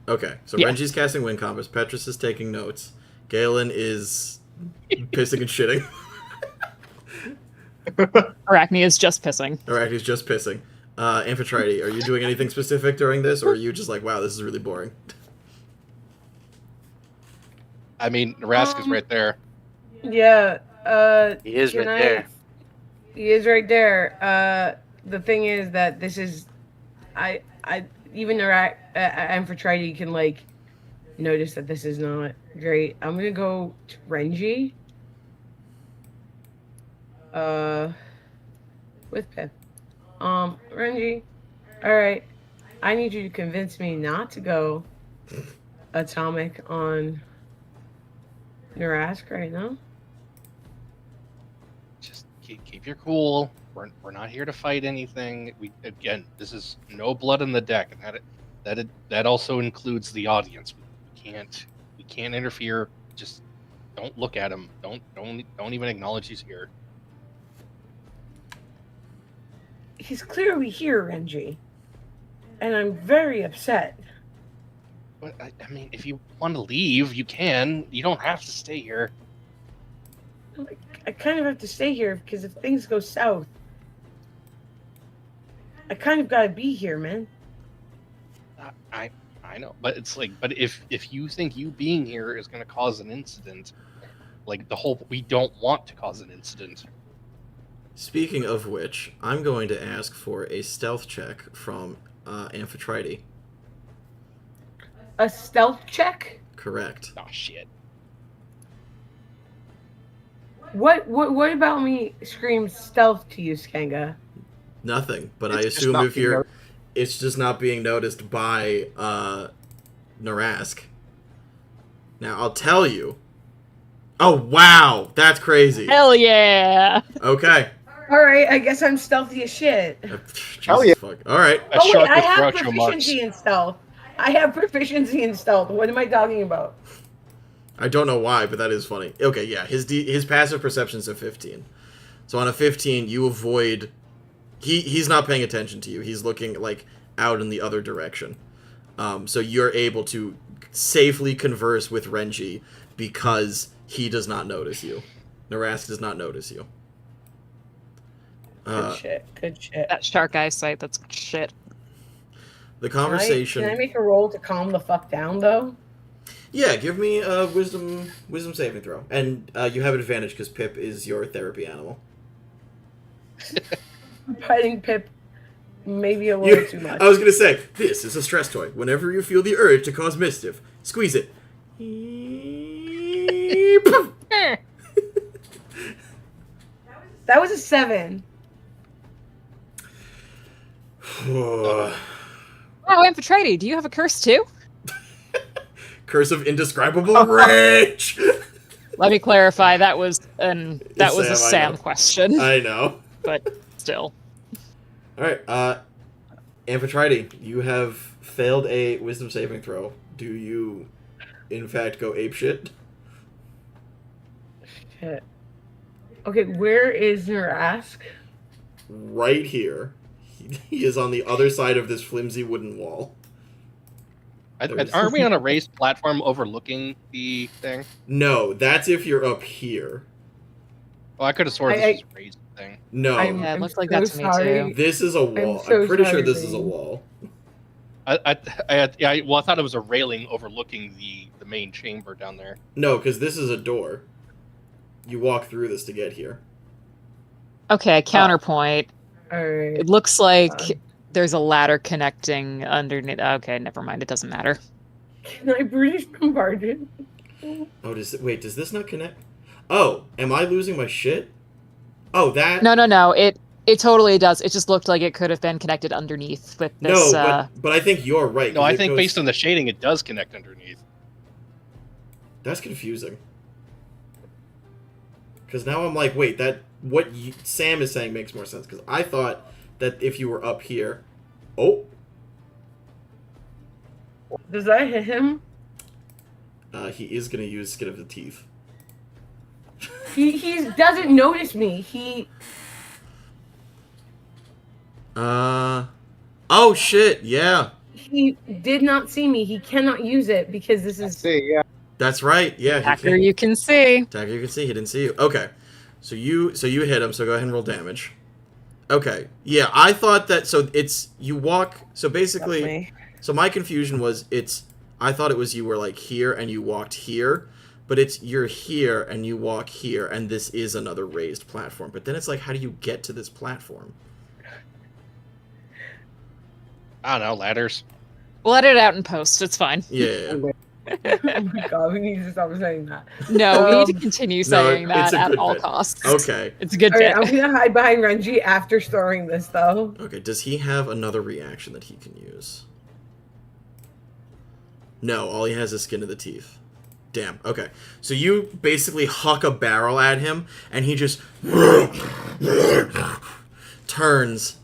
Okay, so Yeah. Renji's casting Wind Compass, Petrus is taking notes, Galen is pissing and shitting, Arachne is just pissing. Arachne's just pissing. Amphitrite, are you doing anything specific during this, or are you just like, wow, this is really boring? I mean, Rask is right there. Yeah. He is right Can there. He is right there. The thing is that this is, I even Amphitrite can notice that this is not great. I'm gonna go to Renji. With Pip. Renji. All right. I need you to convince me not to go atomic on Narask right now. Just keep your cool. We're not here to fight anything. This is no blood in the deck, and that also includes the audience. We can't interfere. Just don't look at him. Don't even acknowledge he's here. He's clearly here, Renji. And I'm very upset. But I mean, if you want to leave, you can. You don't have to stay here. I kind of have to stay here because if things go south, I kind of gotta be here, man. I know, but it's but if you think you being here is going to cause an incident, we don't want to cause an incident. Speaking of which, I'm going to ask for a stealth check from Amphitrite. A stealth check? Correct. Oh shit! What about me screams stealth to you, Skanga? Nothing, but I It's just assume not if being you're, noticed. it's just not being noticed by Narask. Now I'll tell you. Oh wow, that's crazy. Hell yeah! Okay. All right, I guess I'm stealthy as shit. Jesus Hell yeah. fuck. All right. A Oh wait, shark I with have Groucho Marx. proficiency in stealth. I have proficiency in stealth. What am I talking about? I don't know why, but that is funny. Okay, yeah, his passive perception's a 15. So on a 15, you avoid. He's not paying attention to you. He's looking like out in the other direction. So you're able to safely converse with Renji because he does not notice you. Narask does not notice you. Good shit. Good shit. That shark eyesight, that's shit. The conversation. Can I make a roll to calm the fuck down though? Yeah, give me a wisdom saving throw, and you have an advantage because Pip is your therapy animal. Petting Pip, maybe a little too much. I was gonna say this is a stress toy. Whenever you feel the urge to cause mischief, squeeze it. That was a 7. Oh, Amphitrite, do you have a curse too? Curse of indescribable rage. Let me clarify, that was a Sam, I Sam know. question, I know. but still. All right, Amphitrite, you have failed a wisdom saving throw. Do you, in fact, go apeshit? Shit. Okay, where is Narask? Right here. He is on the other side of this flimsy wooden wall. Aren't we on a raised platform overlooking the thing? No, that's if you're up here. Well, I could have sworn this was a raised thing. No, Yeah, it looks like that to me too. this is a wall. so I'm pretty sure sorry, this is a Zane. wall. I thought it was a railing overlooking the main chamber down there. No, because this is a door. You walk through this to get here. Okay, counterpoint. Alright. It looks like there's a ladder connecting underneath. Okay, never mind. It doesn't matter. Can I British bombarded? Oh, does this not connect? Oh, am I losing my shit? Oh, that. No. It totally does. It just looked like it could have been connected underneath with this. No, but I think you're right. No, I think based on the shading, it does connect underneath. That's confusing. Because now I'm like, wait, Sam is saying makes more sense. Because I thought that if you were up here, Does that hit him? he is gonna use Skin of the Teeth. He doesn't notice me. Oh shit! Yeah, He did not see me. He cannot use it because this is. See, yeah. that's right. Yeah, he Hacker, can't- you can see. Attacker, you can see. He didn't see you. Okay, so you hit him. So go ahead and roll damage. Okay. Yeah, I thought that. So it's you walk. So basically, so my confusion was I thought it was you were like here and you walked here, but it's you're here and you walk here and this is another raised platform. But then it's like, how do you get to this platform? I don't know, ladders. We'll edit it out in post. It's fine. Yeah. Oh my god, we need to stop saying that. No, we need to continue saying it's that a at good all bit. costs. Okay. It's a good Alright, bit. I'm gonna hide behind Renji after storing this though. Okay. Does he have another reaction that he can use? No, all he has is Skin of the Teeth. Damn. Okay. So you basically huck a barrel at him, and he just turns.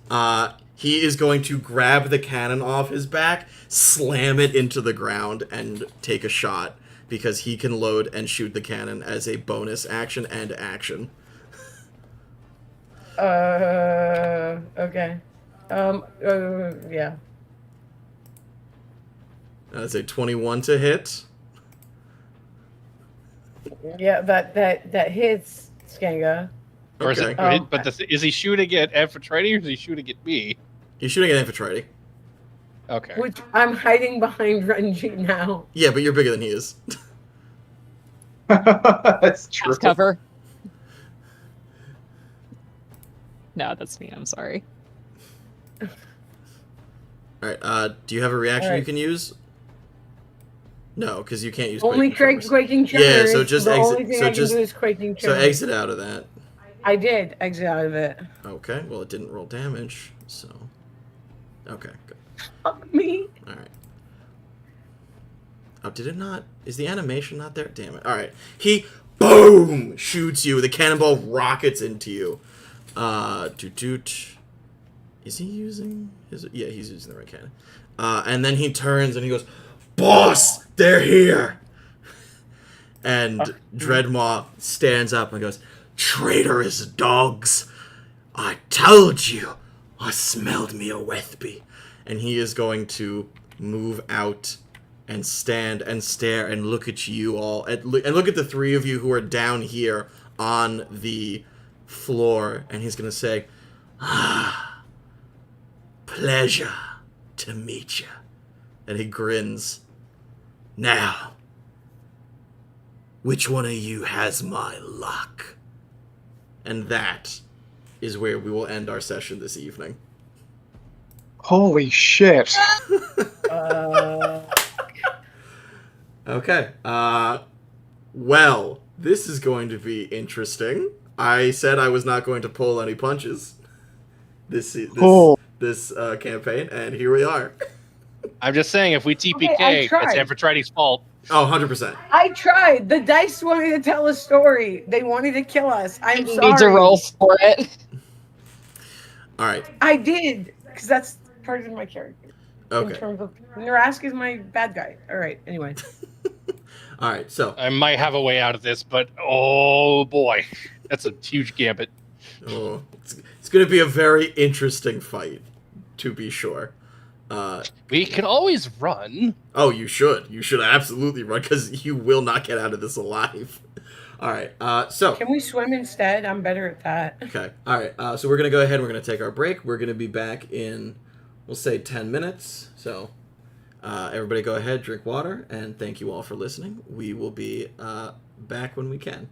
He is going to grab the cannon off his back, slam it into the ground, and take a shot, because he can load and shoot the cannon as a bonus action and action. Okay. Yeah. That's a 21 to hit. Yeah, that hits Skanga. Or is Okay. it? Is he shooting at Amphitrite or is he shooting at me? He's shooting at Amphitrite. Okay. Which I'm hiding behind Renji now. Yeah, but you're bigger than he is. That's true. Half cover. No, that's me. I'm sorry. Alright, do you have a reaction you Alright. can use? No, because you can't use Only quaking tremors. quaking Yeah, tremors. so just the exit. only thing So I just can do is quaking so tremors. exit out of that. I did exit out of it. Okay. Well, it didn't roll damage, so. Okay. Good. Fuck me. All right. Oh, did it not? Is the animation not there? Damn it. All right. He boom shoots you. The cannonball rockets into you. Toot. Is he using his? Yeah, he's using the right cannon. And then he turns and he goes, "Boss, they're here." And Dreadmaw stands up and goes, "Traitorous dogs! I told you! I smelled me a Wethby." And he is going to move out and stand and stare and look at you all. And look at the three of you who are down here on the floor. And he's going to say, "Ah, pleasure to meet you." And he grins. "Now, which one of you has my luck?" And that is where we will end our session this evening. Holy shit. Okay. Well, this is going to be interesting. I said I was not going to pull any punches this campaign, and here we are. I'm just saying, if we TPK, Okay, it's tried. Amphitrite's fault. Oh, 100%. I tried. The dice wanted to tell a story. They wanted to kill us. I'm You sorry. need to roll for it. All right. I did, because that's part of my character. In Okay. terms of Narask is my bad guy. All right. Anyway. All right. So, I might have a way out of this, but oh boy, that's a huge gambit. it's going to be a very interesting fight, to be sure. We can always run. Oh, you should. You should absolutely run, because you will not get out of this alive. All right. So. Can we swim instead? I'm better at that. Okay. All right. So we're going to go ahead. We're going to take our break. We're going to be back in, we'll say, 10 minutes. So everybody go ahead, drink water, and thank you all for listening. We will be back when we can.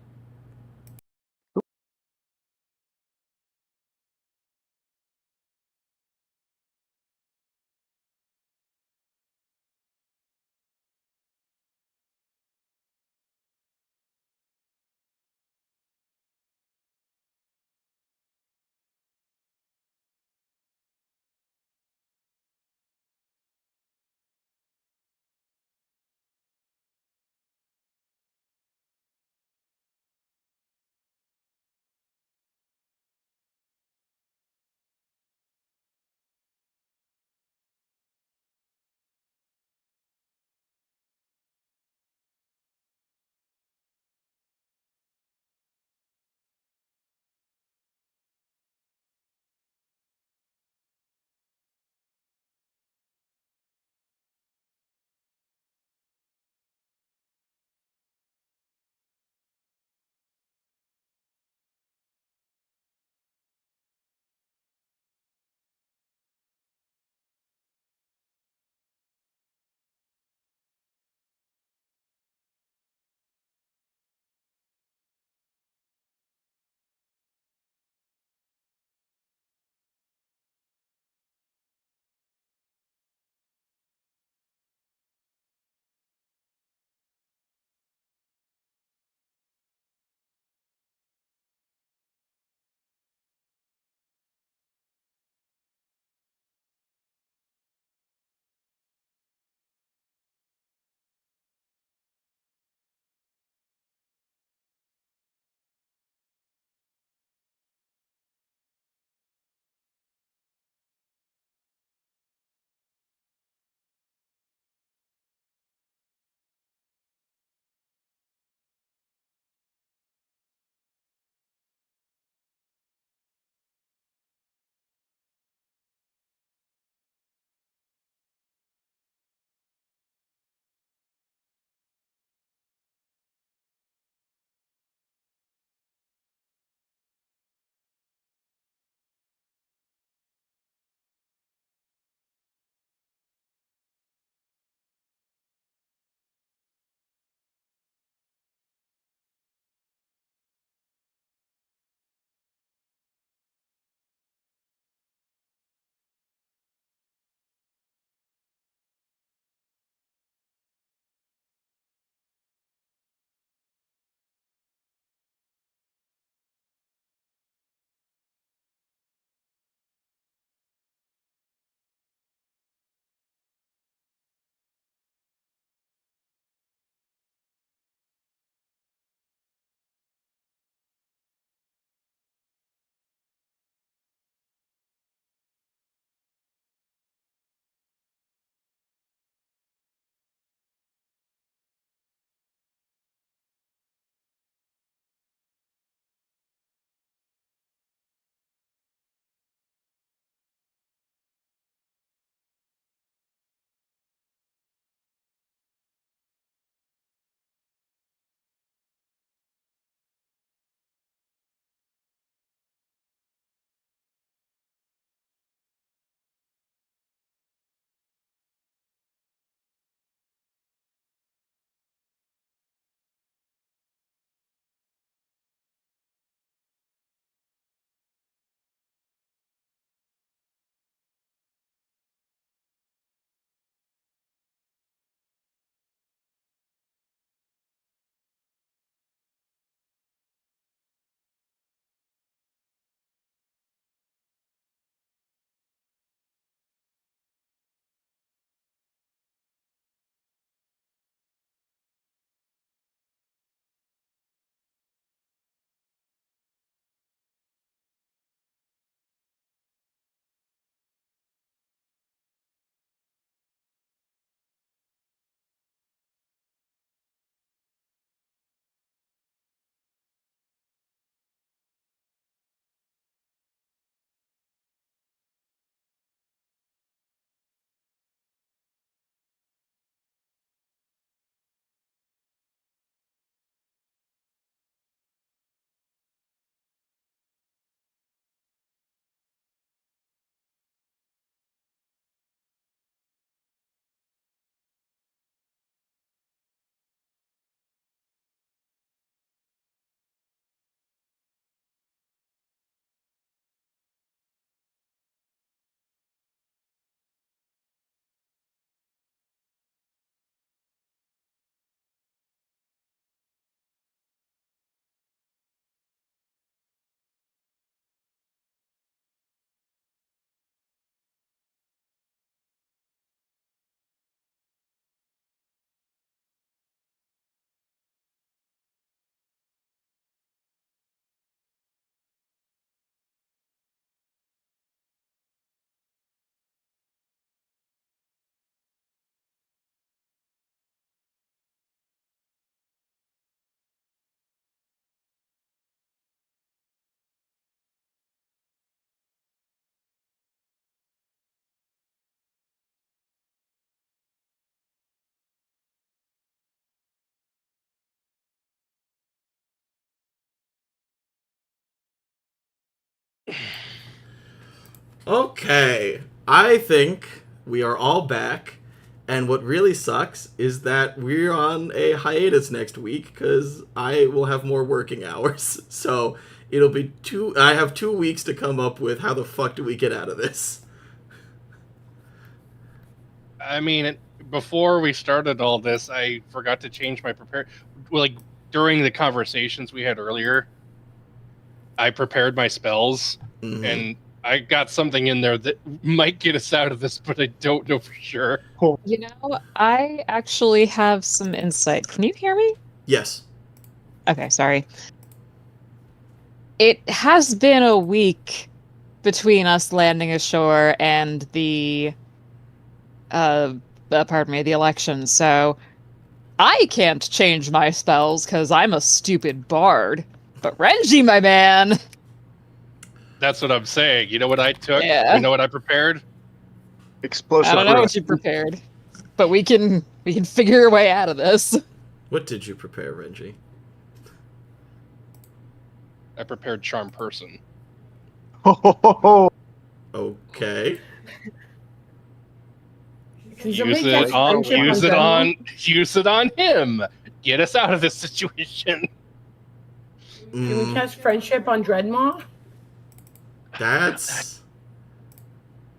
Okay, I think we are all back, and what really sucks is that we're on a hiatus next week because I will have more working hours. So it'll be I have 2 weeks to come up with how the fuck do we get out of this. I mean, before we started all this, I forgot to change my prepare. Like during the conversations we had earlier, I prepared my spells, Mhm. and I got something in there that might get us out of this, but I don't know for sure. You know, I actually have some insight. Can you hear me? Yes. Okay, sorry. It has been a week between us landing ashore and the pardon me, the election. So I can't change my spells because I'm a stupid bard. But Renji, my man. That's what I'm saying. You know what I took? Yeah. You know what I prepared? Explosive. I don't know breath. what you prepared, but we can figure a way out of this. What did you prepare, Renji? I prepared Charm Person. Okay. Can Use somebody it cast on. friendship Use it Grillonal? on. Use it on him. Get us out of this situation. Can we Mm, cast friendship on Dreadmaw? that's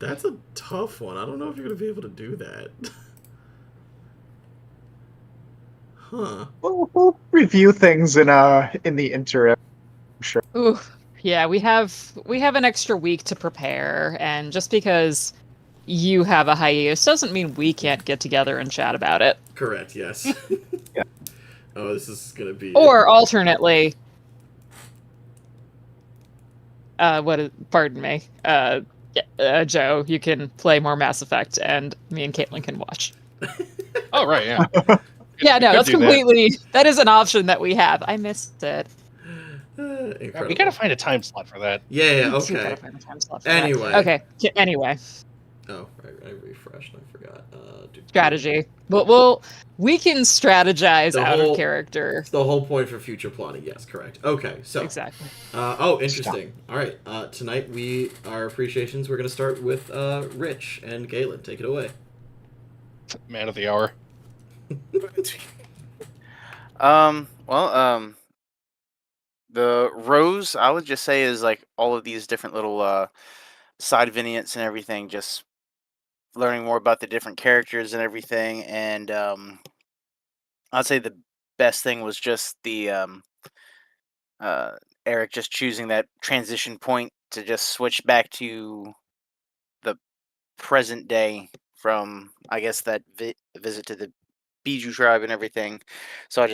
a tough one. I don't know if you're gonna be able to do that. Huh. We'll review things in the interim. I'm sure. Ooh, yeah, we have an extra week to prepare, and just because you have a hiatus doesn't mean we can't get together and chat about it. Correct. Yes. Yeah. Oh, this is gonna be. Or alternately, pardon me, Joe, you can play more Mass Effect, and me and Caitlin can watch. Oh right, yeah. Yeah, no, Could that's do that. completely. That is an option that we have. I missed it. Incredible. We gotta find a time slot for that. Yeah. Yeah. We do gotta Okay. find a time slot for that. Anyway. Okay. Anyway, Oh, I refreshed. I forgot. strategy. But we can strategize The out whole- of character. It's the whole point for future plotting. Yes, correct. Okay, so Exactly. interesting. All right, tonight our appreciations. We're gonna start with Rich and Galen. Take it away. Man of the hour. Well, the rose, I would just say, is like all of these different little side vignettes and everything, just learning more about the different characters and everything. And I'd say the best thing was just the Eric just choosing that transition point to just switch back to the present day from, I guess, that visit to the Biju tribe and everything. So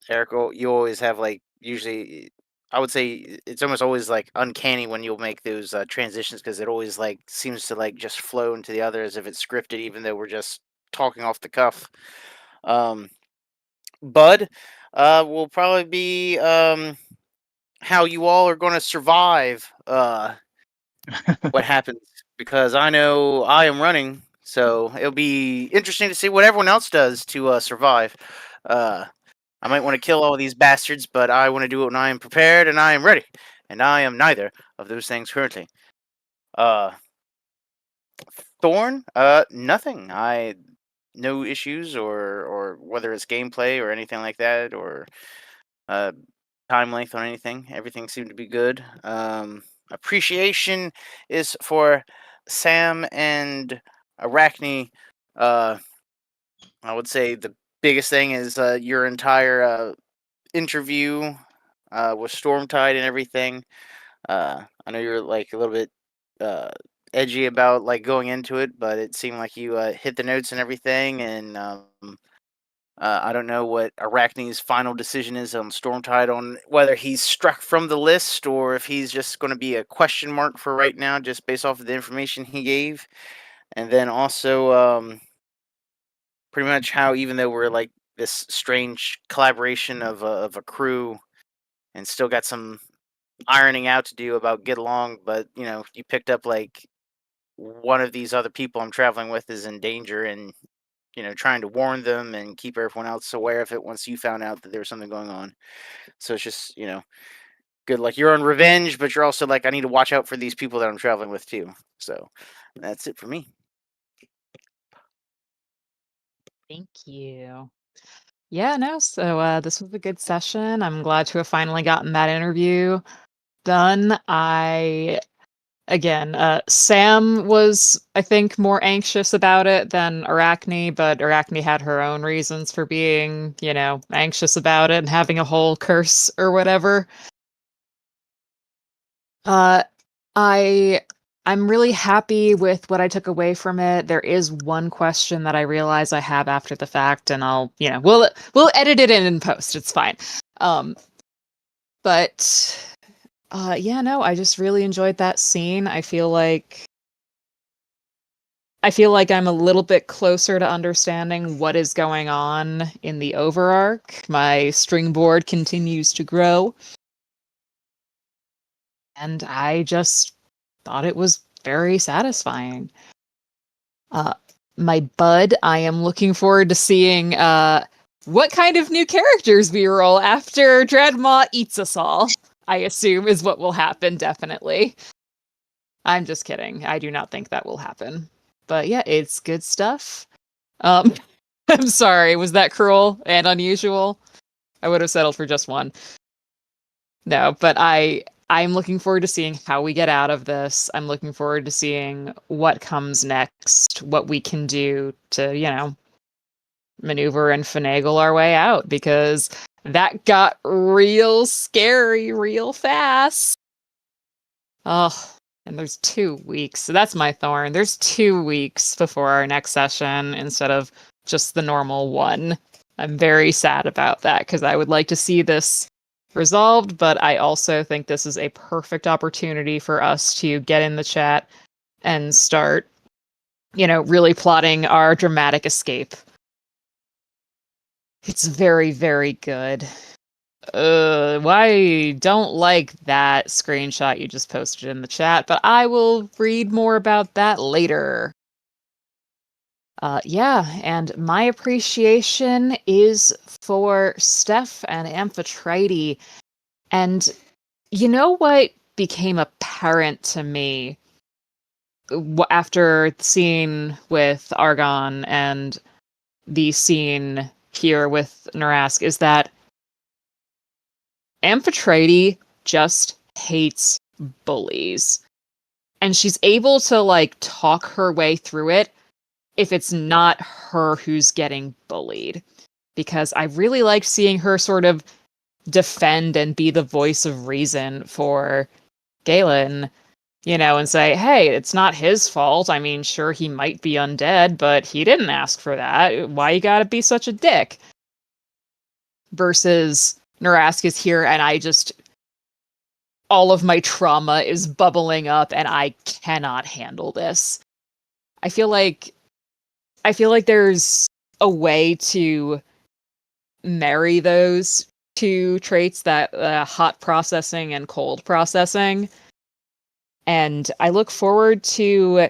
Eric, you always have like usually. I would say it's almost always like uncanny when you'll make those transitions because it always like seems to like just flow into the other as if it's scripted, even though we're just talking off the cuff. Bud, will probably be how you all are going to survive what happens because I know I am running, so it'll be interesting to see what everyone else does to survive. I might want to kill all these bastards, but I want to do it when I am prepared and I am ready, and I am neither of those things currently. Thorn, nothing. No issues or whether it's gameplay or anything like that or time length on anything. Everything seemed to be good. Appreciation is for Sam and Arachne. I would say the biggest thing is your entire interview with Stormtide and everything. I know you're like a little bit edgy about like going into it, but it seemed like you hit the notes and everything. And I don't know what Arachne's final decision is on Stormtide on whether he's struck from the list or if he's just going to be a question mark for right now, just based off of the information he gave. And then also, pretty much how even though we're like this strange collaboration of a crew and still got some ironing out to do about get along, but you picked up like one of these other people I'm traveling with is in danger and trying to warn them and keep everyone else aware of it once you found out that there was something going on. So it's just good. Like you're on revenge, but you're also like I need to watch out for these people that I'm traveling with too. So that's it for me. Thank you. Yeah, no, so this was a good session. I'm glad to have finally gotten that interview done. Sam was, I think, more anxious about it than Arachne, but Arachne had her own reasons for being, anxious about it and having a whole curse or whatever. I'm really happy with what I took away from it. There is one question that I realize I have after the fact, and we'll edit it in post. It's fine. I just really enjoyed that scene. I feel like I'm a little bit closer to understanding what is going on in the overarch. My string board continues to grow. And I just thought it was very satisfying. My bud, I am looking forward to seeing what kind of new characters we roll after Dreadmaw eats us all, I assume is what will happen, definitely. I'm just kidding. I do not think that will happen. But yeah, it's good stuff. I'm sorry, was that cruel and unusual? I would have settled for just one. No, but I'm looking forward to seeing how we get out of this. I'm looking forward to seeing what comes next, what we can do to, maneuver and finagle our way out, because that got real scary real fast. Oh, and there's 2 weeks. So that's my thorn. There's 2 weeks before our next session instead of just the normal one. I'm very sad about that because I would like to see this resolved, but I also think this is a perfect opportunity for us to get in the chat and start, really plotting our dramatic escape. It's very, very good. I don't like that screenshot you just posted in the chat, but I will read more about that later. And my appreciation is for Steph and Amphitrite. And you know what became apparent to me after the scene with Argon and the scene here with Narask is that Amphitrite just hates bullies. And she's able to, talk her way through it if it's not her who's getting bullied. Because I really like seeing her sort of defend and be the voice of reason for Galen, and say, hey, it's not his fault. I mean, sure, he might be undead, but he didn't ask for that. Why you gotta be such a dick? Versus Narask is here and all of my trauma is bubbling up and I cannot handle this. I feel like there's a way to marry those 2 traits, that hot processing and cold processing. And I look forward to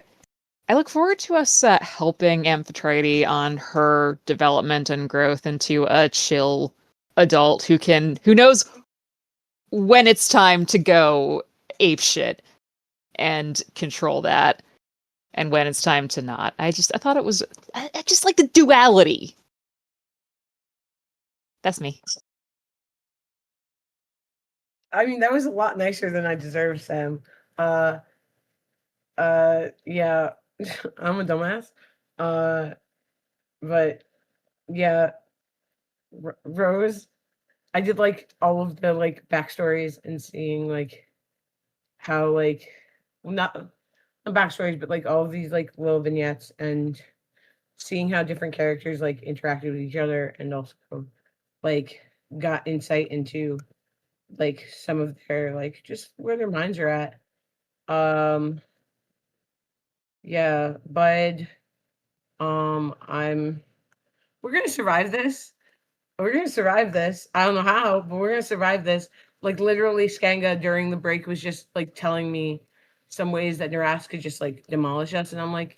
us helping Amphitrite on her development and growth into a chill adult who knows when it's time to go apeshit and control that, and when it's time to not. I thought it was. I just like the duality. That's me. I mean, that was a lot nicer than I deserved, Sam. Yeah, I'm a dumbass. But yeah, Rose, I did all of the backstories and seeing how not the backstories, but all of these little vignettes and seeing how different characters interacted with each other and also got insight into some of their just where their minds are at. Yeah, Bud. We're gonna survive this. We're gonna survive this. I don't know how, but we're gonna survive this. Literally, Skanga during the break was just telling me some ways that Narask could just demolish us, and I'm like,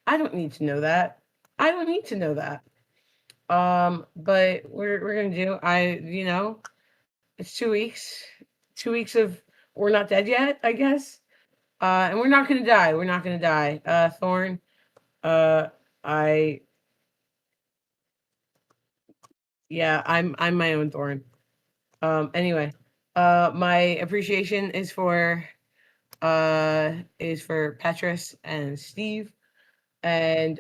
I don't need to know that. I don't need to know that. But we're gonna do. It's 2 weeks. 2 weeks of we're not dead yet, I guess. And we're not gonna die. We're not gonna die. Thorn, I yeah, I'm my own thorn. Anyway, my appreciation is for Petrus and Steve, and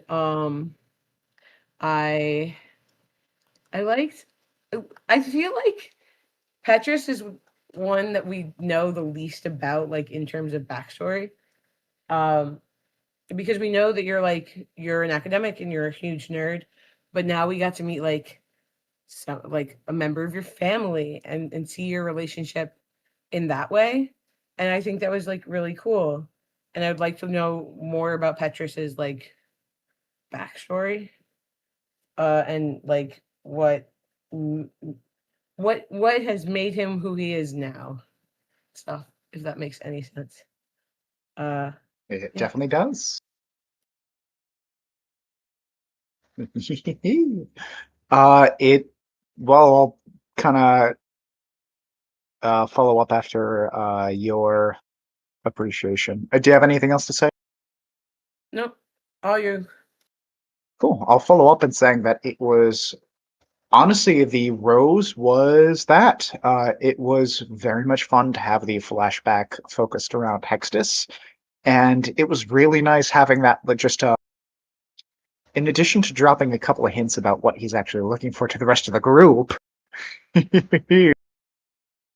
I I liked. I feel like Petrus is one that we know the least about, like in terms of backstory. Um, because we know that you're an academic and you're a huge nerd, but now we got to meet like a member of your family and see your relationship in that way. And I think that was like really cool. And I would like to know more about Petrus's like backstory, and like what has made him who he is now. Stuff, if that makes any sense. Uh, It yeah. definitely does. It well, I'll kind of follow up after your appreciation. Do you have anything else to say? Nope. All you. Cool. I'll follow up in saying that it was honestly the rose was that. It was very much fun to have the flashback focused around Hextus, and it was really nice having that. But just in addition to dropping a couple of hints about what he's actually looking for to the rest of the group. It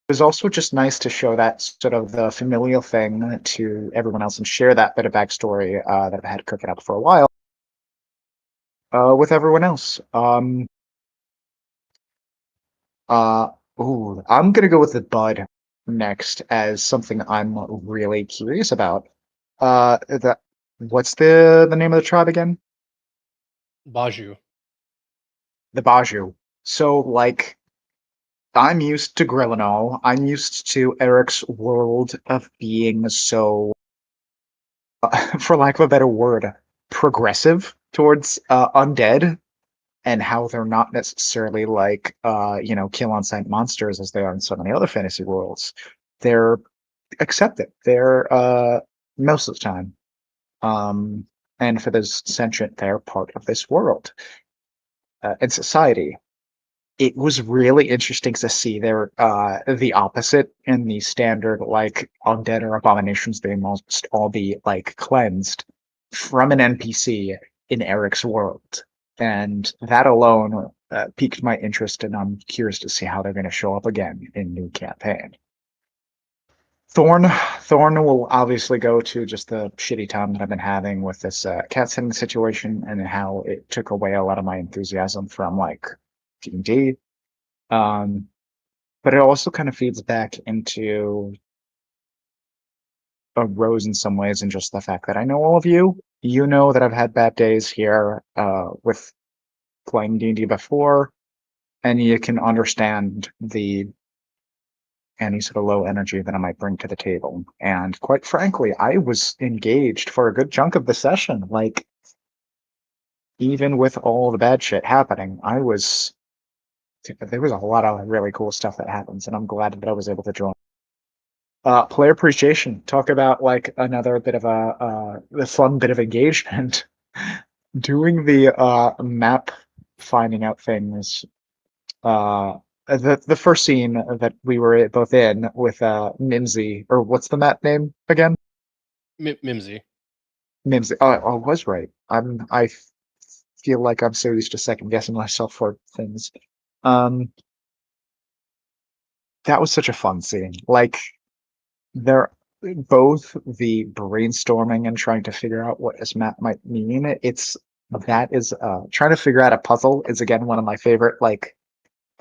was also just nice to show that sort of the familial thing to everyone else and share that bit of backstory that I had cooking up for a while with everyone else. I'm gonna go with the bud next as something I'm really curious about. What's the name of the tribe again? Baju. The Baju. So like I'm used to Grillonal. I'm used to Eric's world of being so, for lack of a better word, progressive towards undead and how they're not necessarily like, kill on sight monsters as they are in so many other fantasy worlds. They're accepted. They're most of the time. And for those sentient, they're part of this world and society. It was really interesting to see their the opposite in the standard like undead or abominations. They must all be like cleansed from an NPC in Eric's world, and that alone piqued my interest, and I'm curious to see how they're going to show up again in new campaign. Thorn will obviously go to just the shitty time that I've been having with this cat sitting situation and how it took away a lot of my enthusiasm from like D&D. But it also kind of feeds back into a rose in some ways, and just the fact that I know all of you. You know that I've had bad days here with playing D&D before, and you can understand any sort of low energy that I might bring to the table. And quite frankly, I was engaged for a good chunk of the session. Like, even with all the bad shit happening, there was a lot of really cool stuff that happens, and I'm glad that I was able to join. Player appreciation. Talk about like another bit of the fun bit of engagement. Doing the map finding out things. The first scene that we were both in with Mimsy, or what's the map name again? Mimsy. Mimsy. Oh, I was right. I feel like I'm so used to second guessing myself for things. That was such a fun scene. Like they're both the brainstorming and trying to figure out what this map might mean. That is trying to figure out a puzzle is again one of my favorite like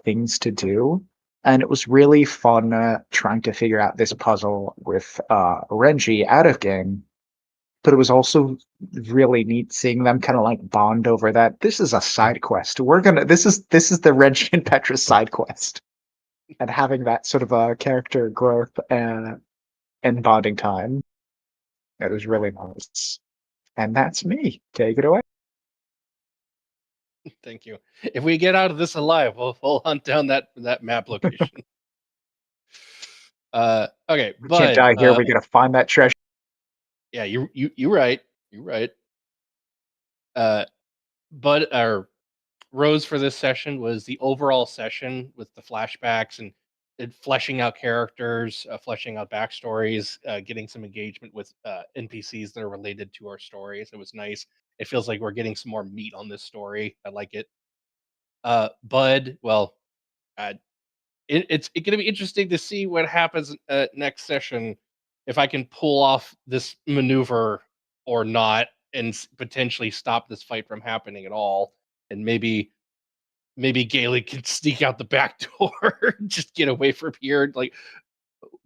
things to do. And it was really fun trying to figure out this puzzle with Renji out of game. But it was also really neat seeing them kind of like bond over that. This is a side quest. This is the Renji and Petra side quest. And having that sort of a character growth and bonding time. It was really nice. And that's me. Take it away. Thank you. If we get out of this alive, we'll hunt down that map location. Okay, We but can't die here. We gotta find that treasure. yeah, you right. You're right. But our Rose for this session was the overall session with the flashbacks and fleshing out characters, fleshing out backstories, getting some engagement with NPCs that are related to our stories. It was nice. It feels like we're getting some more meat on this story. I like it. Bud, well, it's going to be interesting to see what happens next session if I can pull off this maneuver or not and potentially stop this fight from happening at all. And maybe Galen can sneak out the back door, just get away from here. Like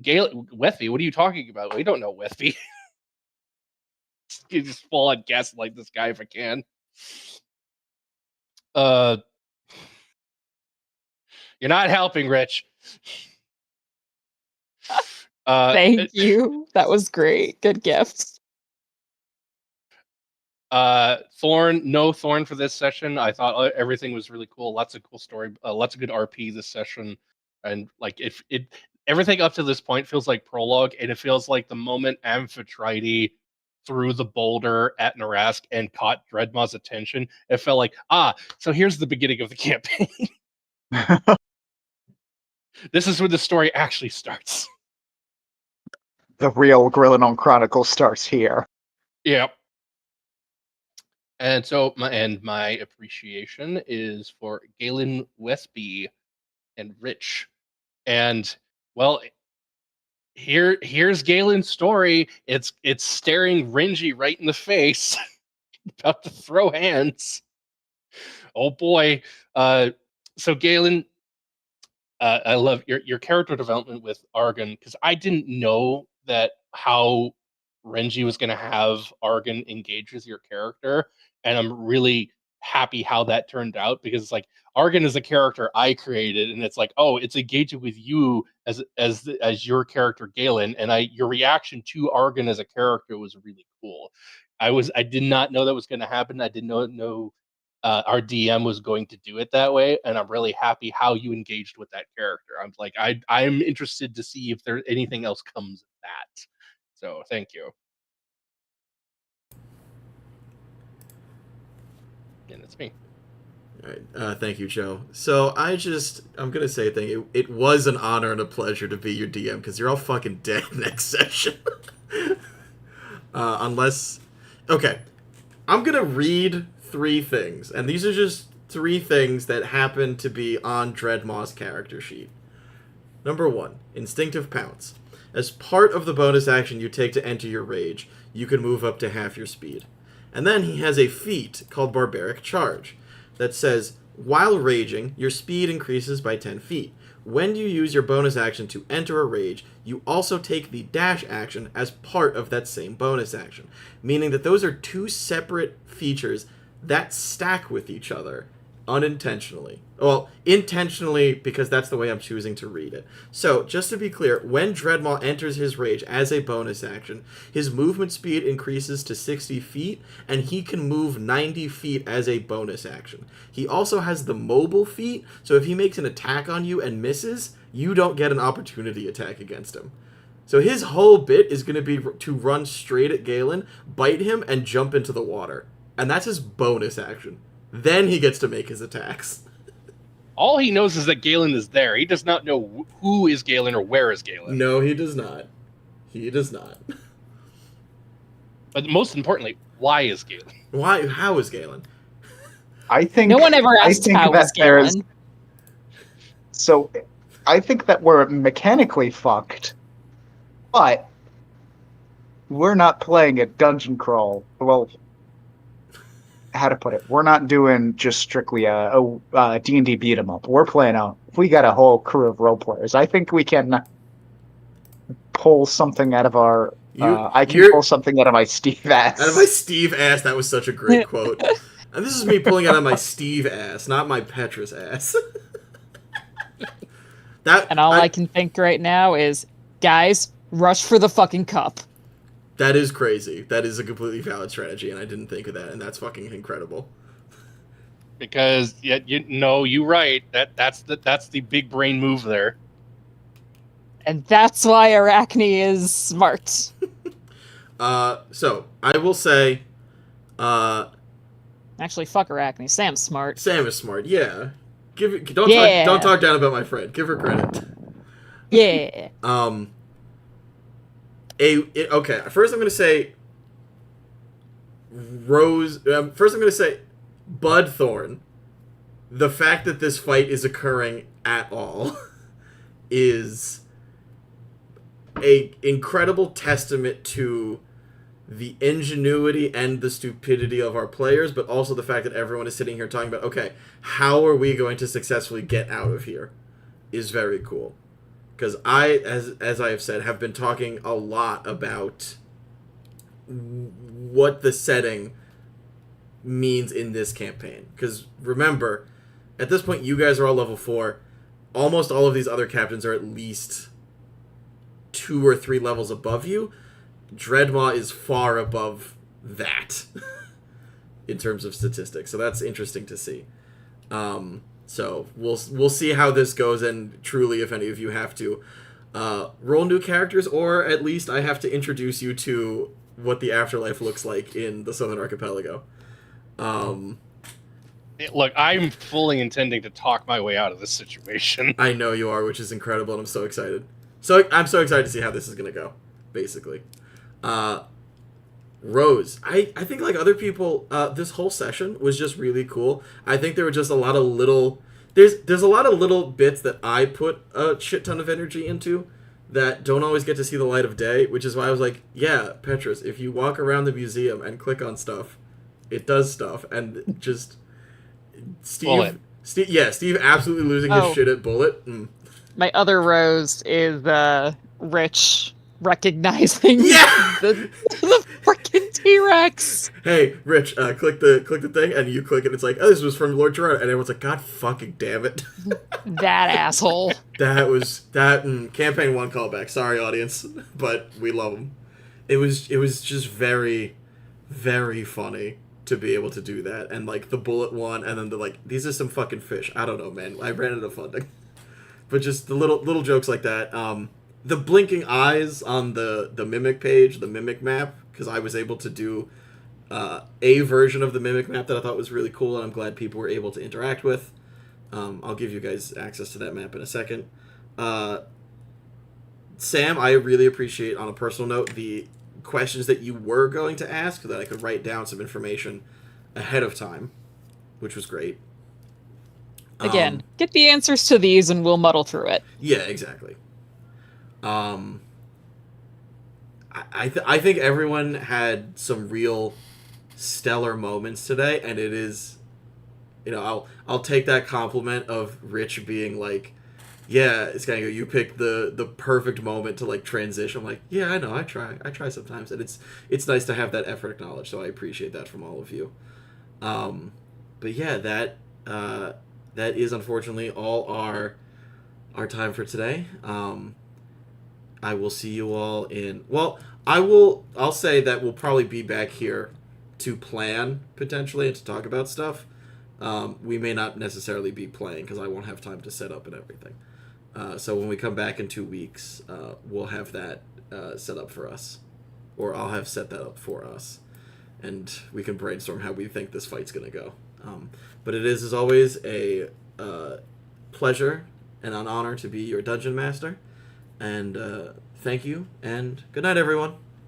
Galen, Wethby, what are you talking about? We don't know Wethby. Just full on gaslight this guy if I can. You're not helping, Rich. Thank you. That was great. Good gift. Thorn, no Thorn for this session. I thought everything was really cool. Lots of cool story, lots of good RP this session, and like if it everything up to this point feels like prologue, and it feels like the moment Amphitrite threw the boulder at Narask and caught Dreadmaw's attention, it felt like so here's the beginning of the campaign. This is where the story actually starts. The real Grillonal Chronicles starts here. Yep. And so my appreciation is for Galen Westby and Rich. And well, here's Galen's story. It's staring Renji right in the face, about to throw hands. Oh boy. So Galen, I love your character development with Argon, because I didn't know that how Renji was going to have Argon engage with your character, and I'm really happy how that turned out, because it's like Argon is a character I created, and it's like, oh, it's engaging with you as your character Galen, and your reaction to Argon as a character was really cool. I did not know that was going to happen. I did not know our DM was going to do it that way, and I'm really happy how you engaged with that character. I'm like, I'm interested to see if there anything else comes of that. So thank you. And that's me. All right, thank you, Joe. So I'm gonna say a thing. It was an honor and a pleasure to be your DM, because you're all fucking dead next session. Okay, I'm gonna read 3 things, and these are just 3 things that happen to be on Dreadmaw's character sheet. Number 1, Instinctive Pounce. As part of the bonus action you take to enter your rage, you can move up to half your speed. And then he has a feat called Barbaric Charge that says, while raging, your speed increases by 10 feet. When you use your bonus action to enter a rage, you also take the dash action as part of that same bonus action, meaning that those are 2 separate features that stack with each other unintentionally. Well, intentionally, because that's the way I'm choosing to read it. So, just to be clear, when Dreadmaw enters his rage as a bonus action, his movement speed increases to 60 feet, and he can move 90 feet as a bonus action. He also has the mobile feat, so if he makes an attack on you and misses, you don't get an opportunity attack against him. So his whole bit is going to be to run straight at Galen, bite him, and jump into the water. And that's his bonus action. Then he gets to make his attacks. All he knows is that Galen is there. He does not know who is Galen or where is Galen. No, he does not. He does not. But most importantly, why is Galen? Why? How is Galen? I think No one ever asked how was Galen. So, I think that we're mechanically fucked, but we're not playing a dungeon crawl. Well, how to put it? We're not doing just strictly a D&D beat 'em up. We're playing we got a whole crew of role players. I think we can pull something out of our. I can pull something out of my Steve ass. Out of my Steve ass. That was such a great quote. And this is me pulling out of my Steve ass, not my Petrus ass. And all I can think right now is, guys, rush for the fucking cup. That is crazy. That is a completely valid strategy, and I didn't think of that, and that's fucking incredible. Because you're right. That's the big brain move there. And that's why Arachne is smart. So I will say, Actually, fuck Arachne. Sam's smart. Sam is smart. Yeah, don't talk down about my friend. Give her credit. Yeah. Okay. First, I'm gonna say Rose. First, I'm gonna say Budthorn. The fact that this fight is occurring at all is a incredible testament to the ingenuity and the stupidity of our players, but also the fact that everyone is sitting here talking about, okay, how are we going to successfully get out of here, is very cool. Because I, as I have said, have been talking a lot about what the setting means in this campaign. Because remember, at this point, you guys are all level 4. Almost all of these other captains are at least 2 or 3 levels above you. Dreadmaw is far above that in terms of statistics, so that's interesting to see. So we'll see how this goes, and truly, if any of you have to roll new characters, or at least I have to introduce you to what the afterlife looks like in the Southern Archipelago. Look, I'm fully intending to talk my way out of this situation. I know you are, which is incredible, and I'm so excited. So I'm so excited to see how this is going to go, basically. Rose, I think like other people, this whole session was just really cool. I think there were just a lot of little... There's a lot of little bits that I put a shit ton of energy into that don't always get to see the light of day, which is why I was like, yeah, Petrus, if you walk around the museum and click on stuff, it does stuff, and just... Steve absolutely losing his shit at Bullet. My other Rose is Rich recognizing the freaking T-Rex. Hey, Rich, click the thing, and you click it. It's like, oh, this was from Lord Gerard, and everyone's like, God fucking damn it, that asshole. That campaign 1 callback. Sorry, audience, but we love him. It was just very, very funny to be able to do that, and like the Bullet one, and then these are some fucking fish. I don't know, man. I ran out of funding, but just the little jokes like that. The blinking eyes on the Mimic page, the Mimic map, because I was able to do a version of the Mimic map that I thought was really cool, and I'm glad people were able to interact with. I'll give you guys access to that map in a second. Sam, I really appreciate, on a personal note, the questions that you were going to ask, that I could write down some information ahead of time, which was great. Again, get the answers to these and we'll muddle through it. Yeah, exactly. I think everyone had some real stellar moments today, and it is, I'll take that compliment of Rich being like, yeah, it's kind of, you picked the perfect moment to like transition. I'm like, yeah, I know, I try sometimes, and it's nice to have that effort acknowledged. So I appreciate that from all of you. But yeah, that is unfortunately all our time for today. I will see you all in. Well, I'll say that we'll probably be back here to plan potentially and to talk about stuff. We may not necessarily be playing because I won't have time to set up and everything. So when we come back in 2 weeks, we'll have that set up for us. Or I'll have set that up for us. And we can brainstorm how we think this fight's going to go. But it is, as always, a pleasure and an honor to be your dungeon master. And thank you, and good night, everyone.